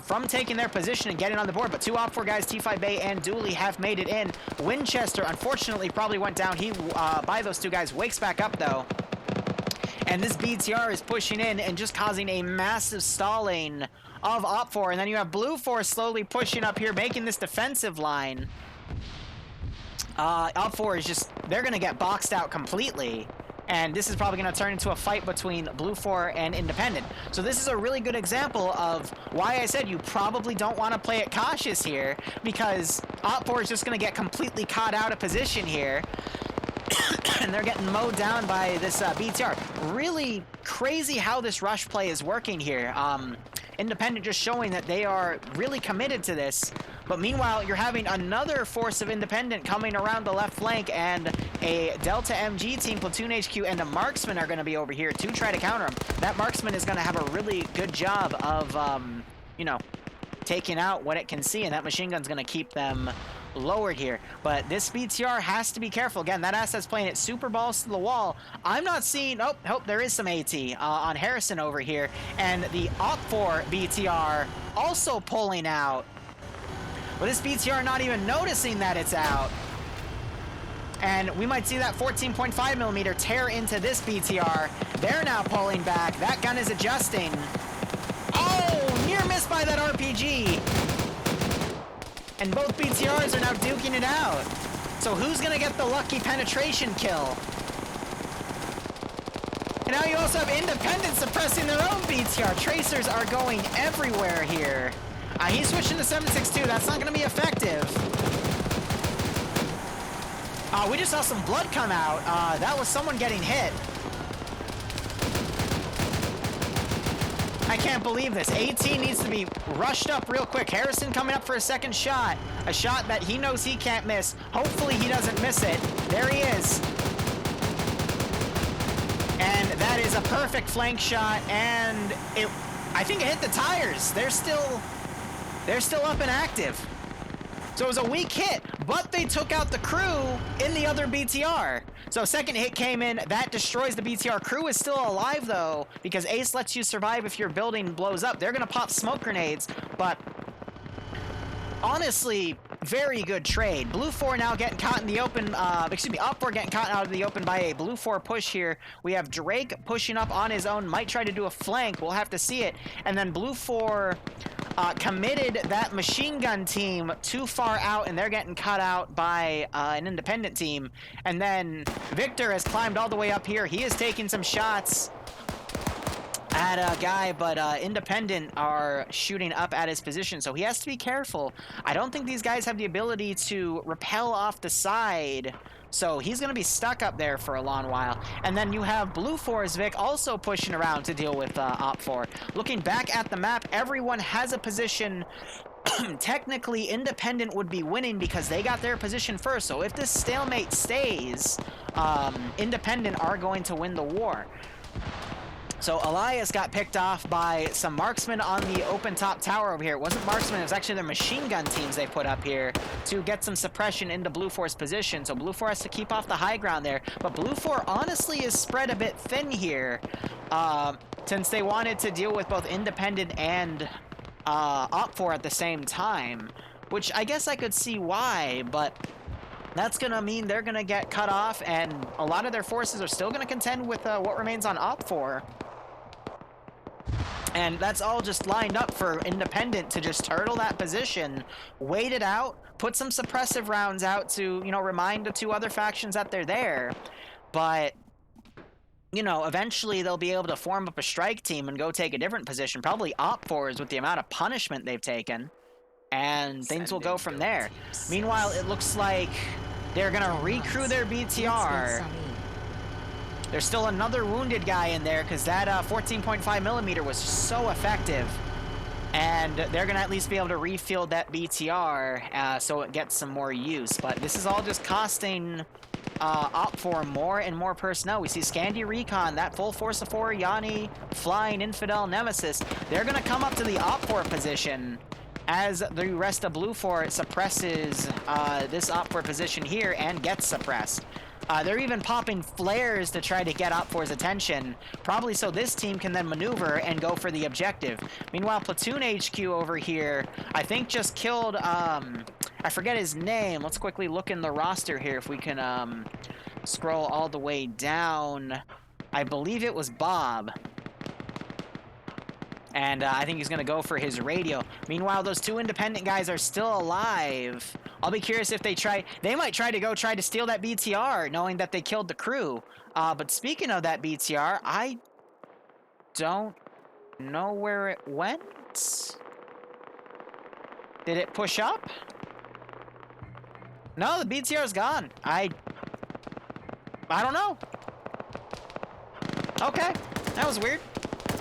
from taking their position and getting on the board. But two Op4 guys, T5 Bay and Dooley, have made it in. Winchester, unfortunately, probably went down. He, by those two guys, wakes back up, though. And this BTR is pushing in and just causing a massive stalling of Op4. And then you have Blue 4 slowly pushing up here, making this defensive line. Op4 is just, they're going to get boxed out completely. And this is probably going to turn into a fight between Blue 4 and Independent. So this is a really good example of why I said you probably don't want to play it cautious here, because Op4 is just going to get completely caught out of position here. And they're getting mowed down by this BTR. Really crazy how this rush play is working here. Independent just showing that they are really committed to this. But meanwhile, you're having another force of Independent coming around the left flank, and a Delta MG team, Platoon HQ, and a Marksman are going to be over here to try to counter him. That Marksman is going to have a really good job of, you know, taking out what it can see, and that machine gun's going to keep them lowered here. But this BTR has to be careful. Again, that asset's playing it super balls to the wall. I'm not seeing... Oh, there is some AT on Harrison over here. And the Op4 BTR also pulling out. But this BTR not even noticing that it's out. And we might see that 14.5mm tear into this BTR. They're now pulling back. That gun is adjusting. Oh, near miss by that RPG. And both BTRs are now duking it out. So who's going to get the lucky penetration kill? And now you also have Independent suppressing their own BTR. Tracers are going everywhere here. He's switching to 7.62. That's not going to be effective. We just saw some blood come out. That was someone getting hit. I can't believe this. AT needs to be rushed up real quick. Harrison coming up for a second shot. A shot that he knows he can't miss. Hopefully he doesn't miss it. There he is. And that is a perfect flank shot. And I think it hit the tires. They're still up and active. So it was a weak hit, but they took out the crew in the other BTR. So second hit came in, that destroys the BTR. Crew is still alive though, because Ace lets you survive if your building blows up. They're gonna pop smoke grenades, but honestly, very good trade. Blue 4 now getting caught in the open, Op4 getting caught out of the open by a Blue 4 push here. We have Drake pushing up on his own, might try to do a flank, we'll have to see it. And then Blue 4 committed that machine gun team too far out, and they're getting cut out by an Independent team. And then Victor has climbed all the way up here. He is taking some shots at a guy, but Independent are shooting up at his position, so he has to be careful. I don't think these guys have the ability to rappel off the side, so he's going to be stuck up there for a long while. And then you have Blue 4's Vic also pushing around to deal with Op4. Looking back at the map, everyone has a position. Technically, Independent would be winning because they got their position first, so if this stalemate stays, Independent are going to win the war. So Elias got picked off by some marksmen on the open top tower over here. It wasn't marksmen, it was actually their machine gun teams they put up here to get some suppression into Blue 4's position. So Blue 4 has to keep off the high ground there. But Blue 4 honestly is spread a bit thin here, since they wanted to deal with both Independent and Op4 at the same time. Which I guess I could see why, but that's going to mean they're going to get cut off, and a lot of their forces are still going to contend with what remains on Op 4. And that's all just lined up for Independent to just turtle that position, wait it out, put some suppressive rounds out to, you know, remind the two other factions that they're there. But, you know, eventually they'll be able to form up a strike team and go take a different position, probably Op 4s with the amount of punishment they've taken. And things will go from there. Meanwhile, it looks like they're going to recrew their BTR. There's still another wounded guy in there because that 14.5mm was so effective. And they're going to at least be able to refuel that BTR so it gets some more use. But this is all just costing Op 4 more and more personnel. We see Scandi Recon, that full force of 4, Yanni, Flying, Infidel, Nemesis. They're going to come up to the Op 4 position as the rest of Blue 4 suppresses this Op 4 position here and gets suppressed. They're even popping flares to try to get Op 4's attention, probably so this team can then maneuver and go for the objective. Meanwhile, Platoon HQ over here, I think just killed, I forget his name. Let's quickly look in the roster here if we can scroll all the way down. I believe it was Bob. And I think he's going to go for his radio. Meanwhile, those two Independent guys are still alive. I'll be curious if they might try to steal that BTR, knowing that they killed the crew. But speaking of that BTR, I don't know where it went. Did it push up? No, the BTR's gone. I don't know. Okay, that was weird.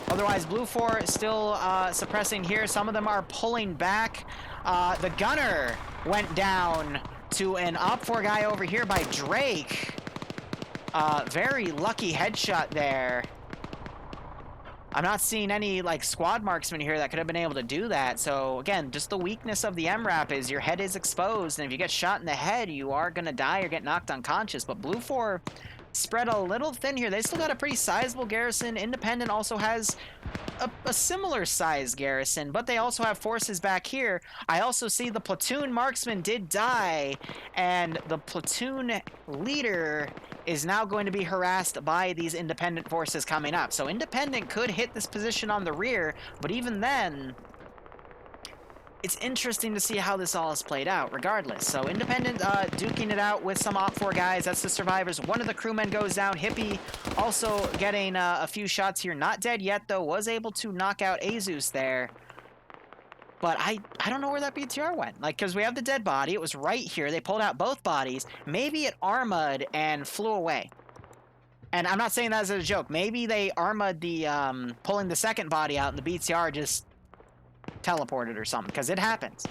Otherwise, Blue 4 is still suppressing here. Some of them are pulling back. The gunner went down to an Op 4 guy over here by Drake. Very lucky headshot there. I'm not seeing any like squad marksmen here that could have been able to do that. So again, just the weakness of the MRAP is your head is exposed, and if you get shot in the head, you are gonna die or get knocked unconscious. But Blue 4 spread a little thin here. They still got a pretty sizable garrison. Independent also has a similar size garrison, but they also have forces back here. I also see the platoon marksman did die, and the platoon leader is now going to be harassed by these Independent forces coming up. So Independent could hit this position on the rear, but even then, it's interesting to see how this all is played out, regardless. So Independent duking it out with some Op 4 guys. That's the survivors. One of the crewmen goes down. Hippie also getting a few shots here. Not dead yet, though. Was able to knock out Azus there. But I don't know where that BTR went. Like, because we have the dead body. It was right here. They pulled out both bodies. Maybe it armored and flew away. And I'm not saying that as a joke. Maybe they armored the, pulling the second body out, and the BTR just teleported or something, because it happens.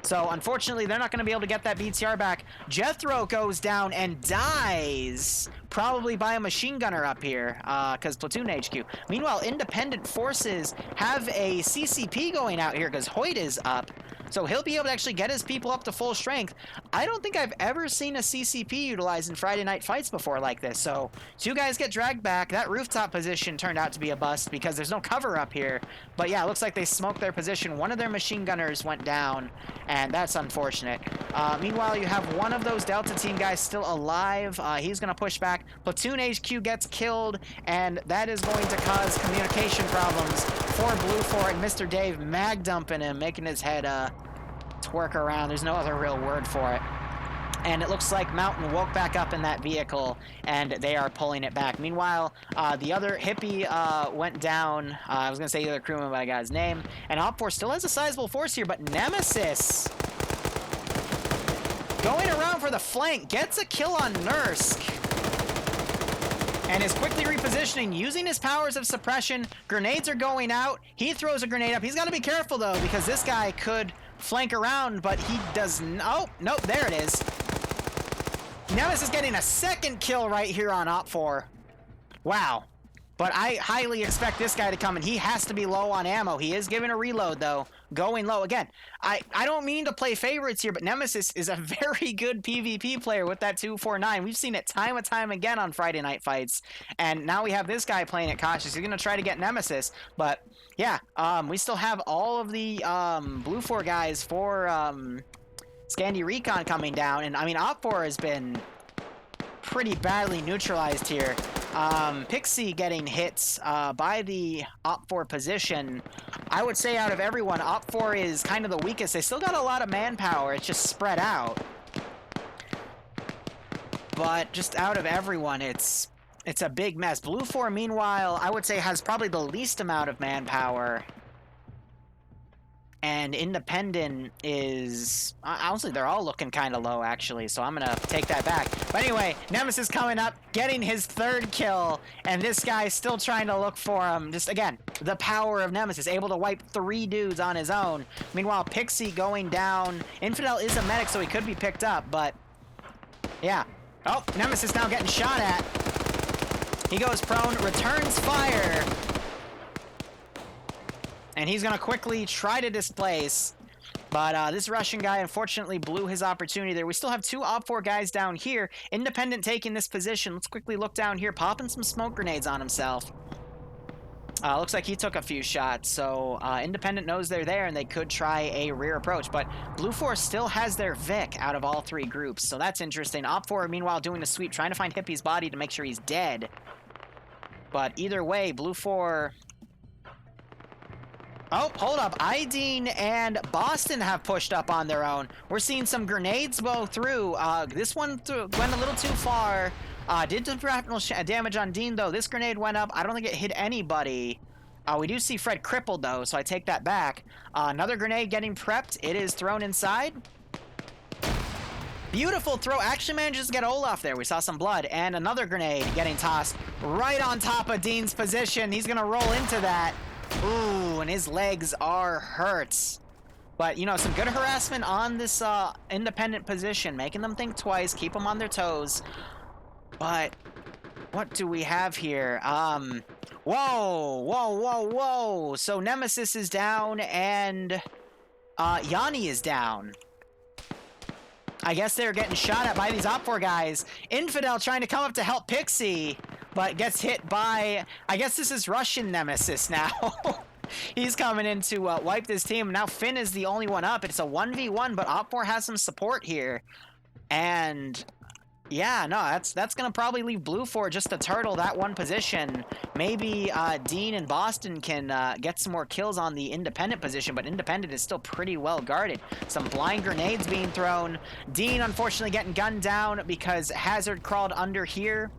So unfortunately, they're not going to be able to get that BTR back. Jethro goes down and dies, probably by a machine gunner up here, because Platoon HQ. Meanwhile, Independent forces have a CCP going out here because Hoyt is up. So he'll be able to actually get his people up to full strength. I don't think I've ever seen a CCP utilized in Friday Night Fights before like this. So two guys get dragged back. That rooftop position turned out to be a bust because there's no cover up here. But yeah, it looks like they smoked their position. One of their machine gunners went down, and that's unfortunate. Meanwhile, you have one of those Delta Team guys still alive. He's going to push back. Platoon HQ gets killed, and that is going to cause communication problems for Blue 4, and Mr. Dave mag dumping him, making his head twerk around. There's no other real word for it. And it looks like Mountain woke back up in that vehicle, and they are pulling it back. Meanwhile, the other hippie went down. I was going to say the other crewman, but I got his name. And Op 4 still has a sizable force here, but Nemesis going around for the flank, gets a kill on Nursk, and is quickly repositioning, using his powers of suppression. Grenades are going out. He throws a grenade up. He's got to be careful, though, because this guy could flank around, but he does not. Oh, nope, there it is. Nemesis getting a second kill right here on Op 4. Wow. But I highly expect this guy to come, and he has to be low on ammo. He is giving a reload, though. Going low. Again, I don't mean to play favorites here, but Nemesis is a very good PvP player with that 249. We've seen it time and time again on Friday Night Fights. And now we have this guy playing it cautious. He's going to try to get Nemesis. But, yeah, we still have all of the Blue 4 guys for Scandi Recon coming down, and I mean, Op4 has been pretty badly neutralized here. Pixie getting hits by the Op4 position. I would say out of everyone, Op4 is kind of the weakest. They still got a lot of manpower, it's just spread out. But just out of everyone, it's a big mess. Blue 4, meanwhile, I would say has probably the least amount of manpower. And Independent is... honestly, they're all looking kind of low, actually, so I'm going to take that back. But anyway, Nemesis coming up, getting his 3rd kill, and this guy's still trying to look for him. Just, again, the power of Nemesis, able to wipe 3 dudes on his own. Meanwhile, Pixie going down. Infidel is a medic, so he could be picked up, but... yeah. Oh, Nemesis now getting shot at. He goes prone, returns fire. And he's going to quickly try to displace. But this Russian guy unfortunately blew his opportunity there. We still have 2 Op4 guys down here. Independent taking this position. Let's quickly look down here. Popping some smoke grenades on himself. Looks like he took a few shots. So Independent knows they're there and they could try a rear approach. But Blue 4 still has their Vic out of all 3 groups. So that's interesting. Op4 meanwhile doing the sweep. Trying to find Hippie's body to make sure he's dead. But either way, Blue 4... oh, hold up. Ideen and Boston have pushed up on their own. We're seeing some grenades go through. This one went a little too far. Did some shrapnel damage on Dean, though. This grenade went up. I don't think it hit anybody. We do see Fred crippled, though, so I take that back. Another grenade getting prepped. It is thrown inside. Beautiful throw. Actually manages to get Olaf there. We saw some blood. And another grenade getting tossed right on top of Dean's position. He's going to roll into that. Ooh, and his legs are hurt. But, you know, some good harassment on this Independent position. Making them think twice. Keep them on their toes. But what do we have here? Whoa. So Nemesis is down and Yanni is down. I guess they're getting shot at by these Op4 guys. Infidel trying to come up to help Pixie, but gets hit by... I guess this is Russian Nemesis now. He's coming in to wipe this team. Now Finn is the only one up. It's a 1v1, but Op4 has some support here. And... yeah, no, that's going to probably leave Blue 4 just to turtle that one position. Maybe Dean and Boston can get some more kills on the Independent position, but Independent is still pretty well guarded. Some blind grenades being thrown. Dean, unfortunately, getting gunned down because Hazard crawled under here.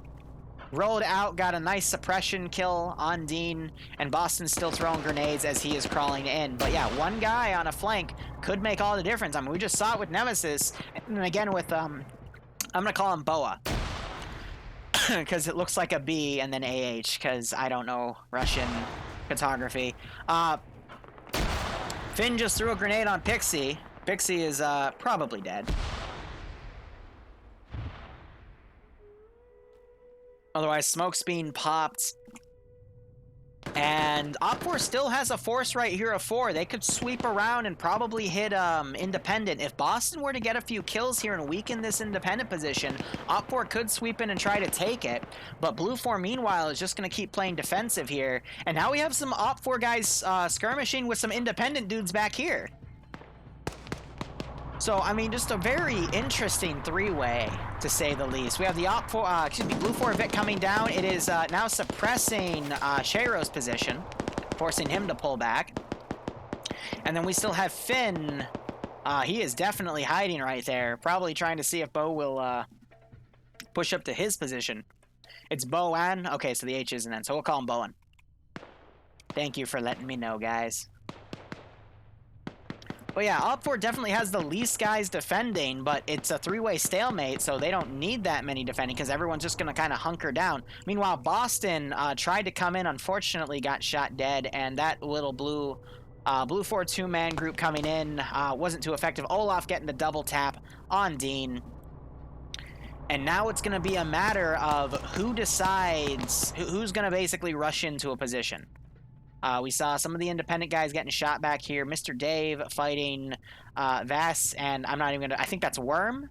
Rolled out, got a nice suppression kill on Dean, and Boston's still throwing grenades as he is crawling in. But yeah, one guy on a flank could make all the difference. I mean, we just saw it with Nemesis, and again with... I'm going to call him Boa. Because it looks like a B and then AH, because I don't know Russian cartography. Finn just threw a grenade on Pixie. Pixie is probably dead. Otherwise, smoke's being popped. And Op4 still has a force right here of 4. They could sweep around and probably hit Independent. If Boston were to get a few kills here and weaken this Independent position, Op4 could sweep in and try to take it. But Blue 4, meanwhile, is just going to keep playing defensive here. And now we have some Op4 guys skirmishing with some Independent dudes back here. So, I mean, just a very interesting 3-way, to say the least. We have the Blue 4 Vic coming down. It is now suppressing Sheiro's position, forcing him to pull back. And then we still have Finn. He is definitely hiding right there, probably trying to see if Bo will push up to his position. It's Boan. Okay, so the H isn't in, so we'll call him Bowen. Thank you for letting me know, guys. But yeah, Op4 definitely has the least guys defending, but it's a 3-way stalemate, so they don't need that many defending because everyone's just going to kind of hunker down. Meanwhile, Boston tried to come in, unfortunately got shot dead, and that little Blue 4 2-man group coming in wasn't too effective. Olaf getting the double tap on Dean. And now it's going to be a matter of who decides who's going to basically rush into a position. We saw some of the Independent guys getting shot back here. Mr. Dave fighting Vass, and I'm not even going to... I think that's Worm?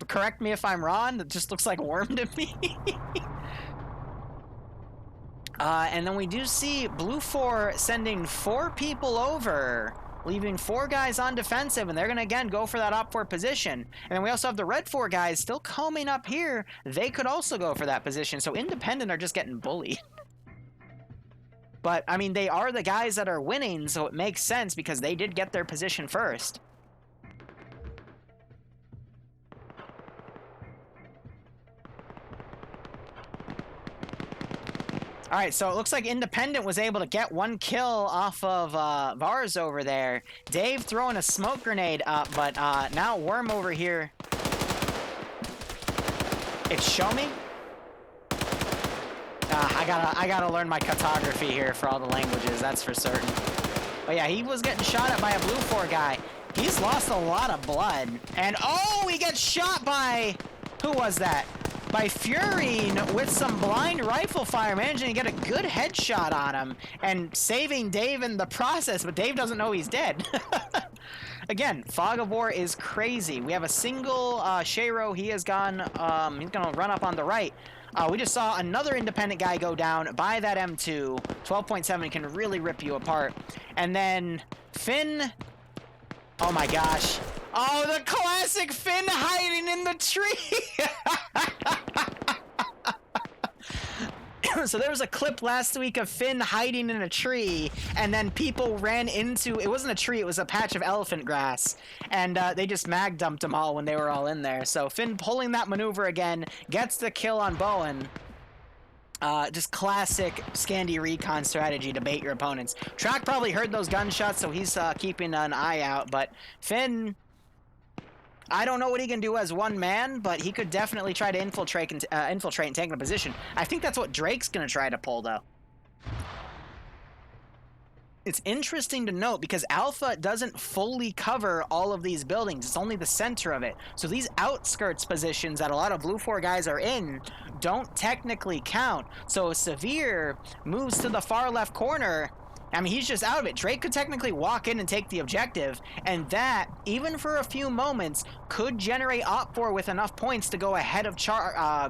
Correct me if I'm wrong. It just looks like Worm to me. And then we do see Blue 4 sending 4 people over leaving 4 guys on defensive, and they're going to, again, go for that op 4 position. And then we also have the red 4 guys still combing up here. They could also go for that position, so Independent are just getting bullied. But, I mean, they are the guys that are winning, so it makes sense because they did get their position first. All right, so it looks like Independent was able to get 1 kill off of Vars over there. Dave throwing a smoke grenade up, but now Worm over here. It's Show Me? I gotta learn my cartography here for all the languages, that's for certain. But yeah, he was getting shot at by a blue 4 guy. He's lost a lot of blood. And oh, he gets shot by... Who was that? By Furine with some blind rifle fire, managing to get a good headshot on him and saving Dave in the process, but Dave doesn't know he's dead. Again, Fog of War is crazy. We have a single Shayro. He has gone, he's gonna run up on the right. We just saw another Independent guy go down by that M2. 12.7 can really rip you apart. And then Finn, oh my gosh. Oh, the classic Finn hiding in the tree! So there was a clip last week of Finn hiding in a tree, and then people ran into... It wasn't a tree, it was a patch of elephant grass. And they just mag dumped them all when they were all in there. So Finn pulling that maneuver again, gets the kill on Bowen. Just classic Scandi recon strategy to bait your opponents. Track probably heard those gunshots, so he's keeping an eye out. But Finn... I don't know what he can do as one man, but he could definitely try to infiltrate and take the position. I think that's what Drake's going to try to pull, though. It's interesting to note because Alpha doesn't fully cover all of these buildings. It's only the center of it. So these outskirts positions that a lot of Blue 4 guys are in don't technically count. So if Severe moves to the far left corner... I mean, he's just out of it. Drake could technically walk in and take the objective, and that, even for a few moments, could generate Op 4 with enough points to go ahead of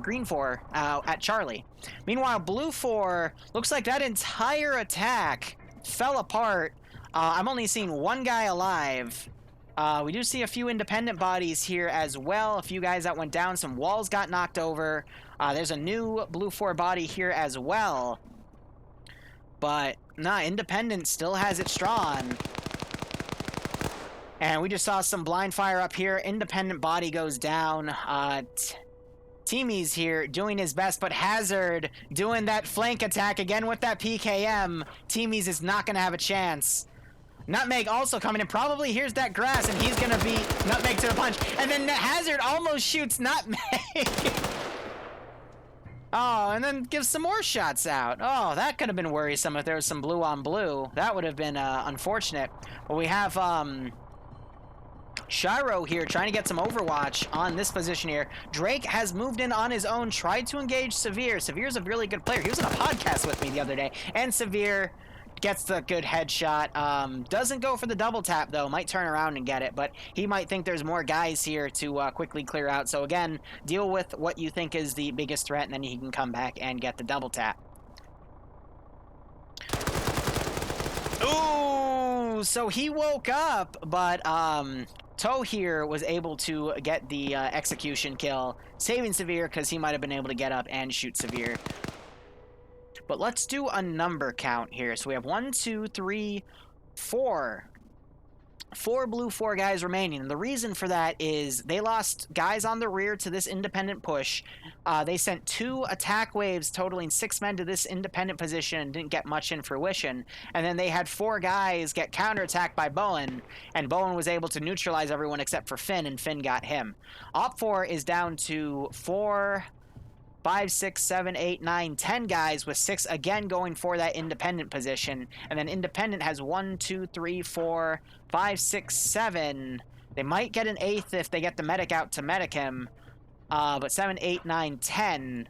Green 4 at Charlie. Meanwhile, Blue 4, looks like that entire attack fell apart. I'm only seeing 1 guy alive. We do see a few Independent bodies here as well. A few guys that went down. Some walls got knocked over. There's a new Blue 4 body here as well. But, nah, Independent still has it strong. And we just saw some blind fire up here. Independent body goes down. Teamy's here doing his best, but Hazard doing that flank attack again with that PKM. Teamy's is not going to have a chance. Nutmeg also coming in. Probably here's that grass, and he's going to beat Nutmeg to the punch. And then Hazard almost shoots Nutmeg. Oh, and then gives some more shots out. Oh, that could have been worrisome if there was some blue on blue. That would have been unfortunate. But we have Shiro here trying to get some overwatch on this position here. Drake has moved in on his own, tried to engage Severe. Severe's a really good player. He was on a podcast with me the other day. And Severe gets the good headshot. Doesn't go for the double tap, though. Might turn around and get it, but he might think there's more guys here to quickly clear out. So again, deal with what you think is the biggest threat, and then he can come back and get the double tap. Ooh, so he woke up, but Toe here was able to get the execution kill, saving Severe because he might have been able to get up and shoot Severe. But let's do a number count here. So we have 1, 2, 3, 4. 4 Blue 4 guys remaining. And the reason for that is they lost guys on the rear to this Independent push. They sent 2 attack waves totaling 6 men to this Independent position and didn't get much in fruition. And then they had 4 guys get counterattacked by Bowen, and Bowen was able to neutralize everyone except for Finn, and Finn got him. Op 4 is down to 4... 5, 6, 7, 8, 9, 10 guys with 6 again going for that Independent position. And then Independent has 1, 2, 3, 4, 5, 6, 7. They might get an 8th if they get the medic out to medic him. But 7, 8, 9, 10.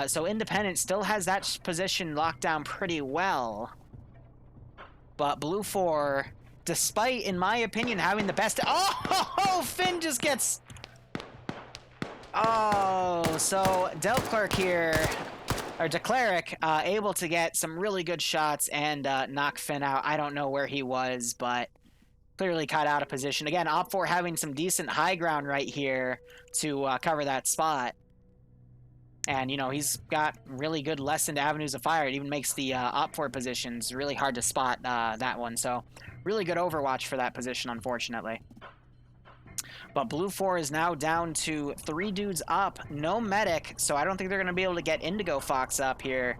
So Independent still has that position locked down pretty well. But Blue 4, despite, in my opinion, having the best... Oh, Finn just gets... Oh, so Delclerc here, or Decleric, able to get some really good shots and knock Finn out. I don't know where he was, but clearly caught out of position. Again, Op4 having some decent high ground right here to cover that spot. And, you know, he's got really good lessened avenues of fire. It even makes the Op4 positions really hard to spot that one. So, really good overwatch for that position, unfortunately. But Blue 4 is now down to 3 dudes up. No medic, so I don't think they're going to be able to get Indigo Fox up here.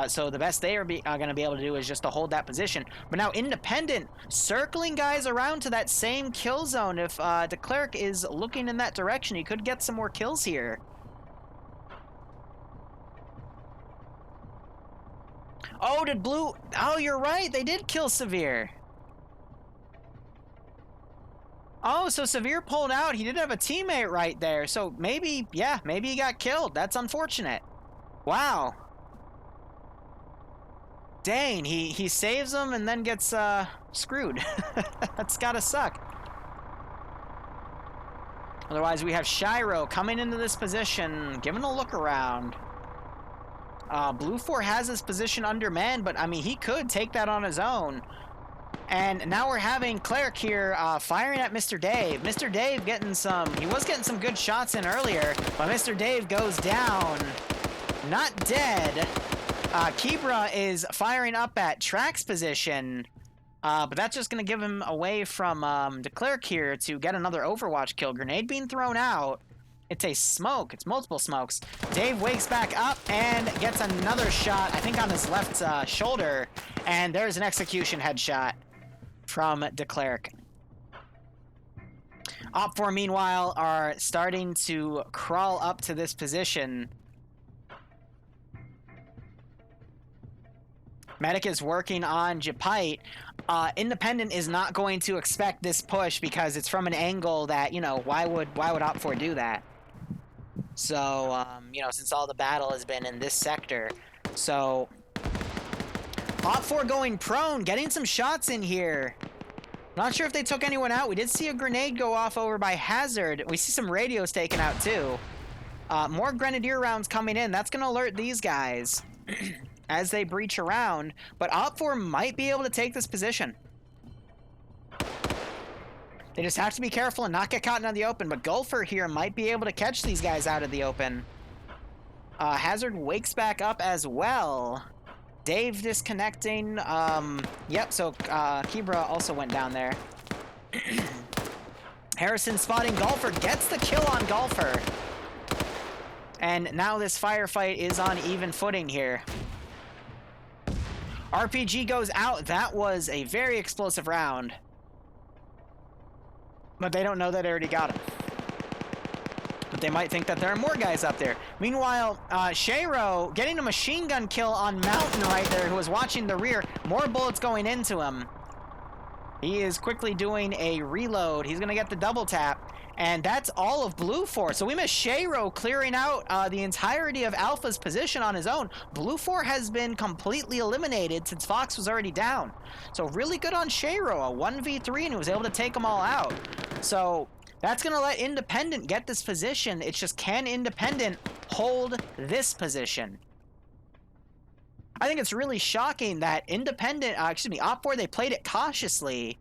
So the best they are going to be able to do is just to hold that position. But now Independent circling guys around to that same kill zone. If DeClerc is looking in that direction, he could get some more kills here. Oh, did Blue... Oh, you're right. They did kill Severe. Oh, so Severe pulled out. He did have a teammate right there. So maybe, yeah, maybe he got killed. That's unfortunate. Wow. Dang, he saves him and then gets screwed. That's gotta suck. Otherwise, we have Shiro coming into this position, giving a look around. Blue 4 has his position undermanned, but I mean, he could take that on his own. And now we're having Cleric here firing at Mr. Dave. Mr. Dave getting some... He was getting some good shots in earlier, but Mr. Dave goes down. Not dead. Kibra is firing up at Track's position, but that's just going to give him away from DeClerc here to get another Overwatch kill. Grenade being thrown out. It's a smoke. It's multiple smokes. Dave wakes back up and gets another shot, I think on his left shoulder, and there's an execution headshot from DeClerc. Op4, meanwhile, are starting to crawl up to this position. Medic is working on Japite. Independent is not going to expect this push because it's from an angle that, you know, why would Op4 do that? So, you know, since all the battle has been in this sector. So, Op4 going prone, getting some shots in here. Not sure if they took anyone out. We did see a grenade go off over by Hazard. We see some radios taken out too. More Grenadier rounds coming in. That's going to alert these guys as they breach around. But Op4 might be able to take this position. They just have to be careful and not get caught in the open. But Gulfer here might be able to catch these guys out of the open. Hazard wakes back up as well. Dave disconnecting. Yep, so Kibra also went down there. Harrison spotting Golfer, gets the kill on Golfer. And now this firefight is on even footing here. RPG goes out. That was a very explosive round. But they don't know that I already got him. But they might think that there are more guys up there. Meanwhile, Shiro getting a machine gun kill on Mountain right there, who was watching the rear. More bullets going into him. He is quickly doing a reload. He's going to get the double tap. And that's all of Blue 4. So we miss Shiro clearing out the entirety of Alpha's position on his own. Blue 4 has been completely eliminated since Fox was already down. So really good on Shiro, a 1v3, and he was able to take them all out. So that's going to let Independent get this position. It's just, can Independent hold this position? I think it's really shocking that Independent, Op4, they played it cautiously.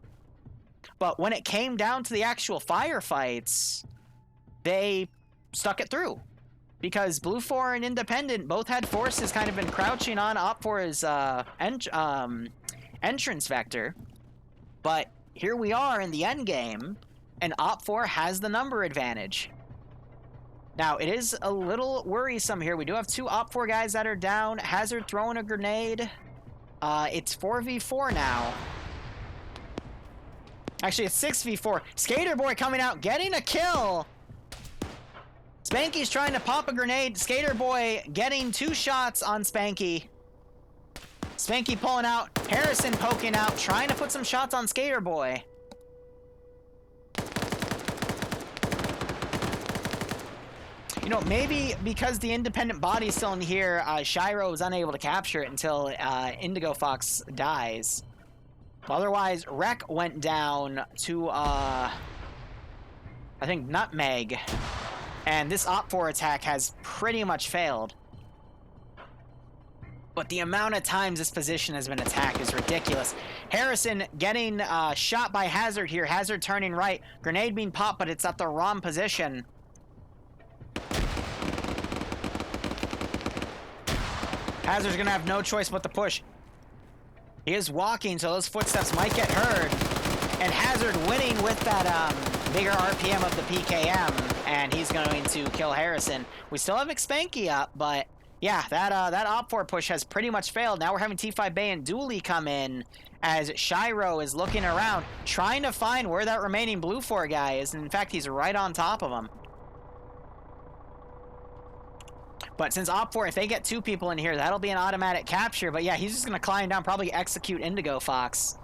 But when it came down to the actual firefights, they stuck it through. Because Blue 4 and Independent both had forces kind of been crouching on Op4's entrance vector. But here we are in the endgame, and Op4 has the number advantage. Now, it is a little worrisome here. We do have 2 Op4 guys that are down. Hazard throwing a grenade. It's 4v4 now. Actually, it's 6v4. Skater Boy coming out, getting a kill. Spanky's trying to pop a grenade. Skater Boy getting 2 shots on Spanky. Spanky pulling out. Harrison poking out, trying to put some shots on Skater Boy. You know, maybe because the Independent body's still in here, Shiro was unable to capture it until Indigo Fox dies. Otherwise, Wreck went down to, I think, Nutmeg. And this Op4 attack has pretty much failed. But the amount of times this position has been attacked is ridiculous. Harrison getting shot by Hazard here. Hazard turning right. Grenade being popped, but it's at the wrong position. Hazard's gonna have no choice but to push. He is walking, so those footsteps might get heard. And Hazard winning with that bigger RPM of the PKM, and he's going to kill Harrison. We still have McSpanky up, but yeah, that Op4 push has pretty much failed. Now we're having T5 Bay and Dooley come in as Shiro is looking around, trying to find where that remaining Blue 4 guy is. And in fact, he's right on top of him. But since Op4, if they get 2 people in here, that'll be an automatic capture. But yeah, he's just going to climb down, probably execute Indigo Fox.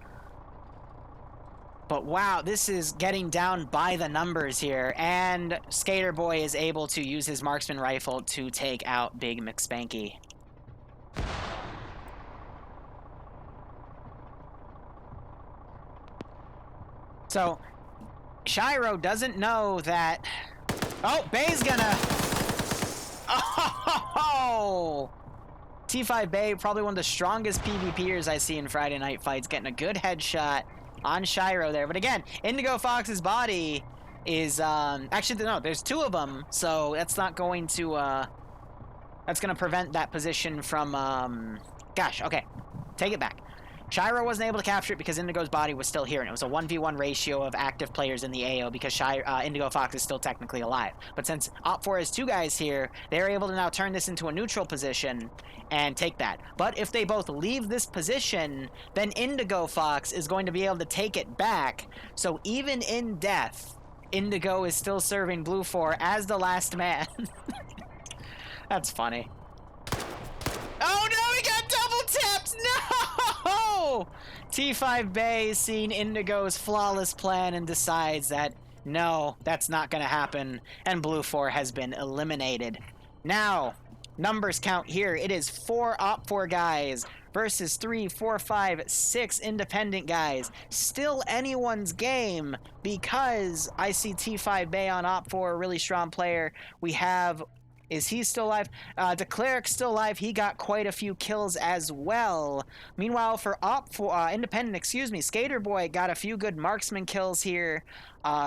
But wow, this is getting down by the numbers here. And Skater Boy is able to use his marksman rifle to take out Big McSpanky. So, Shiro doesn't know that... Oh, Bay's gonna... Oh! T5 Bay, probably one of the strongest PvPers I see in Friday Night Fights, getting a good headshot on Shiro there. But again, Indigo Fox's body is, actually, no, there's 2 of them, so that's not going to, that's going to prevent that position from, gosh, okay, take it back. Shiro wasn't able to capture it because Indigo's body was still here, and it was a 1v1 ratio of active players in the AO because Indigo Fox is still technically alive. But since Op4 has 2 guys here, they're able to now turn this into a neutral position and take that. But if they both leave this position, then Indigo Fox is going to be able to take it back. So even in death, Indigo is still serving Blue 4 as the last man. That's funny. Oh no, he got double tapped! No! T5 Bay seeing Indigo's flawless plan and decides that no, that's not going to happen, and Blue 4 has been eliminated. Now, numbers count here. It is 4 Op4 guys versus 3, 4, 5, 6 independent guys. Still anyone's game because I see T5 Bay on Op4, a really strong player. We have... Is he still alive? DeCleric's still alive. He got quite a few kills as well. Meanwhile, for Independent, excuse me, Skater Boy got a few good marksman kills here.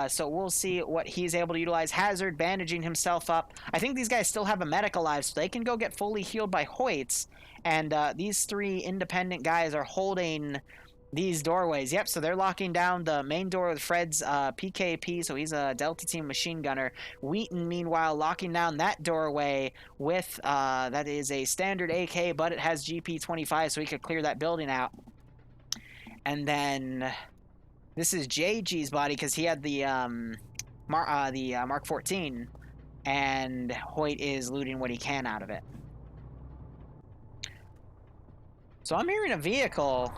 So we'll see what he's able to utilize. Hazard bandaging himself up. I think these guys still have a medic alive, so they can go get fully healed by Hoyts. And these 3 independent guys are holding these doorways. Yep, so they're locking down the main door with Fred's PKP, so he's a Delta Team machine gunner. Wheaton, meanwhile, locking down that doorway with, that is a standard AK, but it has GP25, so he could clear that building out. And then, this is JG's body, because he had the Mark 14, and Hoyt is looting what he can out of it. So I'm hearing a vehicle.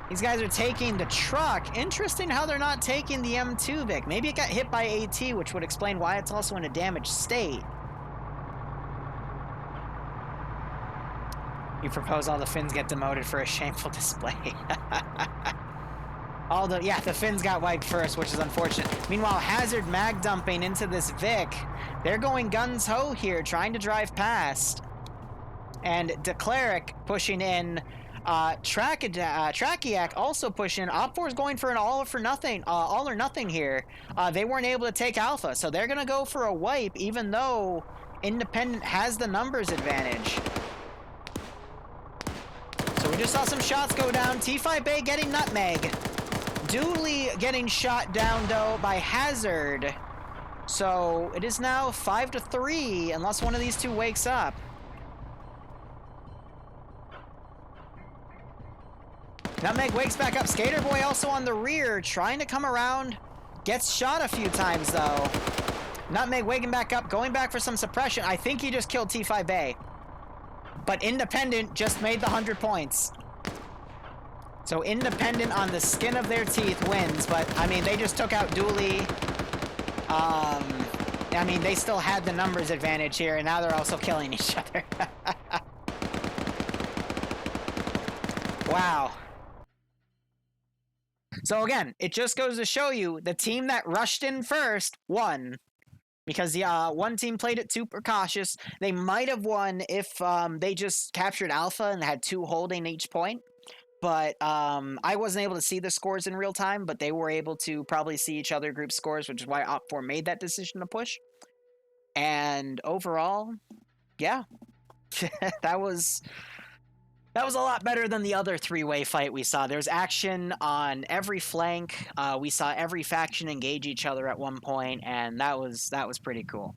These guys are taking the truck. Interesting how they're not taking the M2 Vic. Maybe it got hit by AT, which would explain why it's also in a damaged state. You propose all the Finns get demoted for a shameful display. The Finns got wiped first, which is unfortunate. Meanwhile, Hazard mag dumping into this Vic. They're going guns ho here, trying to drive past. And DeCleric pushing in. Trakiak also pushing. Op4 is going for an all or nothing here. They weren't able to take Alpha, so they're gonna go for a wipe, even though Independent has the numbers advantage. So we just saw some shots go down. T5 Bay getting nutmeg. Dooley getting shot down though by Hazard. So it is now 5-3, unless one of these 2 wakes up. Nutmeg wakes back up. Skater Boy also on the rear, trying to come around. Gets shot a few times, though. Nutmeg waking back up, going back for some suppression. I think he just killed T5 Bay. But Independent just made the 100 points. So Independent on the skin of their teeth wins, but, I mean, they just took out Dooley. I mean, they still had the numbers advantage here, and now they're also killing each other. Wow. So again, it just goes to show you the team that rushed in first won. Because one team played it super cautious. They might have won if they just captured Alpha and had 2 holding each point. But I wasn't able to see the scores in real time, but they were able to probably see each other group scores, which is why Op4 made that decision to push. And overall, yeah, that was a lot better than the other 3-way fight we saw. There's action on every flank. We saw every faction engage each other at one point, and that was pretty cool.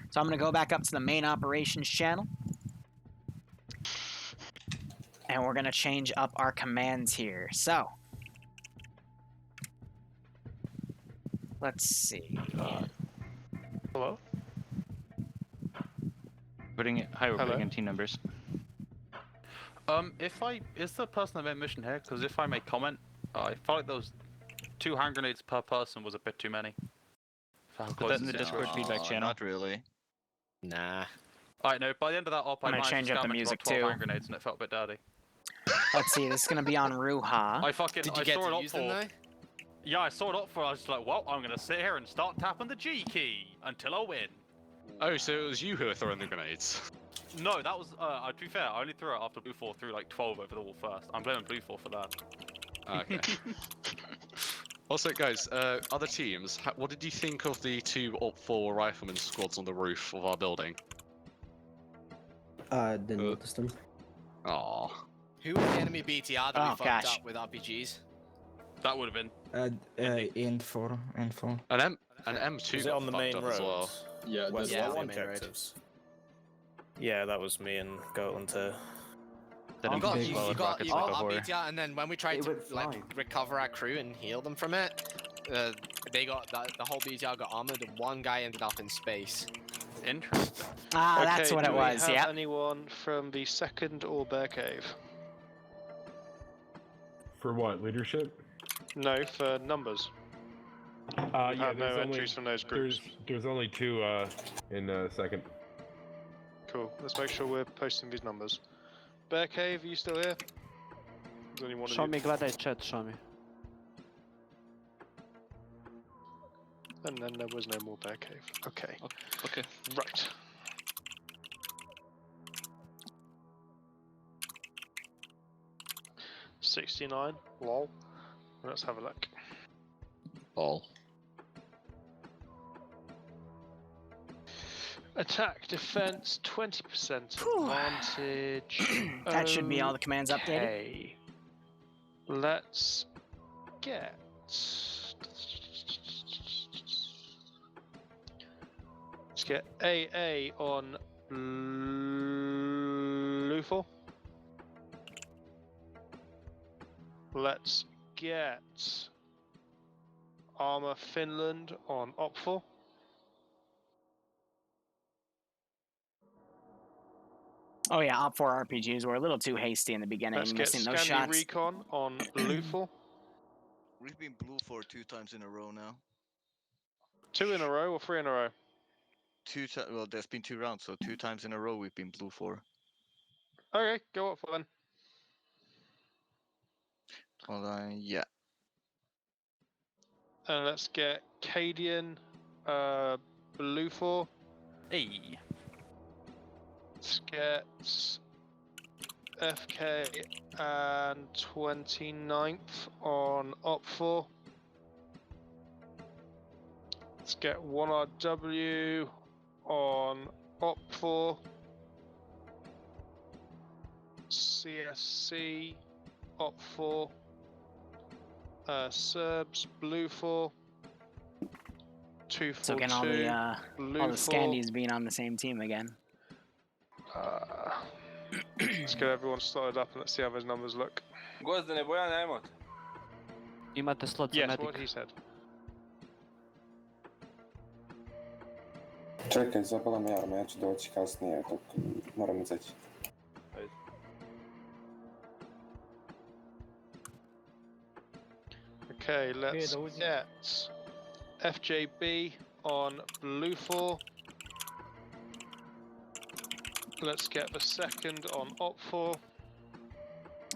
So I'm gonna go back up to the main operations channel. And we're gonna change up our commands here. So let's see. Hello? We're putting in team numbers. Is the person that made mission here? Because if I may comment, I felt like those 2 hand grenades per person was a bit too many. For how close in the Discord feedback channel. Not really. Nah. Alright, no, by the end of that op, I I'm gonna managed change to up the scavenge music about 12 too. hand grenades and it felt a bit dirty. Let's see, this is gonna be on Ruha. I fucking Did you I get saw to it up use them for. though? Yeah, I saw it up for. I was just like, well, I'm gonna sit here and start tapping the G key until I win. Oh, so it was you who were throwing the grenades? No, that was. To be fair, I only threw it after Blue 4 threw like 12 over the wall first. I'm blaming Blue 4 for that. Okay. Also, guys, other teams, what did you think of the 2 Op4 riflemen squads on the roof of our building? Didn't notice them. Aww. Who was the enemy BTR that we fucked gosh. up with RPGs? That would have been. N4. An M2 Was it on the main road as well. Yeah, West yeah, Wall objectives. Yeah, that was me and Goatland too. You got BTR, and then when we tried to recover our crew and heal them from it, they got the whole BTR got armored, and one guy ended up in space. Interesting. Ah, that's what it was. Do we Yeah. have anyone from the 2nd or Bear Cave? For what? Leadership? No, for numbers. Yeah, have no there's only, entries from those groups. There's only 2 in 2nd. Cool. Let's make sure we're posting these numbers. Bear Cave, are you still here? There's only one Show of you. me, gledaj chat, show me. And then there was no more Bear Cave. Okay. Okay. Right. $69. Lol. Let's have a look. Lol. Attack, defense, 20% advantage. That should be all the commands updated. Okay. Let's get. Let's get AA on Luthor. Let's get Armor Finland on Op4. Oh yeah, Op4 RPGs were a little too hasty in the beginning, Let's get missing those Scandi shots. Recon on Luthor. We've been blue for 2 times in a row now. 2 in a row or 3 in a row? Well, there's been 2 rounds, so 2 times in a row we've been blue for. Okay, go up for then. Well, yeah. And let's get Cadian, blue 4. Hey. Let's get FK and 29th on Op4. Let's get 1RW on Op4. CSC Op4. Serbs blue 4. 242. So again, all the Scandies being on the same team again. Let's get everyone started up and let's see how those numbers look. Imate slot za Yes, medic. what he said. Čekaj, zabala me arma, ja ću doći kasnije, dok moram izaći. Okay, let's get FJB on blue 4. Let's get the 2nd on Op 4.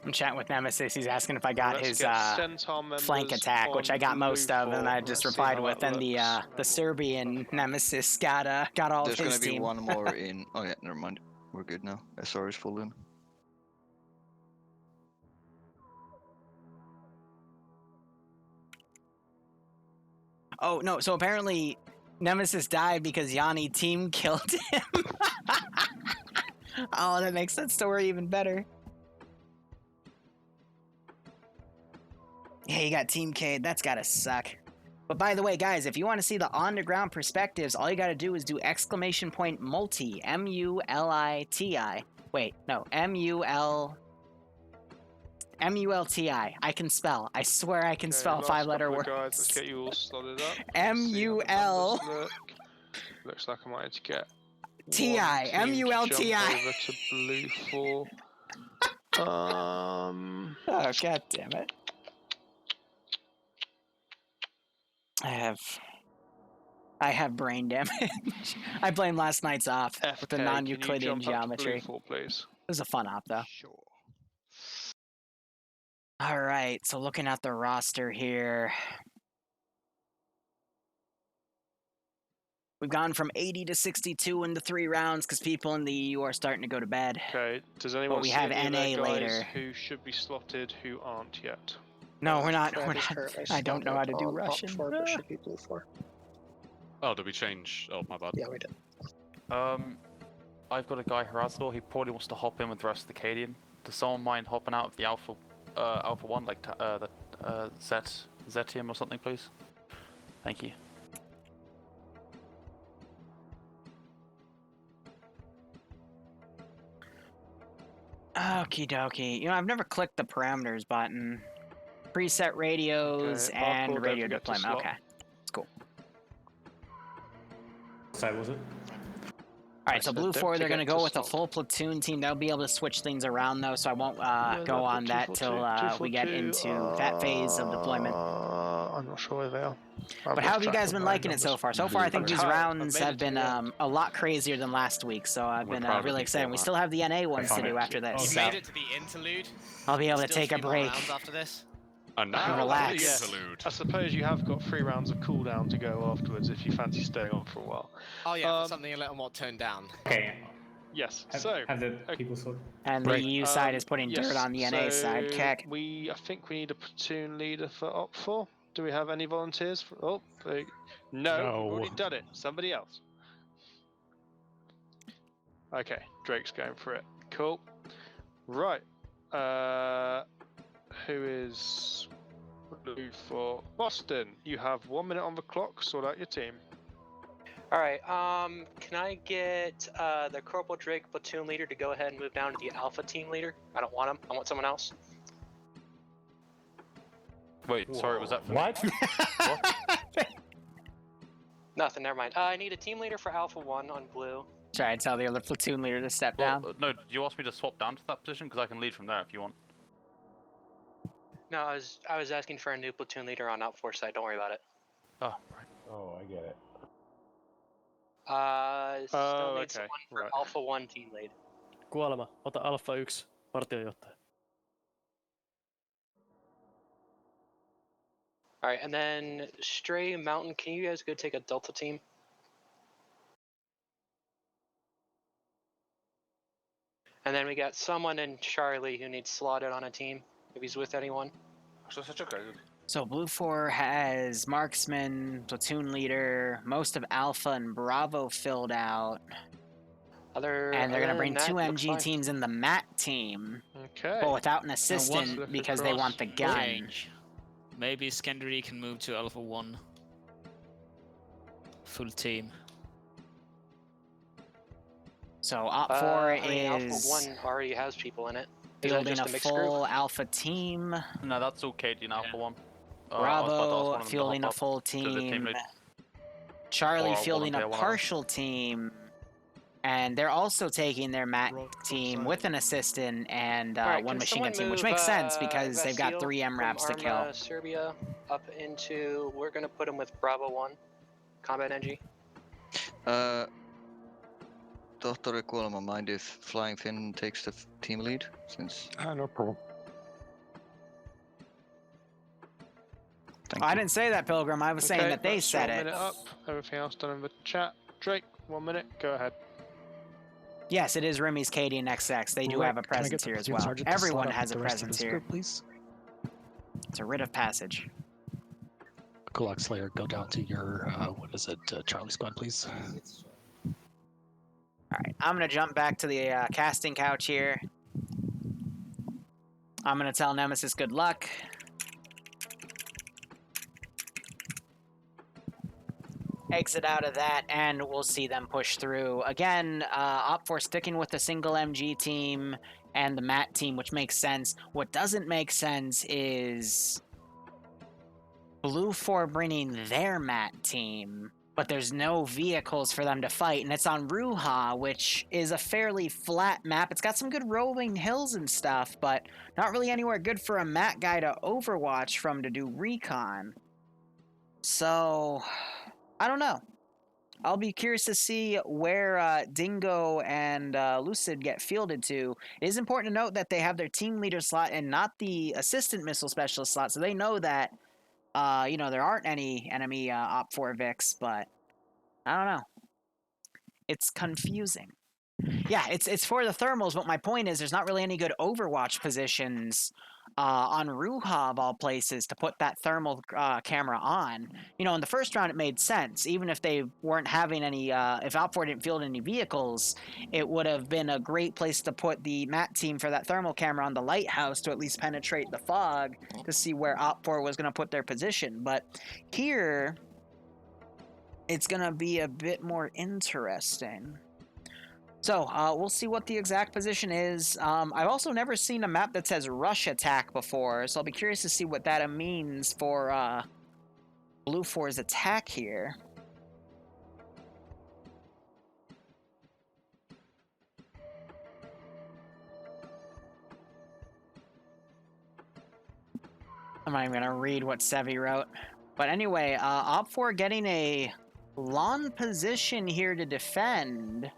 I'm chatting with Nemesis. He's asking if I got Let's his get Centaur flank members attack, which I got on most of, and I blue just four. Let's see replied how with. that And the looks. Serbian Nemesis got all There's of his gonna be team. one more in. Oh yeah, never mind. We're good now. SR is full in. Oh no! So apparently, Nemesis died because Yanni team killed him. Oh, that makes that story even better. Yeah, you got Team Cade. That's gotta suck. But by the way, guys, if you want to see the on-the-ground perspectives, all you gotta do is do !multi, M-U-L-I-T-I. Wait, no, M-U-L-T-I. I can spell. I swear I can spell last 5-letter couple of words. Guys, let's get you all slotted up. M-U-L. Looks like I might have to get T-I. one team to M-U-L-T-I. jump over to blue 4. Oh, god damn it. I have brain damage. I blame last night's off with the non-Euclidean geometry. Blue 4, please. It was a fun op, though. Sure. All right, so looking at the roster here, we've gone from 80 to 62 in the 3 rounds because people in the EU are starting to go to bed. Okay, does anyone we see have any of their NA guys later. who should be slotted who aren't yet? No, we're not. I don't know how to do Russian. Should be blue 4. Oh, did we change? Oh, my bad. Yeah, we did. I've got a guy Harazor. He probably wants to hop in with the rest of the Cadian. Does someone mind hopping out of the Alpha 1, like the Zetium or something, please? Thank you. Okie dokie. You know, I've never clicked the parameters button. Preset radios Okay, and hardcore, don't radio forget to deployment. slot. Okay, it's cool. Side was it? All right, so said blue don't 4, they're forget going to go to with a slot. full platoon team. They'll be able to switch things around, though, so I won't go they've on got that till we get 242, into that phase of deployment. I'm not sure where they are. But how have you guys been liking it so far? So far, I think these rounds have been a a lot crazier than last week, so I've been really excited. We still have the NA ones to do after this, You so made it to the interlude. I'll be able to Still take a 3 more break. rounds after this. And now relax. the interlude. I suppose you have got 3 rounds of cooldown to go afterwards if you fancy staying on for a while. Oh yeah, for something a little more toned down. Okay. Yes. Have the people sort. And the EU side is putting dirt on the NA side. Keck. I think we need a platoon leader for Op 4. Do we have any volunteers? No, we've already done it. Somebody else. Okay, Drake's going for it. Cool. Right. Who is blue for Boston? You have 1 minute on the clock. Sort out your team. Alright, can I get the Corporal Drake platoon leader to go ahead and move down to the Alpha team leader? I don't want him. I want someone else. Wait, sorry, was that for What? Nothing, never mind. I need a team leader for Alpha 1 on blue. Try to tell the other platoon leader to step down. No, do you ask me to swap down to that position? Because I can lead from there if you want. No, I was asking for a new platoon leader on Alpha 4 side. Don't worry about it. Oh, right. Oh, I get it. Still need someone for Alpha 1 team lead. Kuolema, ota Alpha 1, partiojohtaja. Alright, and then Stray Mountain, can you guys go take a Delta team? And then we got someone in Charlie who needs slotted on a team, if he's with anyone. So blue 4 has marksman, platoon leader, most of Alpha and Bravo filled out. And they're going to bring 2 MG teams in the MAT team. Okay. But without an assistant because they want the gun. Change. Maybe Skandary can move to Alpha 1. Full team. So Op 4 I mean, Alpha is 1 already has people in it. Is that fielding just a mixed full group? Alpha team. No, that's all Cadian Alpha 1. Bravo fielding a full team. Charlie Or fielding one a of the partial team. And they're also taking their MAT team with an assistant and Alright, one can machine gun someone team, which move, makes sense because they've got Vasil 3 MRAPs to from kill. Arma, Serbia up into, we're gonna put him with Bravo 1, Combat NG. Tohtori Kuolema, mind if Flying Finn takes the team lead? Since No problem. I didn't say that, Pilgrim. I was saying that they that's said 1 it. minute up. Everything else done in the chat. Drake, 1 minute. Go ahead. Yes, it is Remy's KD and XX. They do have a presence here as well. Everyone has a presence here. Please. It's a writ of passage. Kulak Slayer, go down to your, Charlie Squad, please. Alright, I'm going to jump back to the casting couch here. I'm going to tell Nemesis good luck. Exit out of that, and we'll see them push through. Again, opt for sticking with the single MG team and the MAT team, which makes sense. What doesn't make sense is Blue 4 bringing their MAT team, but there's no vehicles for them to fight, and it's on Ruha, which is a fairly flat map. It's got some good rolling hills and stuff, but not really anywhere good for a MAT guy to overwatch from to do recon. So I don't know. I'll be curious to see where Dingo and Lucid get fielded to. It is important to note that they have their team leader slot and not the assistant missile specialist slot, so they know that, there aren't any enemy Op 4 Vix, but I don't know. It's confusing. Yeah, it's for the thermals, but my point is there's not really any good Overwatch positions on Ruha, of all places, to put that thermal camera on. In the first round it made sense. Even if they weren't having any, if Op4 didn't field any vehicles, it would have been a great place to put the MAT team for that thermal camera on the lighthouse to at least penetrate the fog to see where Op4 was going to put their position. But here, it's going to be a bit more interesting. So, we'll see what the exact position is. I've also never seen a map that says rush attack before, so I'll be curious to see what that means for Blue 4's attack here. I'm not even going to read what Sevi wrote. But anyway, Op4 getting a lawn position here to defend.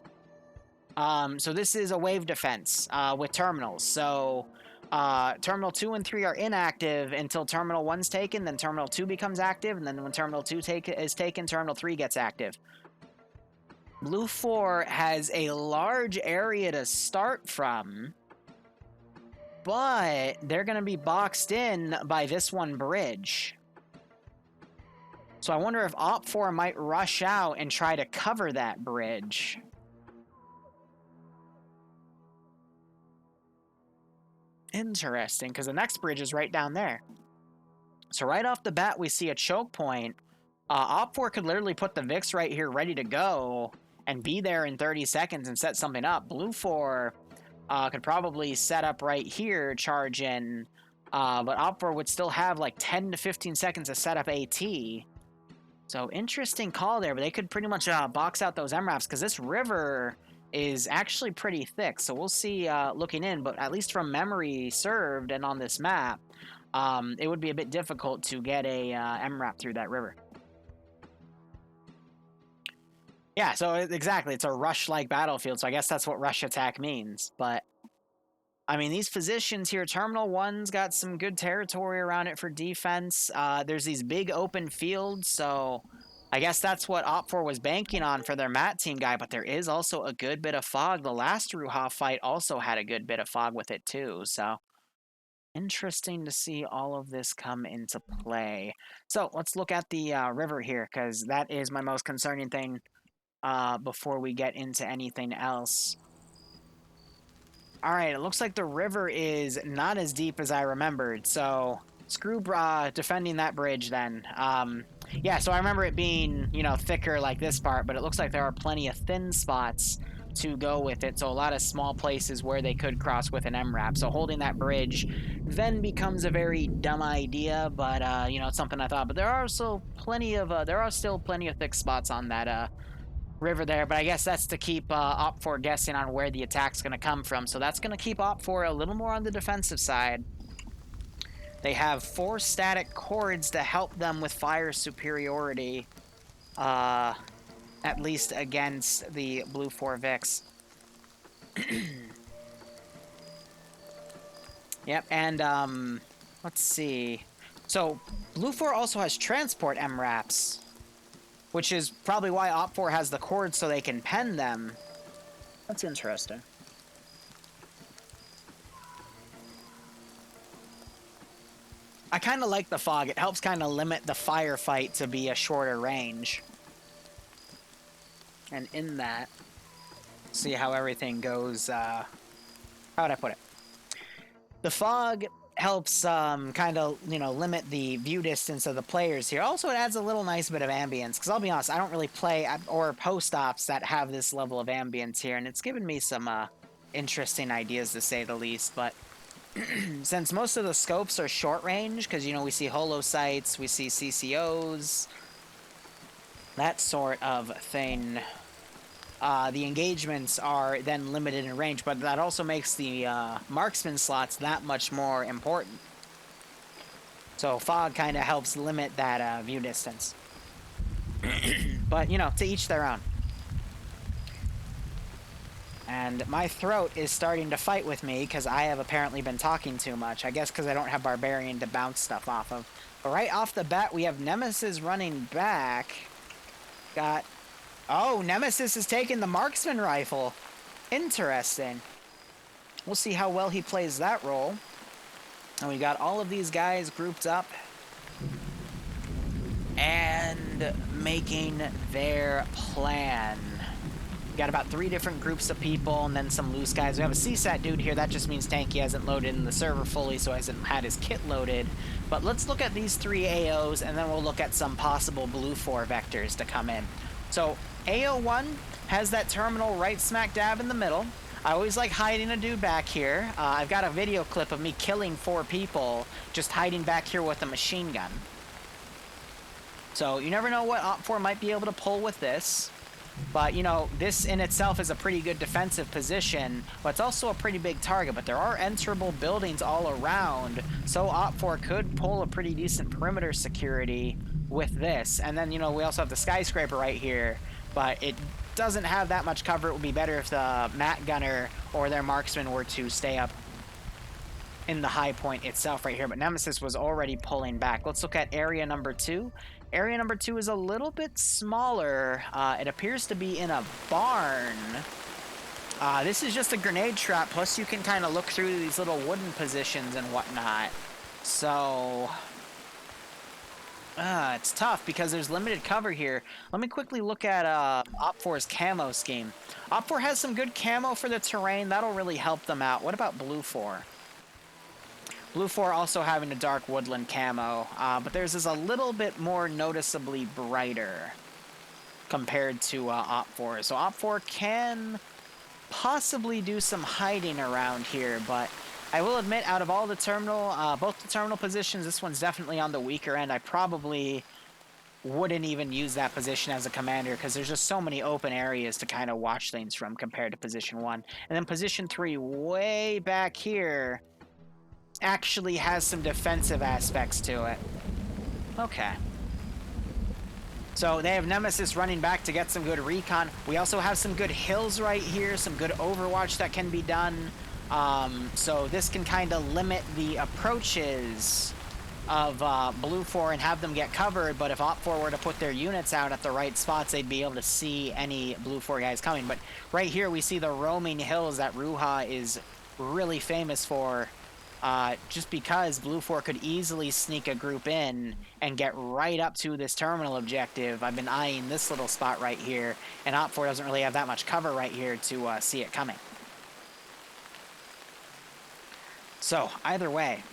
So this is a wave defense with terminals. So Terminal 2 and 3 are inactive until Terminal 1's taken, then Terminal 2 becomes active, and then when Terminal 2 is taken, Terminal 3 gets active. Blue 4 has a large area to start from, but they're going to be boxed in by this one bridge. So I wonder if Op 4 might rush out and try to cover that bridge. Interesting, because the next bridge is right down there. So right off the bat, we see a choke point. Op 4 could literally put the Vix right here ready to go and be there in 30 seconds and set something up. Blue 4 could probably set up right here, charge in, but Op 4 would still have like 10 to 15 seconds to set up AT. So interesting call there, but they could pretty much box out those MRAPs, because this river is actually pretty thick, so we'll see looking in, but at least from memory served and on this map, it would be a bit difficult to get a MRAP through that river. Yeah, so exactly, it's a rush-like battlefield, so I guess that's what rush attack means, but I mean, these positions here, Terminal 1's got some good territory around it for defense. There's these big open fields, so I guess that's what Op 4 was banking on for their MAT team guy, but there is also a good bit of fog. The last Ruha fight also had a good bit of fog with it too, so interesting to see all of this come into play. So let's look at the river here, because that is my most concerning thing before we get into anything else. Alright, it looks like the river is not as deep as I remembered, so screw defending that bridge then. Yeah, so I remember it being, thicker like this part, but it looks like there are plenty of thin spots to go with it, so a lot of small places where they could cross with an MRAP. So holding that bridge then becomes a very dumb idea, but, it's something I thought. But there are still plenty of thick spots on that, river there, but I guess that's to keep Op 4 guessing on where the attack's going to come from, so that's going to keep Op 4 a little more on the defensive side. They have 4 static cords to help them with fire superiority, at least against the Blue 4 Vix. Yep, and let's see. So, Blue 4 also has transport MRAPs, which is probably why Op 4 has the cords so they can pen them. That's interesting. I kind of like the fog. It helps kind of limit the firefight to be a shorter range. And in that, see how everything goes, how would I put it? The fog helps kind of, you know, limit the view distance of the players here. Also, it adds a little nice bit of ambience, because I'll be honest, I don't really play or post-ops that have this level of ambience here, and it's given me some interesting ideas, to say the least. But since most of the scopes are short range, because, you know, we see holo sights, we see CCOs, that sort of thing, the engagements are then limited in range, but that also makes the marksman slots that much more important. So fog kind of helps limit that view distance. But, you know, to each their own. And my throat is starting to fight with me because I have apparently been talking too much. I guess because I don't have Barbarian to bounce stuff off of. But right off the bat, we have Nemesis running back. Got... Oh, Nemesis is taking the marksman rifle. Interesting. We'll see how well he plays that role. And we got all of these guys grouped up and making their plan. We got about 3 different groups of people and then some loose guys. We have a CSAT dude here. That just means Tanky hasn't loaded in the server fully, so hasn't had his kit loaded. But let's look at these 3 AOs, and then we'll look at some possible Blue 4 vectors to come in. So AO1 has that terminal right smack dab in the middle. I always like hiding a dude back here. I've got a video clip of me killing 4 people just hiding back here with a machine gun. So you never know what Op 4 might be able to pull with this. But, you know, this in itself is a pretty good defensive position, but it's also a pretty big target. But there are enterable buildings all around, so Op 4 could pull a pretty decent perimeter security with this. And then, you know, we also have the skyscraper right here, but it doesn't have that much cover. It would be better if the Mat Gunner or their marksman were to stay up in the high point itself right here. But Nemesis was already pulling back. Let's look at area number 2. Area number 2 is a little bit smaller. It appears to be in a barn. This is just a grenade trap, plus you can kind of look through these little wooden positions and whatnot. So... it's tough because there's limited cover here. Let me quickly look at Op 4's camo scheme. Op 4 has some good camo for the terrain. That'll really help them out. What about Blue 4? Blue 4 also having a dark woodland camo, but theirs is a little bit more noticeably brighter compared to Op 4. So Op 4 can possibly do some hiding around here, but I will admit, out of all the terminal, both the terminal positions, this one's definitely on the weaker end. I probably wouldn't even use that position as a commander because there's just so many open areas to kind of watch things from compared to position 1. And then position 3, way back here, actually has some defensive aspects to it. Okay. So they have Nemesis running back to get some good recon. We also have some good hills right here, some good overwatch that can be done. So this can kind of limit the approaches of Blue 4 and have them get covered, but if Op 4 were to put their units out at the right spots, they'd be able to see any Blue 4 guys coming. But right here we see the roaming hills that Ruha is really famous for, just because Blue 4 could easily sneak a group in and get right up to this terminal objective. I've been eyeing this little spot right here, and Op 4 doesn't really have that much cover right here to see it coming. So, either way,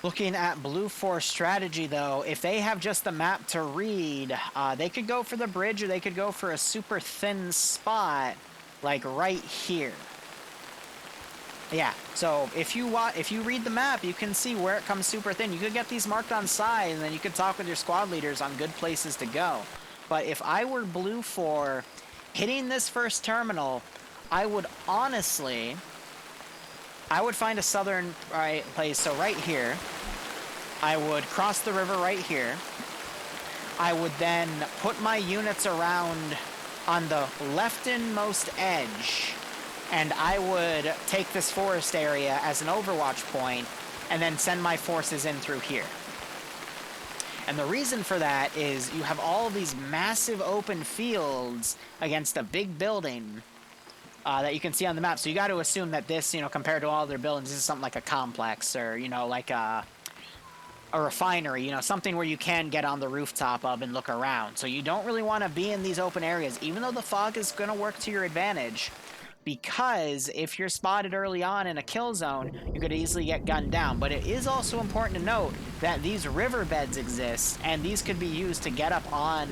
looking at Blue 4's strategy, though, if they have just the map to read, they could go for the bridge or they could go for a super thin spot, like right here. Yeah, so if you read the map, you can see where it comes super thin. You could get these marked on side, and then you could talk with your squad leaders on good places to go. But if I were Blue 4, hitting this first terminal, I would honestly... I would find a southern place, so right here. I would cross the river right here. I would then put my units around on the leftmost edge and I would take this forest area as an overwatch point and then send my forces in through here. And the reason for that is you have all of these massive open fields against a big building that you can see on the map. So you got to assume that this, compared to all other buildings, this is something like a complex or, like a refinery, something where you can get on the rooftop of and look around. So you don't really want to be in these open areas, even though the fog is going to work to your advantage. Because if you're spotted early on in a kill zone, you could easily get gunned down. But it is also important to note that these riverbeds exist, and these could be used to get up on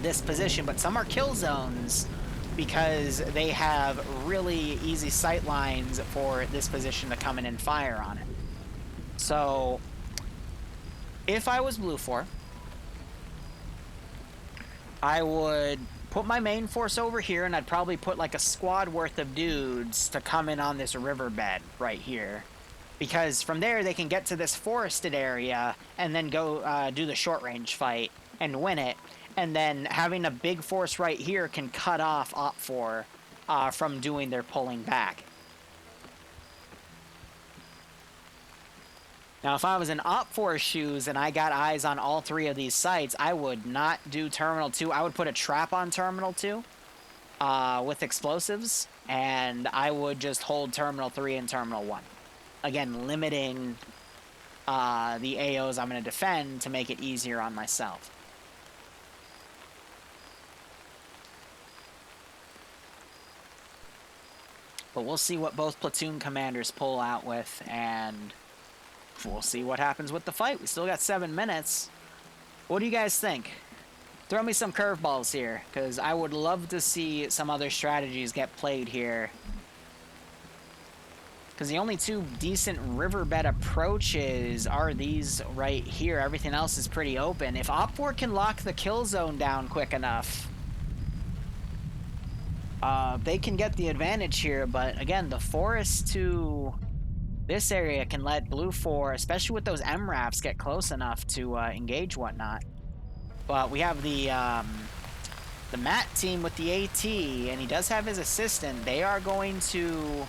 this position. But some are kill zones because they have really easy sight lines for this position to come in and fire on it. So, if I was Blue 4, I would put my main force over here, and I'd probably put like a squad worth of dudes to come in on this riverbed right here. Because from there, they can get to this forested area and then go do the short range fight and win it. And then having a big force right here can cut off Op4 from doing their pulling back. Now, if I was in Op4's shoes and I got eyes on all three of these sites, I would not do Terminal 2. I would put a trap on Terminal 2 with explosives, and I would just hold Terminal 3 and Terminal 1. Again, limiting the AOs I'm going to defend to make it easier on myself. But we'll see what both platoon commanders pull out with, and we'll see what happens with the fight. We still got 7 minutes. What do you guys think? Throw me some curveballs here, because I would love to see some other strategies get played here. Because the only two decent riverbed approaches are these right here. Everything else is pretty open. If Op4 can lock the kill zone down quick enough, they can get the advantage here. But again, the forest to this area can let Blue 4, especially with those MRAPs, get close enough to engage whatnot. But we have the Matt team with the AT, and he does have his assistant. They are going to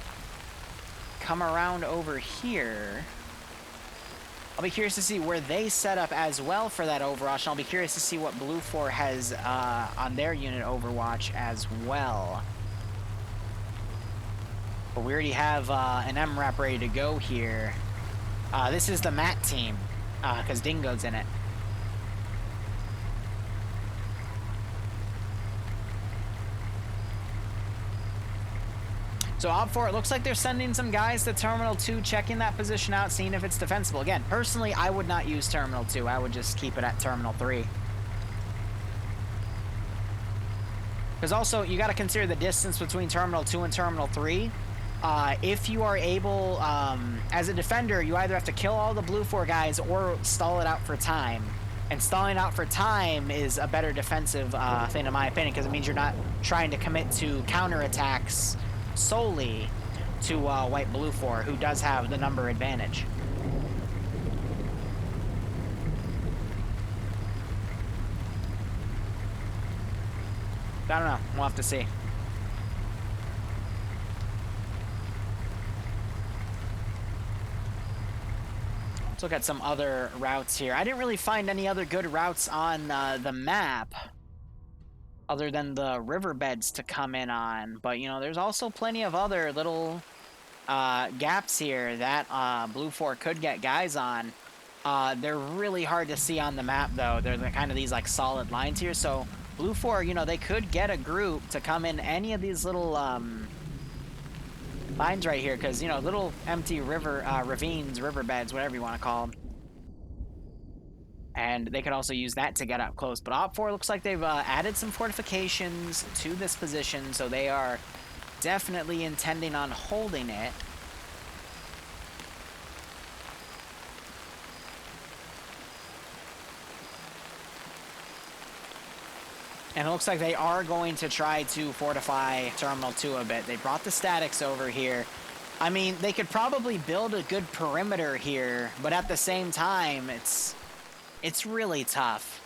come around over here. I'll be curious to see where they set up as well for that Overwatch, and I'll be curious to see what Blue 4 has on their unit Overwatch as well. But we already have an MRAP ready to go here. This is the Matt team, because Dingo's in it. So Op4, it looks like they're sending some guys to Terminal 2, checking that position out, seeing if it's defensible. Again, personally, I would not use Terminal 2. I would just keep it at Terminal 3. Because also, you got to consider the distance between Terminal 2 and Terminal 3. If you are able, as a defender, you either have to kill all the Blue 4 guys or stall it out for time. And stalling out for time is a better defensive thing, in my opinion, because it means you're not trying to commit to counterattacks solely to white Blue 4, who does have the number advantage. I don't know. We'll have to see. Let's look at some other routes here. I didn't really find any other good routes on the map other than the riverbeds to come in on. But, you know, there's also plenty of other little gaps here that Blue 4 could get guys on. They're really hard to see on the map, though. They're kind of these, like, solid lines here. So Blue 4, you know, they could get a group to come in any of these little lines right here. Because, you know, little empty ravines, riverbeds, whatever you want to call them. And they could also use that to get up close. But Op4 looks like they've added some fortifications to this position, so they are definitely intending on holding it. And it looks like they are going to try to fortify Terminal 2 a bit. They brought the statics over here. I mean, they could probably build a good perimeter here, but at the same time, it's really tough.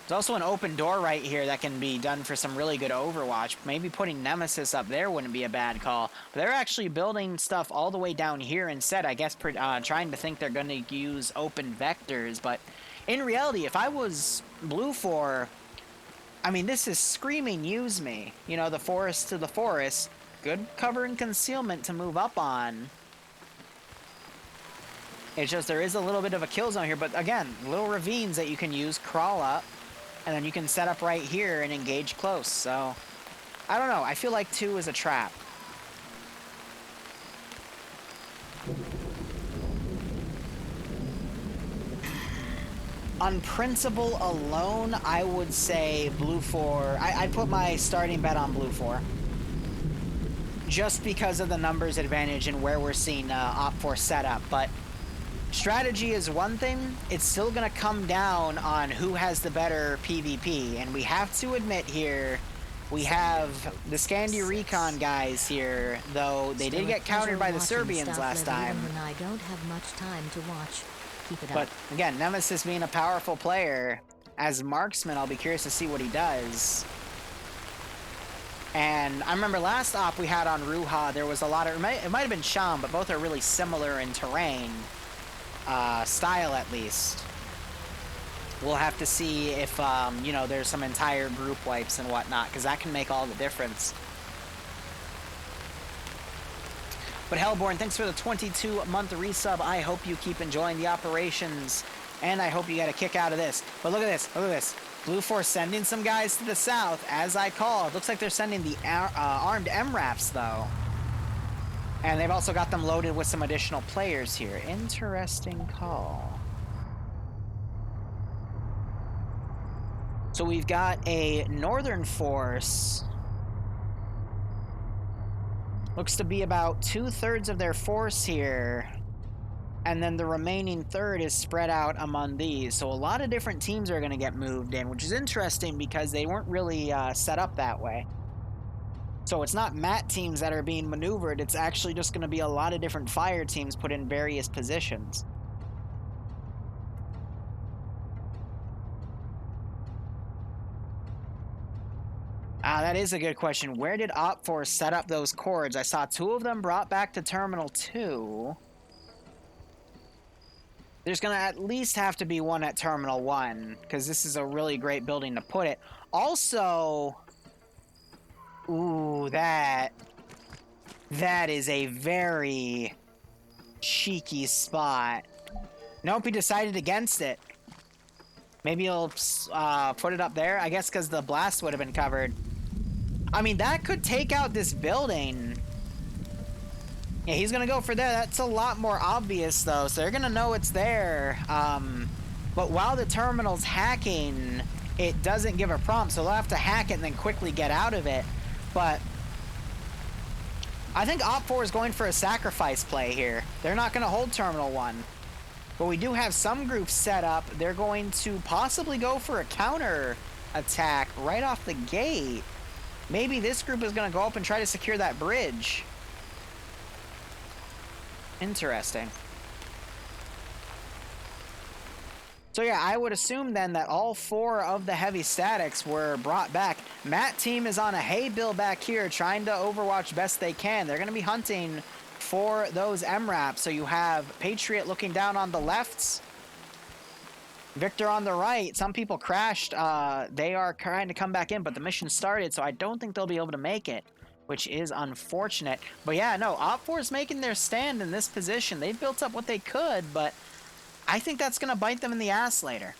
There's also an open door right here that can be done for some really good Overwatch. Maybe putting Nemesis up there wouldn't be a bad call. But they're actually building stuff all the way down here instead. I guess trying to think they're going to use open vectors. But in reality, if I was Blue 4, I mean, this is screaming use me. You know, the forest to the forest. Good cover and concealment to move up on. It's just there is a little bit of a kill zone here. But again, little ravines that you can use, crawl up. And then you can set up right here and engage close. So, I don't know. I feel like 2 is a trap. On principle alone, I would say Blue 4. I'd put my starting bet on Blue 4. Just because of the numbers advantage and where we're seeing Op 4 setup. But strategy is one thing. It's still going to come down on who has the better PvP. And we have to admit here, we have the Scandi Recon guys here, though they did get countered by the Serbians last time. I don't have much time to watch. Keep it up. But again, Nemesis being a powerful player, as marksman, I'll be curious to see what he does. And I remember last op we had on Ruha, there was a lot of, it might have been Sham, but both are really similar in terrain. Style at least. We'll have to see if, you know, there's some entire group wipes and whatnot, because that can make all the difference. But Hellborn, thanks for the 22-month resub. I hope you keep enjoying the operations, and I hope you get a kick out of this. But look at this, look at this. Blue Force sending some guys to the south, as I called. Looks like they're sending the armed MRAPs, though. And they've also got them loaded with some additional players here. Interesting call. So we've got a northern force. Looks to be about 2/3 of their force here. And then the remaining third is spread out among these. So a lot of different teams are going to get moved in, which is interesting because they weren't really set up that way. So it's not MAT teams that are being maneuvered, it's actually just going to be a lot of different fire teams put in various positions. That is a good question. Where did OpForce set up those cords? I saw 2 of them brought back to Terminal 2. There's going to at least have to be one at Terminal 1, because this is a really great building to put it. Also... Ooh, that is a very cheeky spot. Nope, he decided against it. Maybe he'll put it up there, I guess because the blast would have been covered. I mean, that could take out this building. Yeah, he's going to go for there. That's a lot more obvious, though, so they're going to know it's there. But while the terminal's hacking, it doesn't give a prompt, so they'll have to hack it and then quickly get out of it. But I think Op4 is going for a sacrifice play here. They're not going to hold Terminal 1. But we do have some groups set up. They're going to possibly go for a counter attack right off the gate. Maybe this group is going to go up and try to secure that bridge. Interesting. So yeah, I would assume then that all 4 of the heavy statics were brought back. Matt team is on a hay bill back here trying to overwatch best they can. They're going to be hunting for those MRAPs. So you have Patriot looking down on the left, Victor on the right. Some people crashed. They are trying to come back in, but the mission started, so I don't think they'll be able to make it, which is unfortunate. But yeah, no, Op4 is making their stand in this position. They've built up what they could, but I think that's going to bite them in the ass later.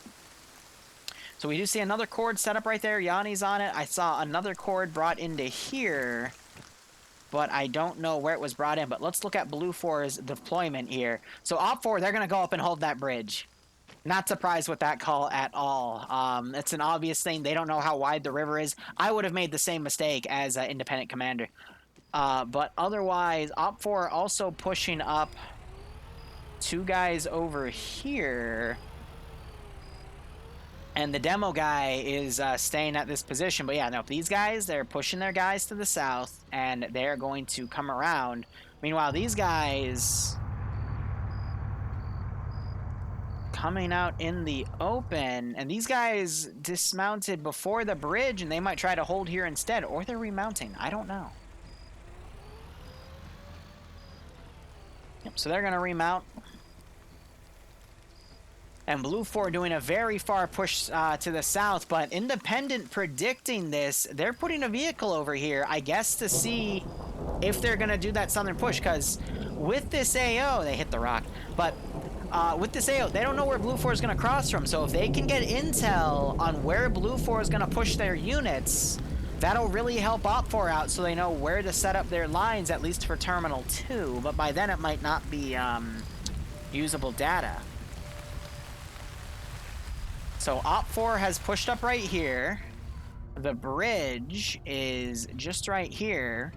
So we do see another cord set up right there. Yanni's on it. I saw another cord brought into here, but I don't know where it was brought in. But let's look at Blue 4's deployment here. So Op4, they're going to go up and hold that bridge. Not surprised with that call at all. It's an obvious thing. They don't know how wide the river is. I would have made the same mistake as an independent commander. But otherwise, Op4 also pushing up 2 guys over here, and the demo guy is staying at this position. But yeah, no, these guys, they're pushing their guys to the south, and they're going to come around. Meanwhile, these guys coming out in the open, and these guys dismounted before the bridge, and they might try to hold here instead, or they're remounting. I don't know. Yep, so they're going to remount. And Blue 4 doing a very far push to the south, but Independent predicting this, they're putting a vehicle over here, I guess, to see if they're going to do that southern push, because with this AO, they hit the rock, but with this AO, they don't know where Blue 4 is going to cross from, so if they can get intel on where Blue 4 is going to push their units, that'll really help Op 4 out so they know where to set up their lines, at least for Terminal 2, but by then it might not be usable data. So Op 4 has pushed up right here. The bridge is just right here,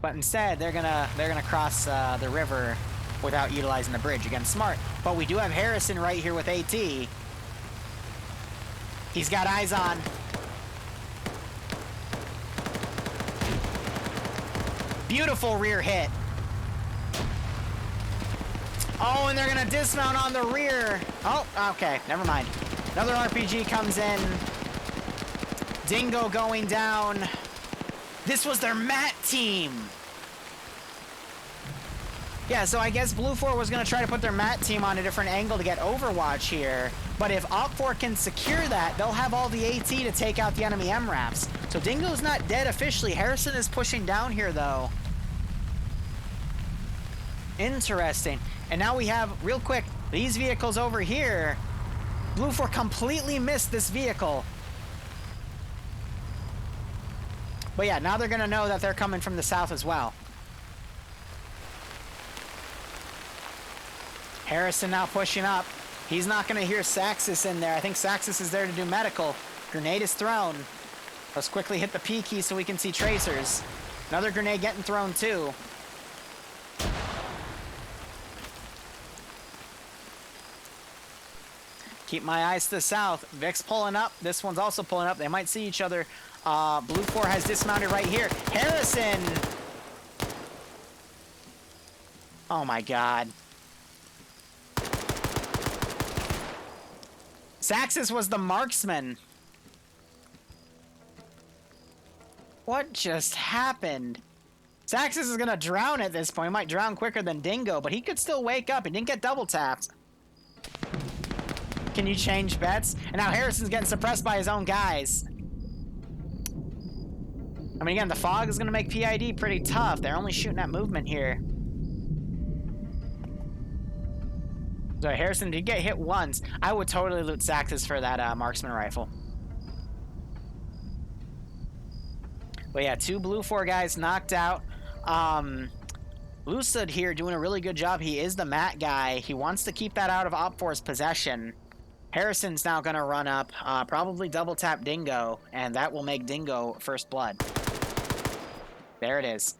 but instead they're gonna cross the river without utilizing the bridge. Again, smart. But we do have Harrison right here with AT. He's got eyes on. Beautiful rear hit. Oh, and they're gonna dismount on the rear. Oh, okay, never mind. Another RPG comes in. Dingo going down. This was their MAT team. Yeah, so I guess Blue 4 was going to try to put their MAT team on a different angle to get Overwatch here. But if Op 4 can secure that, they'll have all the AT to take out the enemy MRAPs. So Dingo's not dead officially. Harrison is pushing down here, though. Interesting. And now we have, real quick, these vehicles over here. Blue 4 completely missed this vehicle. But yeah, now they're going to know that they're coming from the south as well. Harrison now pushing up. He's not going to hear Saxus in there. I think Saxus is there to do medical. Grenade is thrown. Let's quickly hit the P key so we can see tracers. Another grenade getting thrown too. Keep my eyes to the south. Vic's pulling up. This one's also pulling up. They might see each other. Blue 4 has dismounted right here. Harrison! Oh my god. Saxus was the marksman. What just happened? Saxus is gonna drown at this point. He might drown quicker than Dingo, but he could still wake up. He didn't get double tapped. Can you change bets? And now Harrison's getting suppressed by his own guys. I mean, again, the fog is going to make PID pretty tough. They're only shooting at movement here. So Harrison did get hit once. I would totally loot Saxus for that marksman rifle. But yeah, 2 Blue 4 guys knocked out. Lucid here doing a really good job. He is the MAT guy. He wants to keep that out of Op 4's possession. Harrison's now going to run up, probably double tap Dingo, and that will make Dingo first blood. There it is.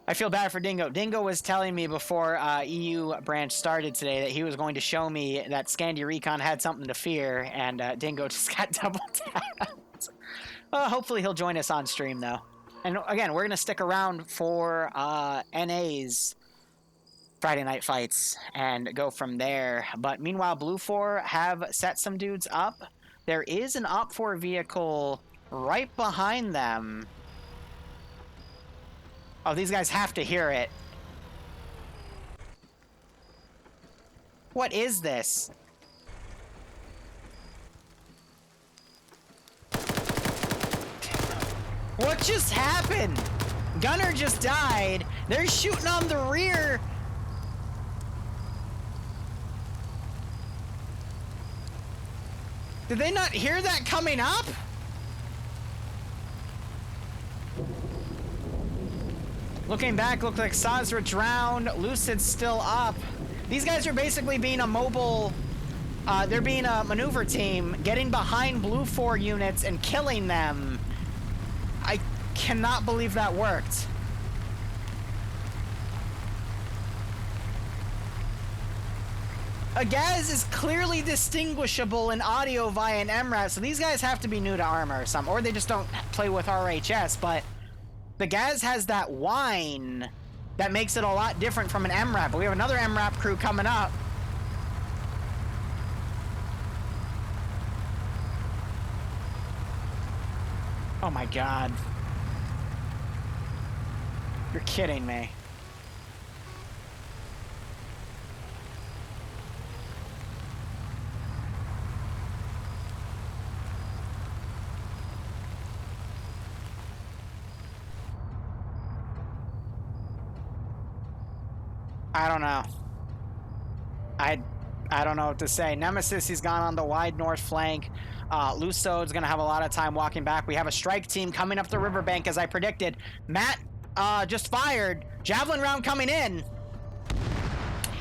I feel bad for Dingo. Dingo was telling me before EU branch started today that he was going to show me that Scandi Recon had something to fear, and Dingo just got double tapped. Hopefully he'll join us on stream, though. And again, we're going to stick around for NA's Friday Night Fights and go from there. But meanwhile, Blue 4 have set some dudes up. There is an Op 4 vehicle right behind them. Oh, these guys have to hear it. What is this? What just happened? Gunner just died. They're shooting on the rear. Did they not hear that coming up? Looking back, looked like Sazra drowned. Lucid's still up. These guys are basically being a mobile... they're being a maneuver team, getting behind Blue 4 units and killing them. I cannot believe that worked. A Gaz is clearly distinguishable in audio via an MRAP, so these guys have to be new to armor or something, or they just don't play with RHS, but the Gaz has that whine that makes it a lot different from an MRAP. But we have another MRAP crew coming up. Oh my god. You're kidding me. I don't know. I don't know what to say. Nemesis, he's gone on the wide north flank. Luso's gonna have a lot of time walking back. We have a strike team coming up the riverbank as I predicted. Matt just fired. Javelin round coming in.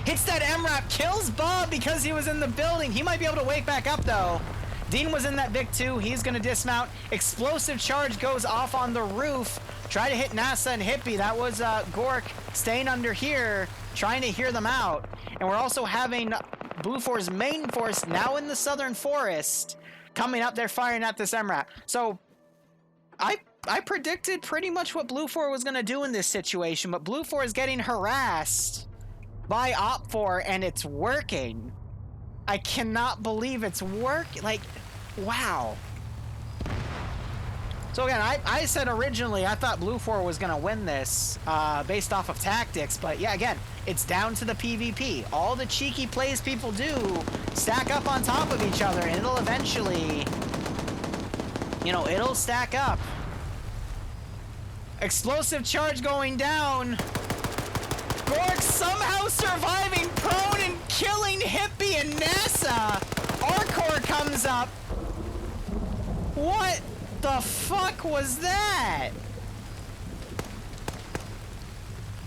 Hits that MRAP, kills Bob because he was in the building. He might be able to wake back up though. Dean was in that Vic too. He's gonna dismount. Explosive charge goes off on the roof. Try to hit NASA and Hippie. That was Gork staying under here, trying to hear them out. And we're also having Blue 4's main force now in the southern forest coming up. They're firing at this MRAP. So I predicted pretty much what Blue 4 was going to do in this situation, but Blue 4 is getting harassed by Op 4 and it's working. I cannot believe it's working. Like, wow. So again, I said originally I thought Blue 4 was going to win this based off of tactics, but yeah, again, it's down to the PvP. All the cheeky plays people do stack up on top of each other, and it'll eventually, you know, it'll stack up. Explosive charge going down. Gork somehow surviving, prone and killing Hippie and NASA. Arcor comes up. What the fuck was that?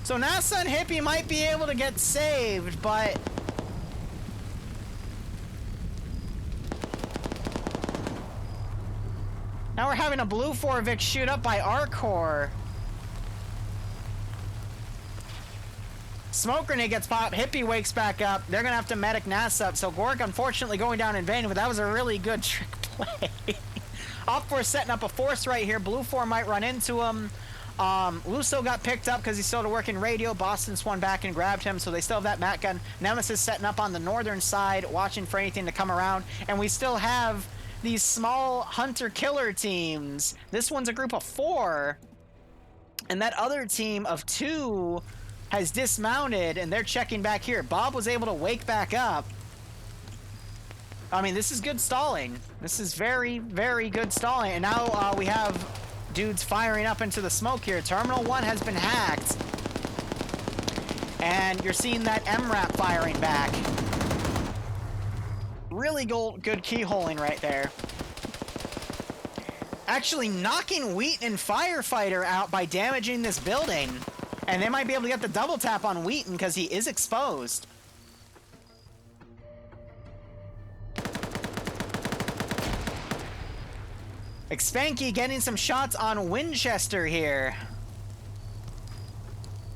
So NASA and Hippie might be able to get saved, but now we're having a Blue 4 Vic shoot up by Arcor. Smoke grenade gets popped. Hippie wakes back up. They're gonna have to medic NASA up. So Gork unfortunately going down in vain, but that was a really good trick play. Op 4 setting up a force right here. Blue 4 might run into him. Luso got picked up because he's still to work in radio. Boston swung back and grabbed him, so they still have that Mat gun. Nemesis setting up on the northern side, watching for anything to come around. And we still have these small hunter-killer teams. This one's a group of 4. And that other team of 2 has dismounted, and they're checking back here. Bob was able to wake back up. I mean, this is good stalling. This is very, very good stalling. And now we have dudes firing up into the smoke here. Terminal 1 has been hacked. And you're seeing that MRAP firing back. Really good keyholing right there. Actually knocking Wheaton and Firefighter out by damaging this building. And they might be able to get the double tap on Wheaton because he is exposed. Expanky getting some shots on Winchester here.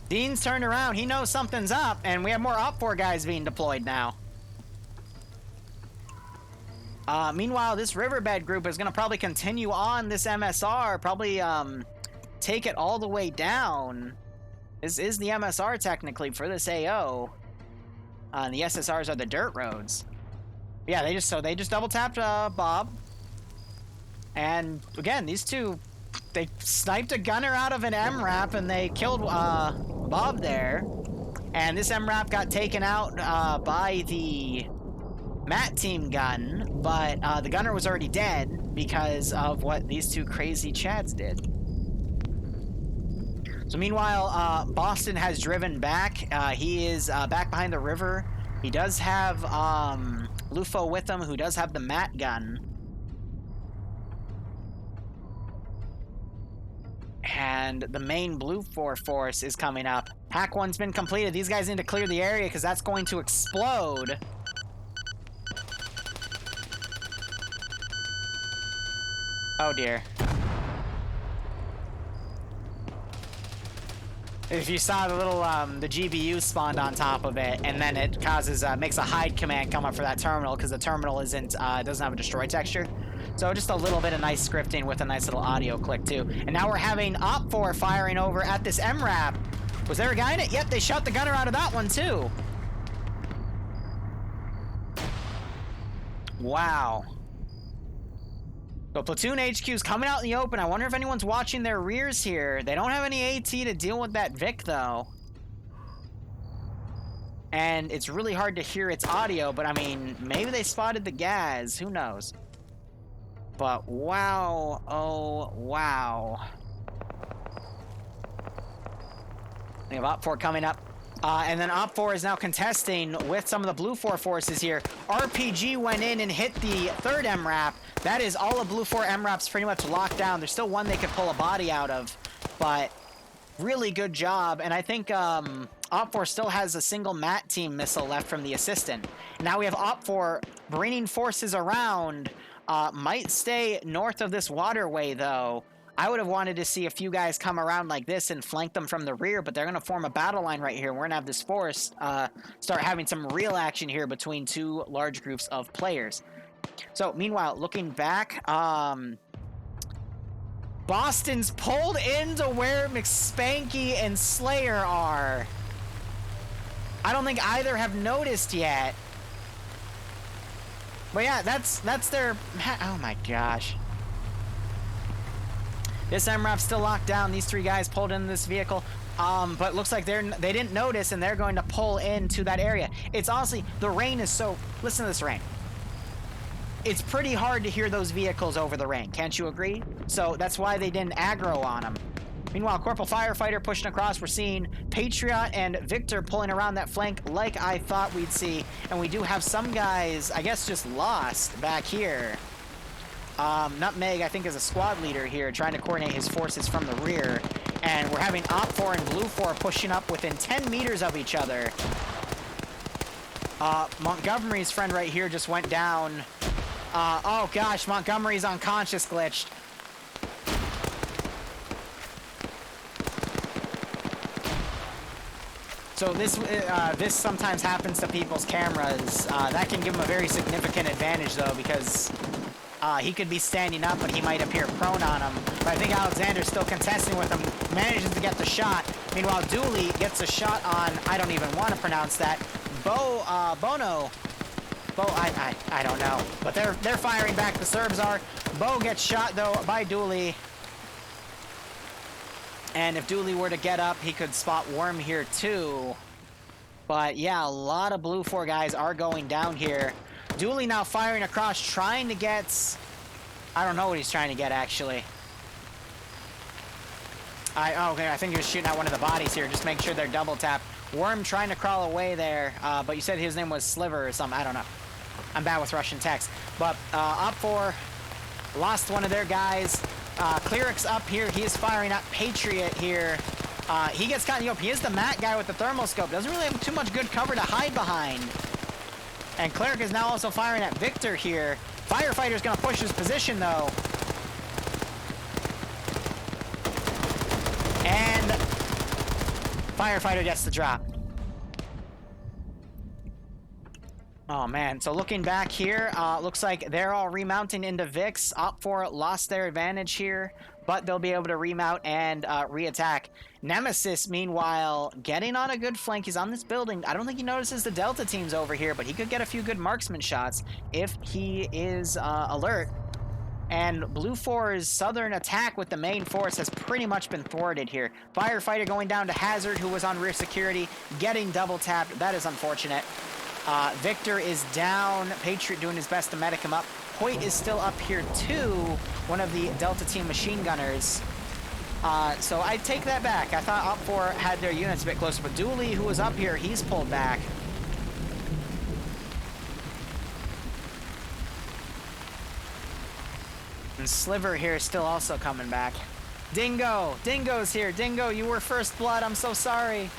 Dean's turned around. He knows something's up, and we have more Op 4 guys being deployed now. Meanwhile, this Riverbed group is going to probably continue on this MSR, probably take it all the way down. This is the MSR technically for this AO. And the SSRs are the dirt roads. Yeah, they just double tapped Bob. And again, these two, they sniped a gunner out of an MRAP and they killed Bob there. And this MRAP got taken out by the Matt team gun, but the gunner was already dead because of what these two crazy Chads did. So meanwhile, Boston has driven back. He is back behind the river. He does have Lufo with him, who does have the Matt gun. And the main Blue 4 force is coming up. Hack 1's been completed. These guys need to clear the area because that's going to explode. Oh dear. If you saw the little, the GBU spawned on top of it, and then it causes, makes a hide command come up for that terminal, because the terminal isn't, doesn't have a destroy texture. So just a little bit of nice scripting with a nice little audio click too. And now we're having Op 4 firing over at this MRAP. Was there a guy in it? Yep, they shot the gunner out of that one too. Wow. So platoon HQ's coming out in the open. I wonder if anyone's watching their rears here. They don't have any AT to deal with that Vic though. And it's really hard to hear its audio, but I mean, maybe they spotted the gas. Who knows? But wow, oh wow. We have Op 4 coming up. And then Op 4 is now contesting with some of the Blue 4 forces here. RPG went in and hit the third MRAP. That is all of Blue 4 MRAPs pretty much locked down. There's still one they could pull a body out of, but really good job. And I think Op 4 still has a single MAT team missile left from the assistant. Now we have Op 4 bringing forces around. Might stay north of this waterway though. I would have wanted to see a few guys come around like this and flank them from the rear, but they're going to form a battle line right here. We're going to have this force start having some real action here between two large groups of players. So, meanwhile, looking back, Boston's pulled into where McSpanky and Slayer are. I don't think either have noticed yet. But yeah, that's their... Oh my gosh. This MRAP's still locked down. These three guys pulled into this vehicle. But looks like they didn't notice, and they're going to pull into that area. It's honestly, the rain is so... Listen to this rain. It's pretty hard to hear those vehicles over the rain. Can't you agree? So that's why they didn't aggro on them. Meanwhile, Corporal Firefighter pushing across. We're seeing Patriot and Victor pulling around that flank like I thought we'd see. And we do have some guys, I guess, just lost back here. Nutmeg, I think, is a squad leader here, trying to coordinate his forces from the rear. And we're having Op 4 and Blue 4 pushing up within 10 meters of each other. Montgomery's friend right here just went down. Oh gosh, Montgomery's unconscious glitched. So this sometimes happens to people's cameras. That can give him a very significant advantage though, because he could be standing up, but he might appear prone on him. But I think Alexander's still contesting with him, manages to get the shot. Meanwhile, Dooley gets a shot on, I don't even want to pronounce that, Bono. I don't know. But they're firing back, the Serbs are. Bo gets shot, though, by Dooley. And if Dooley were to get up, he could spot Worm here, too. But, yeah, a lot of Blue 4 guys are going down here. Dooley now firing across, trying to get... I don't know what he's trying to get, actually. Okay, I think he was shooting at one of the bodies here. Just make sure they're double tapped. Worm trying to crawl away there, but you said his name was Sliver or something. I don't know. I'm bad with Russian text. But Op 4 lost one of their guys. Clerics up here. He is firing at Patriot here. He gets caught in the open. He is the Matt guy with the thermal scope. Doesn't really have too much good cover to hide behind. And Cleric is now also firing at Victor here. Firefighter's going to push his position, though. And Firefighter gets the drop. Oh, man. So looking back here, looks like they're all remounting into Vix. Op 4 lost their advantage here, but they'll be able to remount and re-attack. Nemesis, meanwhile, getting on a good flank. He's on this building. I don't think he notices the Delta teams over here, but he could get a few good marksman shots if he is alert. And Blue 4's southern attack with the main force has pretty much been thwarted here. Firefighter going down to Hazard, who was on rear security, getting double tapped. That is unfortunate. Victor is down. Patriot doing his best to medic him up. Hoyt is still up here too, one of the Delta team machine gunners. So I take that back. I thought Op 4 had their units a bit closer, but Dooley, who was up here, he's pulled back. And Sliver here is still also coming back. Dingo! Dingo's here! Dingo, you were first blood. I'm so sorry.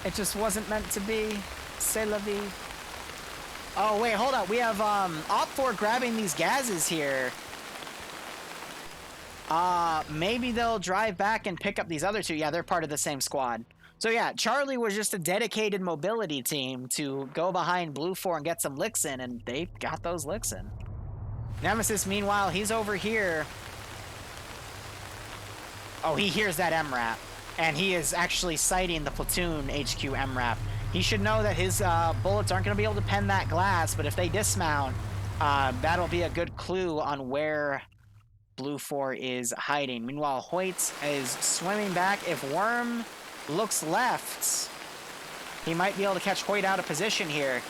It just wasn't meant to be. C'est la vie. Oh, wait, hold up. We have Op 4 grabbing these gases here. Maybe they'll drive back and pick up these other two. Yeah, they're part of the same squad. So yeah, Charlie was just a dedicated mobility team to go behind Blue 4 and get some licks in, and they got those licks in. Nemesis, meanwhile, he's over here. Oh, he hears that MRAP. and he is actually sighting the platoon HQ MRAP. He should know that his bullets aren't going to be able to pen that glass, but if they dismount, that'll be a good clue on where Blue 4 is hiding. Meanwhile, Hoyt is swimming back. If Worm looks left, he might be able to catch Hoyt out of position here.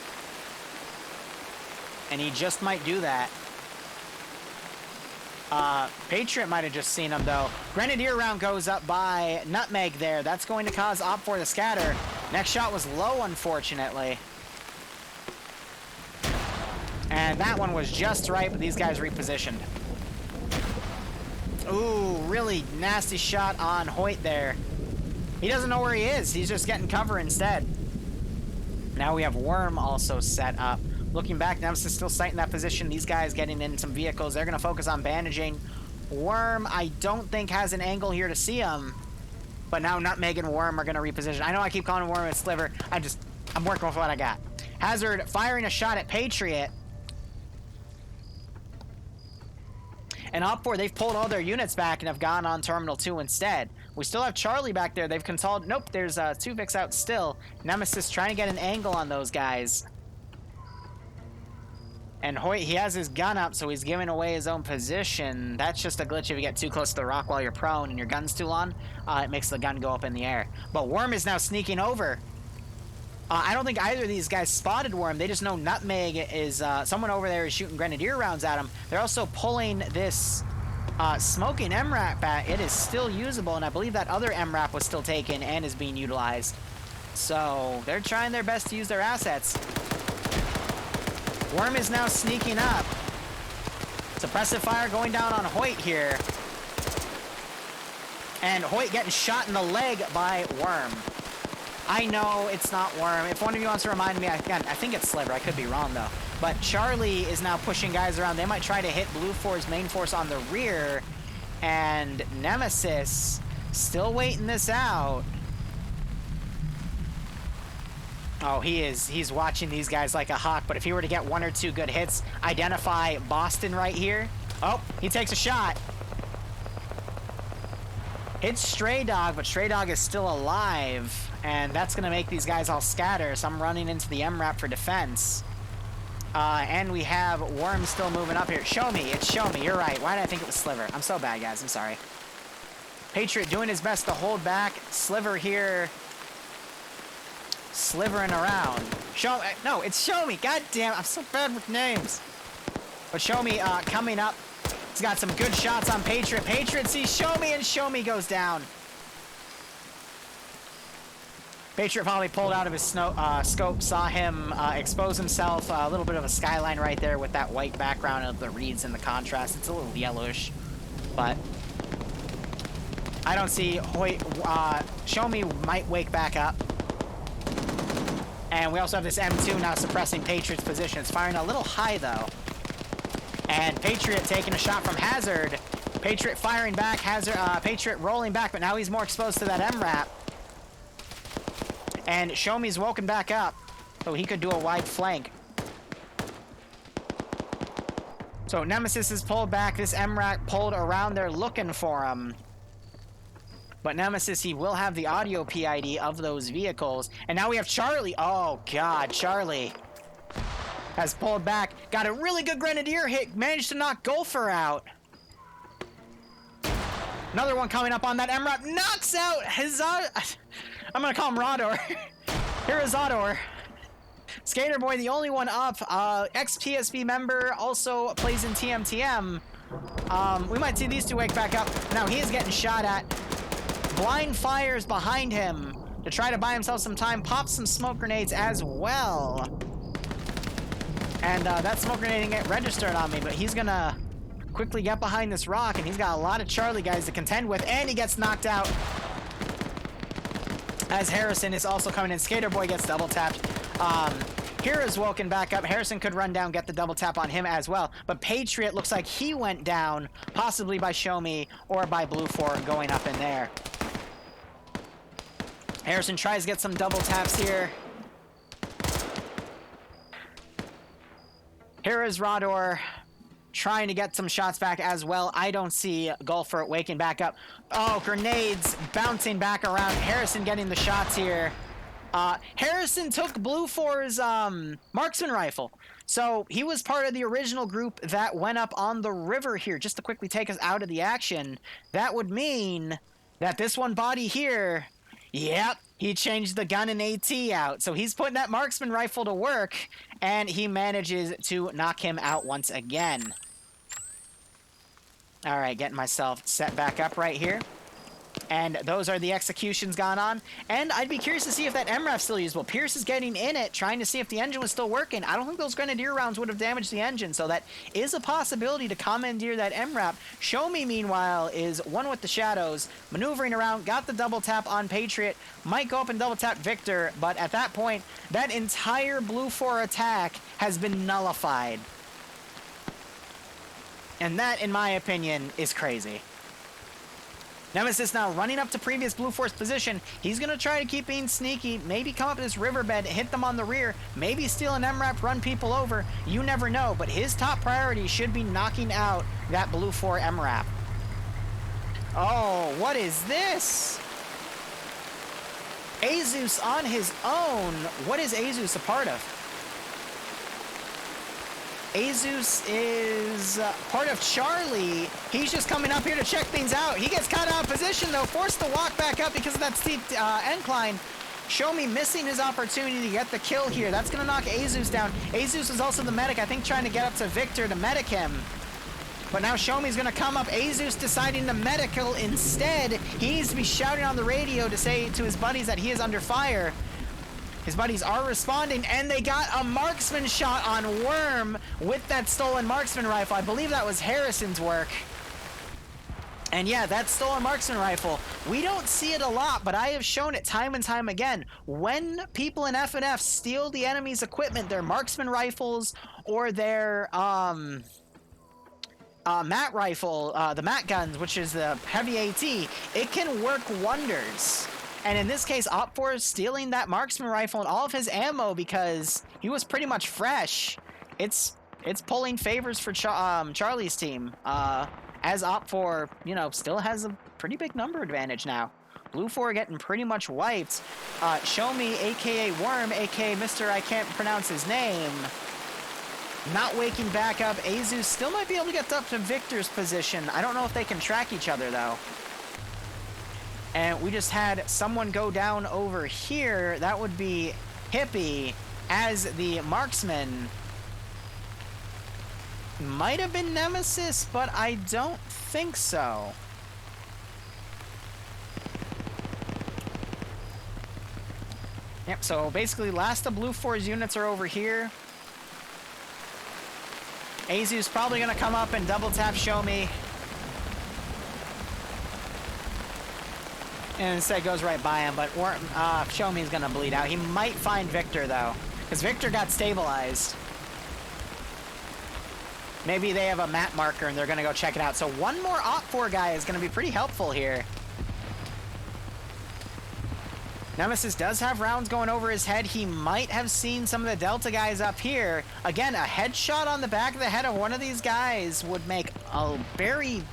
And he just might do that. Patriot might have just seen him, though. Grenadier round goes up by Nutmeg there. That's going to cause Op4 to scatter. Next shot was low, unfortunately. And that one was just right, but these guys repositioned. Ooh, really nasty shot on Hoyt there. He doesn't know where he is. He's just getting cover instead. Now we have Worm also set up. Looking back, Nemesis still sighting that position. These guys getting in some vehicles. They're going to focus on bandaging. Worm, I don't think, has an angle here to see him. But now Nutmeg and Worm are going to reposition. I know I keep calling Worm a Sliver. I'm working with what I got. Hazard firing a shot at Patriot. And Op4, they've pulled all their units back and have gone on Terminal 2 instead. We still have Charlie back there. They've consolidated. Nope, there's 2 Vics out still. Nemesis trying to get an angle on those guys. And Hoyt, he has his gun up, so he's giving away his own position. That's just a glitch if you get too close to the rock while you're prone and your gun's too long. It makes the gun go up in the air. But Worm is now sneaking over. I don't think either of these guys spotted Worm. They just know Nutmeg is... someone over there is shooting Grenadier rounds at him. They're also pulling this smoking MRAP back. It is still usable, and I believe that other MRAP was still taken and is being utilized. So they're trying their best to use their assets. Worm is now sneaking up. Suppressive fire going down on Hoyt here. And Hoyt getting shot in the leg by Worm. I know it's not Worm. If one of you wants to remind me, again, I think it's Sliver. I could be wrong, though. But Charlie is now pushing guys around. They might try to hit Blue 4's main force on the rear. And Nemesis still waiting this out. Oh, he's watching these guys like a hawk, but if he were to get 1 or 2 good hits, identify Boston right here. Oh, he takes a shot. Hits Stray Dog, but Stray Dog is still alive, and that's going to make these guys all scatter, so I'm running into the MRAP for defense. And we have Worm still moving up here. Show me, it's Show Me, you're right. Why did I think it was Sliver? I'm so bad, guys, I'm sorry. Patriot doing his best to hold back. Sliver here... slivering around. No, it's Show Me. God damn, I'm so bad with names. But Show Me coming up. He's got some good shots on Patriot. Patriot sees Show Me, and Show Me goes down. Patriot probably pulled out of his scope, saw him expose himself. A little bit of a skyline right there with that white background of the reeds and the contrast. It's a little yellowish, but I don't see Hoyt. Show Me might wake back up. And we also have this M2 now suppressing Patriot's position. It's firing a little high, though. And Patriot taking a shot from Hazard. Patriot firing back. Hazard, Patriot rolling back, but now he's more exposed to that MRAP. And Show Me's woken back up, so he could do a wide flank. So Nemesis is pulled back. This MRAP pulled around there looking for him. But Nemesis, he will have the audio PID of those vehicles. And now we have Charlie. Oh, God. Charlie has pulled back. Got a really good Grenadier hit. Managed to knock Gopher out. Another one coming up on that MRAP. Knocks out Hazard. I'm going to call him Rodor. Here is Rodor. Skater Boy, the only one up. Ex-PSB member, also plays in TMTM. We might see these two wake back up. Now he is getting shot at. Blind fires behind him to try to buy himself some time. Pops some smoke grenades as well. And that smoke grenade didn't get registered on me, but he's gonna quickly get behind this rock, and he's got a lot of Charlie guys to contend with, and he gets knocked out. As Harrison is also coming in. Skater Boy gets double tapped. Hero's woken back up. Harrison could run down, get the double tap on him as well. But Patriot looks like he went down, possibly by Show Me or by Blue 4 going up in there. Harrison tries to get some double taps here. Here is Rodor. trying to get some shots back as well. I don't see Golfer waking back up. Oh, grenades bouncing back around. Harrison getting the shots here. Harrison took Blue 4's marksman rifle. So he was part of the original group that went up on the river here. Just to quickly take us out of the action, that would mean that this one body here, yep, he changed the gun and AT out. So he's putting that marksman rifle to work, and he manages to knock him out once again. All right, getting myself set back up right here. And those are the executions gone on. And I'd be curious to see if that MRAF's still usable. Pierce is getting in it, trying to see if the engine was still working. I don't think those Grenadier rounds would have damaged the engine, so that is a possibility to commandeer that MRAP. Show Me, meanwhile, is one with the shadows, maneuvering around, got the double tap on Patriot, might go up and double tap Victor, but at that point, that entire Blue 4 attack has been nullified. And that, in my opinion, is crazy. Nemesis now running up to previous Blue Force position. He's going to try to keep being sneaky, maybe come up this riverbed, hit them on the rear, maybe steal an MRAP, run people over. You never know, but his top priority should be knocking out that Blue 4 MRAP. Oh, what is this? Azus on his own. What is Azus a part of? Azus is part of Charlie. He's just coming up here to check things out. He gets caught out of position, though, forced to walk back up because of that steep incline. Show Me missing his opportunity to get the kill here. That's going to knock Azus down. Azus is also the medic, I think, trying to get up to Victor to medic him. But now Show Me's going to come up. Azus deciding to medical instead. He needs to be shouting on the radio to say to his buddies that he is under fire. His buddies are responding, and they got a marksman shot on Worm with that stolen marksman rifle. I believe that was Harrison's work. And yeah, that stolen marksman rifle, we don't see it a lot, but I have shown it time and time again. When people in FNF steal the enemy's equipment, their marksman rifles or their MAT rifle, the MAT guns, which is the heavy AT, it can work wonders. And in this case, Op4 is stealing that marksman rifle and all of his ammo because he was pretty much fresh. It's pulling favors for Charlie's team. As Op4, you know, still has a pretty big number advantage now. Blue 4 getting pretty much wiped. Show Me, aka Worm, aka Mr. I can't pronounce his name, not waking back up. Azus still might be able to get up to Victor's position. I don't know if they can track each other, though. And we just had someone go down over here. That would be Hippie as the marksman. Might have been Nemesis, but I don't think so. Yep, so basically last of Blue 4's units are over here. Azu's probably going to come up and double tap Show Me. And instead goes right by him, but Show Me's gonna bleed out. He might find Victor, though, because Victor got stabilized. Maybe they have a map marker and they're gonna go check it out. So one more Op4 guy is gonna be pretty helpful here. Nemesis does have rounds going over his head. He might have seen some of the Delta guys up here. Again, a headshot on the back of the head of one of these guys would make a very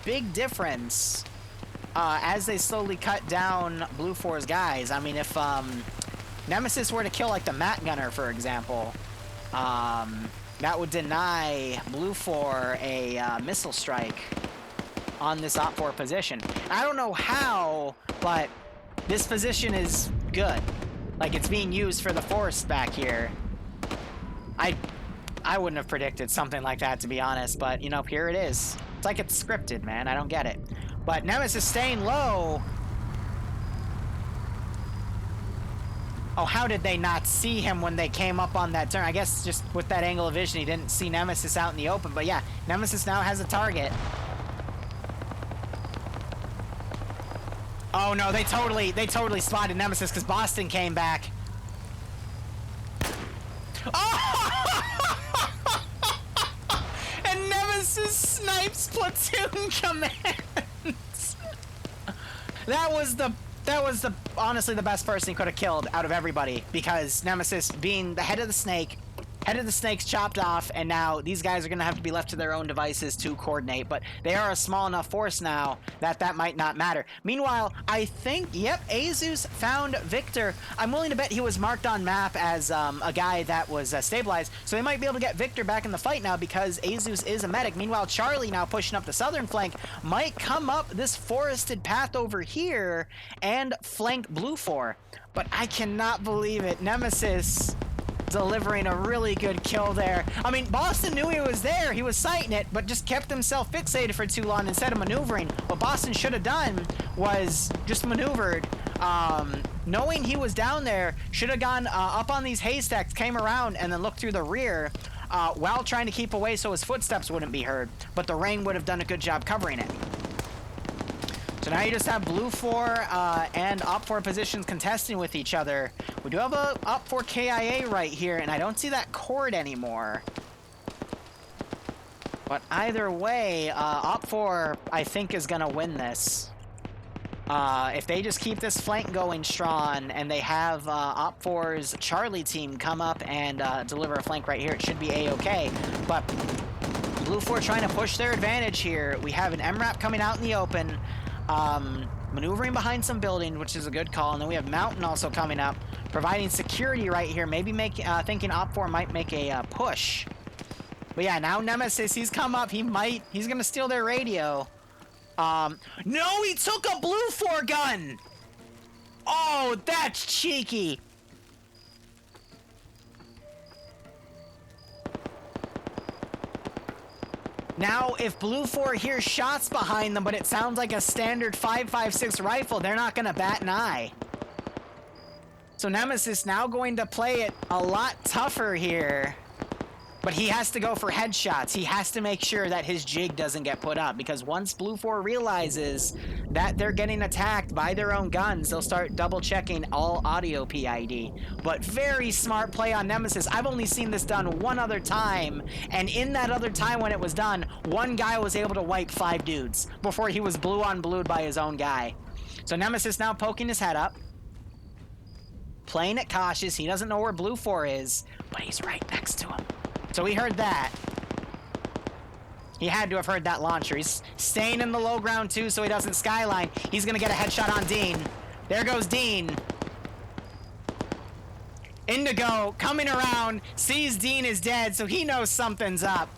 big difference. As they slowly cut down Blue 4's guys. I mean, if Nemesis were to kill, like, the Mat Gunner, for example, that would deny Blue 4 a missile strike on this Op4 position. I don't know how, but this position is good. Like, it's being used for the Force back here. I wouldn't have predicted something like that, to be honest, but, you know, here it is. It's like it's scripted, man. I don't get it. But Nemesis staying low. Oh, how did they not see him when they came up on that turn? I guess just with that angle of vision, he didn't see Nemesis out in the open. But yeah, Nemesis now has a target. Oh no, they totally spotted Nemesis because Boston came back. Oh! And Nemesis snipes platoon command. That was honestly the best person he could have killed out of everybody, because Nemesis, being the head of the snake, Head of the Snake's chopped off, and now these guys are going to have to be left to their own devices to coordinate, but they are a small enough force now that that might not matter. Meanwhile, I think, yep, Azus found Victor. I'm willing to bet he was marked on map as a guy that was stabilized, so they might be able to get Victor back in the fight now because Azus is a medic. Meanwhile, Charlie, now pushing up the southern flank, might come up this forested path over here and flank Blue 4. But I cannot believe it. Nemesis delivering a really good kill there. I mean, Boston knew he was there. He was sighting it, but just kept himself fixated for too long instead of maneuvering. What Boston should have done was just maneuvered. Knowing he was down there, should have gone up on these haystacks, came around, and then looked through the rear while trying to keep away so his footsteps wouldn't be heard. But the rain would have done a good job covering it. So now you just have Blue 4 and Op 4 positions contesting with each other. We do have a Op 4 KIA right here, and I don't see that cord anymore. But either way, Op 4, I think, is going to win this. If they just keep this flank going strong, and they have Op 4's Charlie team come up and deliver a flank right here, it should be A-okay. But Blue 4 trying to push their advantage here. We have an MRAP coming out in the open. Maneuvering behind some building, which is a good call, and then we have Mountain also coming up, providing security right here, maybe thinking Op 4 might make a push. But yeah, now Nemesis, he's come up, he's gonna steal their radio. No, he took a Blue 4 gun! Oh, that's cheeky! Now, if Blue 4 hears shots behind them, but it sounds like a standard 5.56 rifle, they're not going to bat an eye. So Nemesis now going to play it a lot tougher here. But he has to go for headshots. He has to make sure that his jig doesn't get put up, because once Blue 4 realizes that they're getting attacked by their own guns, they'll start double-checking all audio PID. But very smart play on Nemesis. I've only seen this done one other time, and in that other time when it was done, one guy was able to wipe 5 dudes before he was blue-on-blued by his own guy. So Nemesis now poking his head up, playing it cautious. He doesn't know where Blue 4 is, but he's right next to him. So he heard that. He had to have heard that launcher. He's staying in the low ground too so he doesn't skyline. He's gonna get a headshot on Dean. There goes Dean. Indigo coming around, sees Dean is dead, so he knows something's up.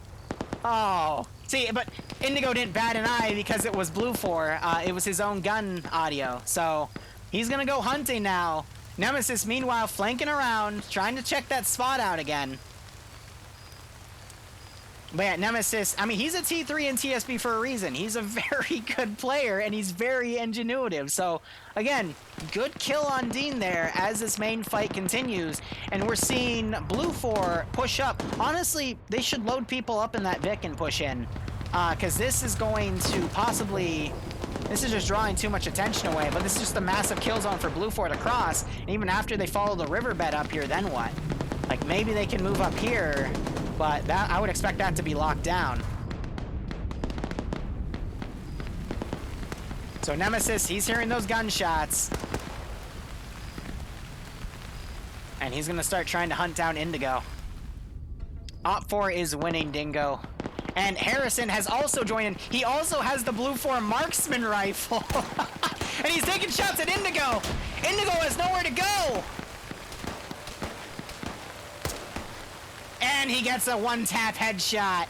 Oh. See, but Indigo didn't bat an eye because it was Blue 4. It was his own gun audio. So he's gonna go hunting now. Nemesis, meanwhile, flanking around, trying to check that spot out again. But yeah, Nemesis, I mean, he's a T3 in TSB for a reason. He's a very good player, and he's very ingenuitive. So, again, good kill on Dean there as this main fight continues. And we're seeing Blue 4 push up. Honestly, they should load people up in that Vic and push in. Because this is going to possibly... This is just drawing too much attention away, but this is just a massive kill zone for Blue 4 to cross. And even after they follow the riverbed up here, then what? Like, maybe they can move up here... But that I would expect that to be locked down. So Nemesis, he's hearing those gunshots. And he's gonna start trying to hunt down Indigo. Op 4 is winning, Dingo. And Harrison has also joined in. He also has the Blue 4 marksman rifle. And he's taking shots at Indigo. Indigo has nowhere to go. And he gets a one-tap headshot.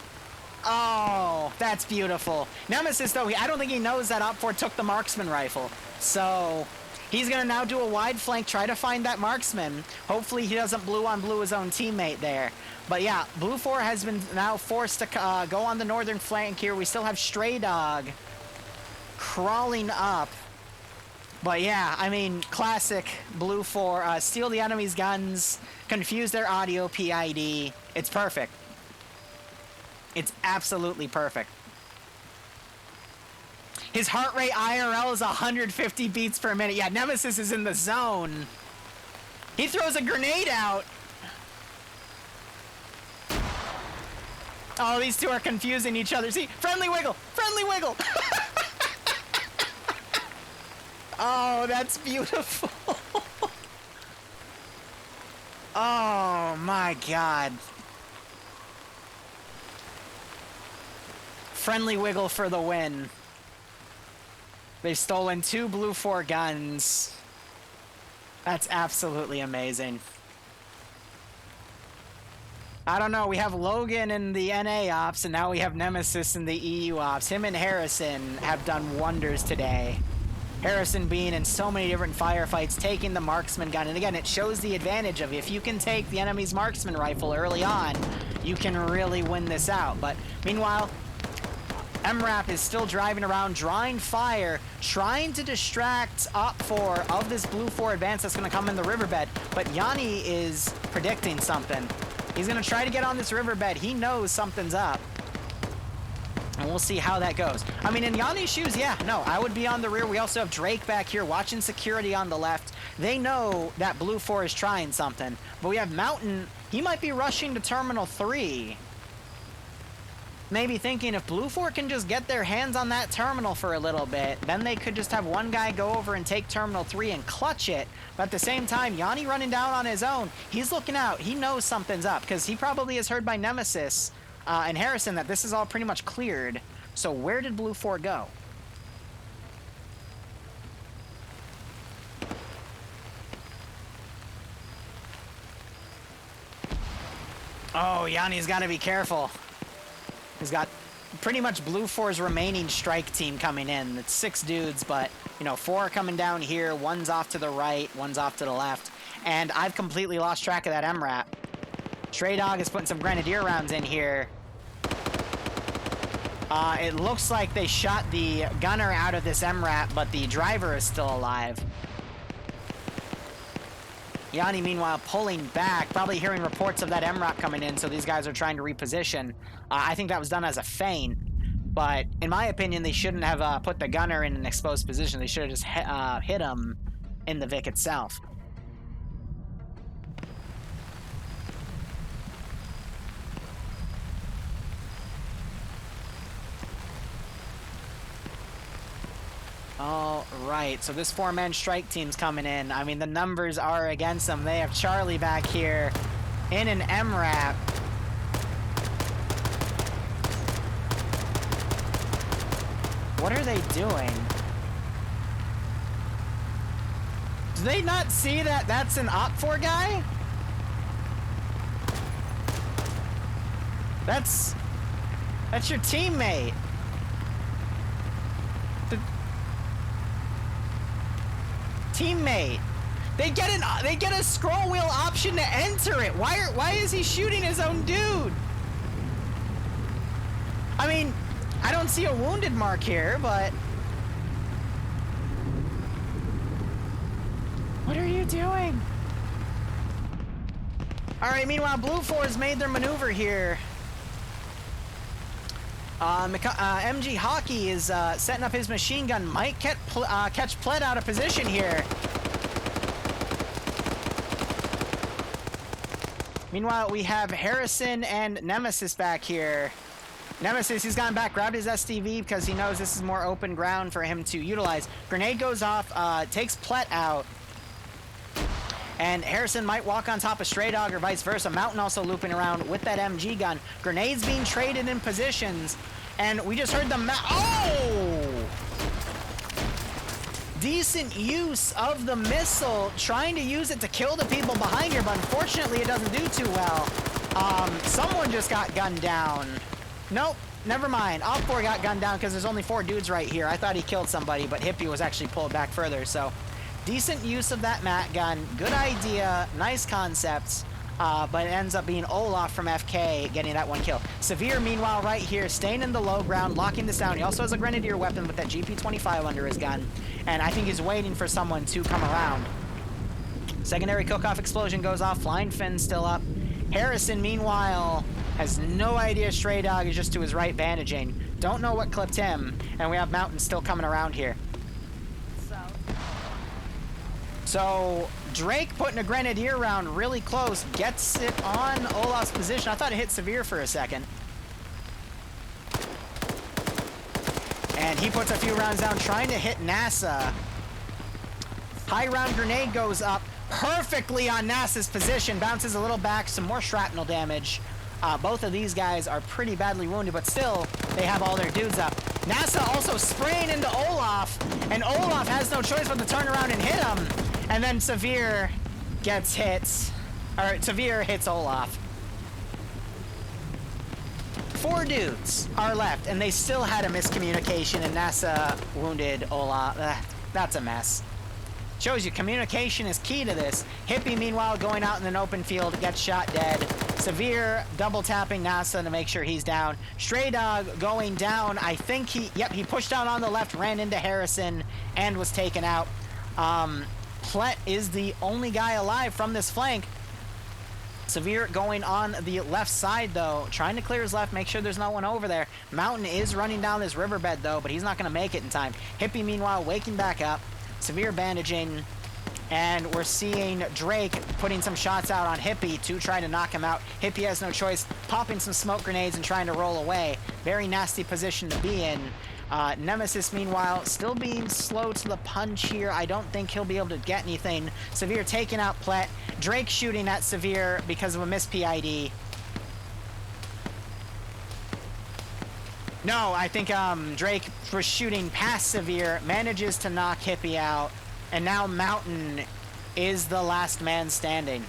Oh, that's beautiful. Nemesis, though, I don't think he knows that Op 4 took the marksman rifle. So he's going to now do a wide flank, try to find that marksman. Hopefully he doesn't blue-on-blue his own teammate there. But yeah, Blue 4 has been now forced to go on the northern flank here. We still have Stray Dog crawling up. But yeah, I mean, classic Blue 4. Steal the enemy's guns, confuse their audio PID. It's perfect. It's absolutely perfect. His heart rate IRL is 150 beats per minute. Yeah, Nemesis is in the zone. He throws a grenade out. Oh, these two are confusing each other. See, friendly wiggle, friendly wiggle. Oh, that's beautiful. Oh my God. Friendly wiggle for the win. They've stolen 2 blue 4 guns. That's absolutely amazing. I don't know, we have Logan in the NA ops, and now we have Nemesis in the EU ops. Him and Harrison have done wonders today. Harrison being in so many different firefights, taking the marksman gun. And again, it shows the advantage of if you can take the enemy's marksman rifle early on, you can really win this out. But meanwhile, MRAP is still driving around, drawing fire, trying to distract Op 4 of this blue 4 advance that's going to come in the riverbed. But Yanni is predicting something. He's going to try to get on this riverbed. He knows something's up. And we'll see how that goes. I mean, in Yanni's shoes, yeah, no, I would be on the rear. We also have Drake back here watching security on the left. They know that blue 4 is trying something. But we have Mountain. He might be rushing to Terminal 3. Maybe thinking if blue 4 can just get their hands on that terminal for a little bit, then they could just have one guy go over and take Terminal 3 and clutch it. But at the same time, Yanni running down on his own, he's looking out. He knows something's up because he probably has heard by Nemesis and Harrison that this is all pretty much cleared. So where did blue 4 go? Oh, Yanni's got to be careful. He's got pretty much blue 4's remaining strike team coming in. It's 6 dudes, but, you know, 4 are coming down here. 1's off to the right, 1's off to the left. And I've completely lost track of that MRAP. Stray Dog is putting some grenadier rounds in here. It looks like they shot the gunner out of this MRAP, but the driver is still alive. Yanni, meanwhile, pulling back, probably hearing reports of that MRAP coming in, so these guys are trying to reposition. I think that was done as a feint, but in my opinion, they shouldn't have put the gunner in an exposed position. They should have just hit him in the Vic itself. All right, so this 4-man strike team's coming in. I mean, the numbers are against them. They have Charlie back here in an MRAP. What are they doing? Do they not see that that's an Op 4 guy? That's your teammate. Teammate. They get a scroll wheel option to enter it. Why is he shooting his own dude? I mean, I don't see a wounded mark here, but what are you doing? All right, meanwhile, blue 4 has made their maneuver here. MG Hockey is setting up his machine gun. Might catch Pled out of position here. Meanwhile, we have Harrison and Nemesis back here. Nemesis, he's gone back, grabbed his STV because he knows this is more open ground for him to utilize. Grenade goes off, takes Plet out. And Harrison might walk on top of Stray Dog or vice versa. Mountain also looping around with that MG gun. Grenades being traded in positions. And we just heard the oh! Decent use of the missile. Trying to use it to kill the people behind here, but unfortunately it doesn't do too well. Someone just got gunned down. Nope, never mind. Op 4 got gunned down because there's only 4 dudes right here. I thought he killed somebody, but Hippie was actually pulled back further, so... Decent use of that mat gun. Good idea. Nice concepts. But it ends up being Olaf from FK getting that 1 kill. Severe, meanwhile, right here, staying in the low ground, locking this down. He also has a grenadier weapon with that GP25 under his gun. And I think he's waiting for someone to come around. Secondary cook-off explosion goes off. Flying fin still up. Harrison, meanwhile, has no idea Stray Dog is just to his right bandaging. Don't know what clipped him. And we have Mountain still coming around here. So, Drake putting a grenadier round really close, gets it on Olaf's position. I thought it hit Severe for a second. And he puts a few rounds down, trying to hit NASA. High round grenade goes up perfectly on NASA's position, bounces a little back, some more shrapnel damage. Both of these guys are pretty badly wounded, but still, they have all their dudes up. NASA also spraying into Olaf, and Olaf has no choice but to turn around and hit him. And then Severe gets hit, or Severe hits Olaf. 4 dudes are left, and they still had a miscommunication, and NASA wounded Olaf. That's a mess. Shows you communication is key to this. Hippie, meanwhile, going out in an open field, gets shot dead. Severe double tapping NASA to make sure he's down. Stray Dog going down. I think he pushed down on the left, ran into Harrison, and was taken out. Plet is the only guy alive from this flank. Severe going on the left side, though, trying to clear his left, make sure there's no one over there. Mountain is running down this riverbed, though, but he's not going to make it in time. Hippie, meanwhile, waking back up. Severe bandaging, and we're seeing Drake putting some shots out on Hippie to try to knock him out. Hippie has no choice, popping some smoke grenades and trying to roll away. Very nasty position to be in. Nemesis, meanwhile, still being slow to the punch here. I don't think he'll be able to get anything. Severe taking out Plet. Drake shooting at Severe because of a miss PID. No, I think Drake was shooting past Severe, manages to knock Hippie out, and now Mountain is the last man standing.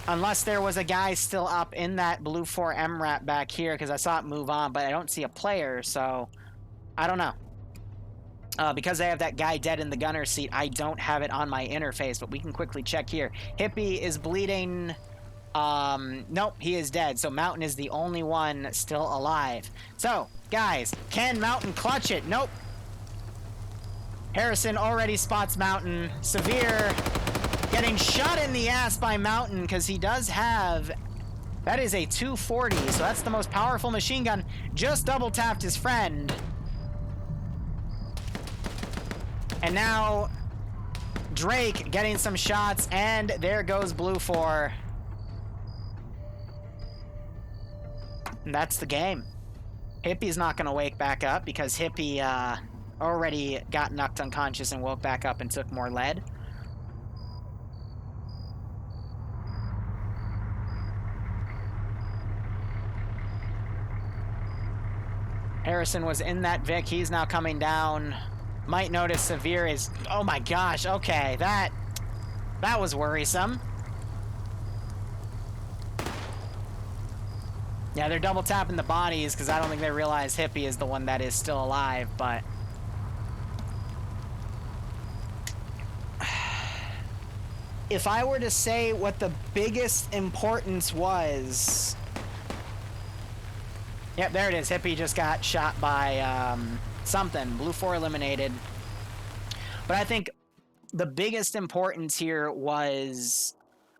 Unless there was a guy still up in that blue 4 MRAP back here, because I saw it move on, but I don't see a player, so I don't know. Because they have that guy dead in the gunner seat, I don't have it on my interface, but we can quickly check here. Hippie is bleeding. Nope, he is dead, so Mountain is the only one still alive. So, guys, can Mountain clutch it? Nope. Harrison already spots Mountain. Severe getting shot in the ass by Mountain, because he does have... That is a 240, so that's the most powerful machine gun. Just double tapped his friend. And now, Drake getting some shots, and there goes Blue 4. And that's the game. Hippie's not going to wake back up because Hippie already got knocked unconscious and woke back up and took more lead. Harrison was in that Vic. He's now coming down. Might notice Severe is... Oh my gosh, okay. That was worrisome. Yeah, they're double tapping the bodies because I don't think they realize Hippie is the one that is still alive, but... If I were to say what the biggest importance was... Yep, there it is. Hippie just got shot by something. Blue 4 eliminated. But I think the biggest importance here was...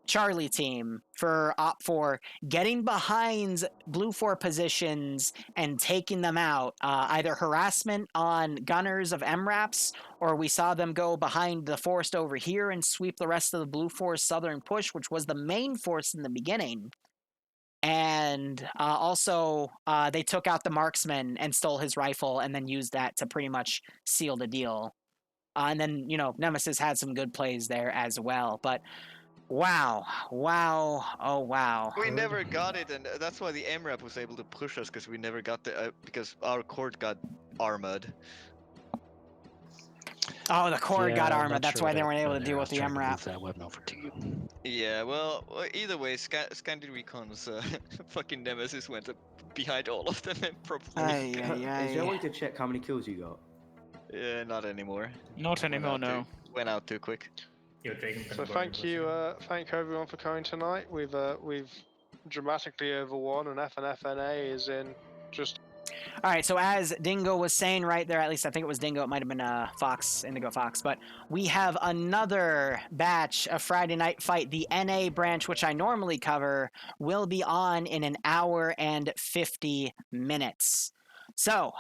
Charlie team for Op 4 getting behind Blue 4 positions and taking them out. Either harassment on gunners of MRAPs, or we saw them go behind the forest over here and sweep the rest of the Blue 4's southern push, which was the main force in the beginning. And also, they took out the marksman and stole his rifle and then used that to pretty much seal the deal. And then, you know, Nemesis had some good plays there as well. But wow, oh wow. We never got it, and that's why the MRAP was able to push us, because we never got the because our court got armored. Oh, the court got armored. That's why they weren't able to deal with the MRAP. That weapon over to you. Yeah, well, either way, Scandi Recon's fucking Nemesis went behind all of them and probably. Is there a way to check how many kills you got? Yeah, not anymore. Not anymore, no. Went out too quick. So thank you everyone for coming tonight. We've dramatically overwon, and FNFNA is in just. All right, so as Dingo was saying right there, at least I think it was Dingo, it might have been Fox, Indigo Fox, but we have another batch of Friday Night Fight. The NA branch, which I normally cover, will be on in an hour and 50 minutes. So,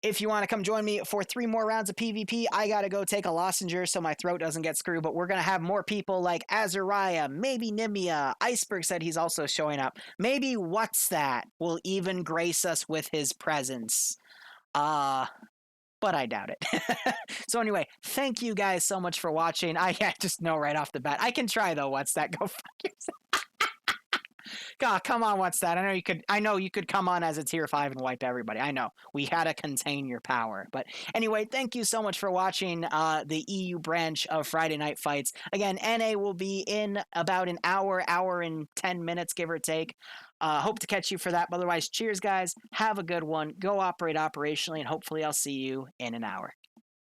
if you want to come join me for 3 more rounds of PvP, I gotta go take a lozenge so my throat doesn't get screwed, but we're gonna have more people like Azariah, maybe Nimia. Iceberg said he's also showing up. Maybe What's That will even grace us with his presence. But I doubt it. So anyway, thank you guys so much for watching. I just know right off the bat. I can try though, What's That? Go fuck yourself. God, come on, what's that? I know you could come on as a tier 5 and wipe everybody. I know. We had to contain your power. But anyway, thank you so much for watching the EU branch of Friday Night Fights. Again, NA will be in about an hour and 10 minutes, give or take. Hope to catch you for that. But otherwise, cheers, guys. Have a good one. Go operate operationally, and hopefully I'll see you in an hour.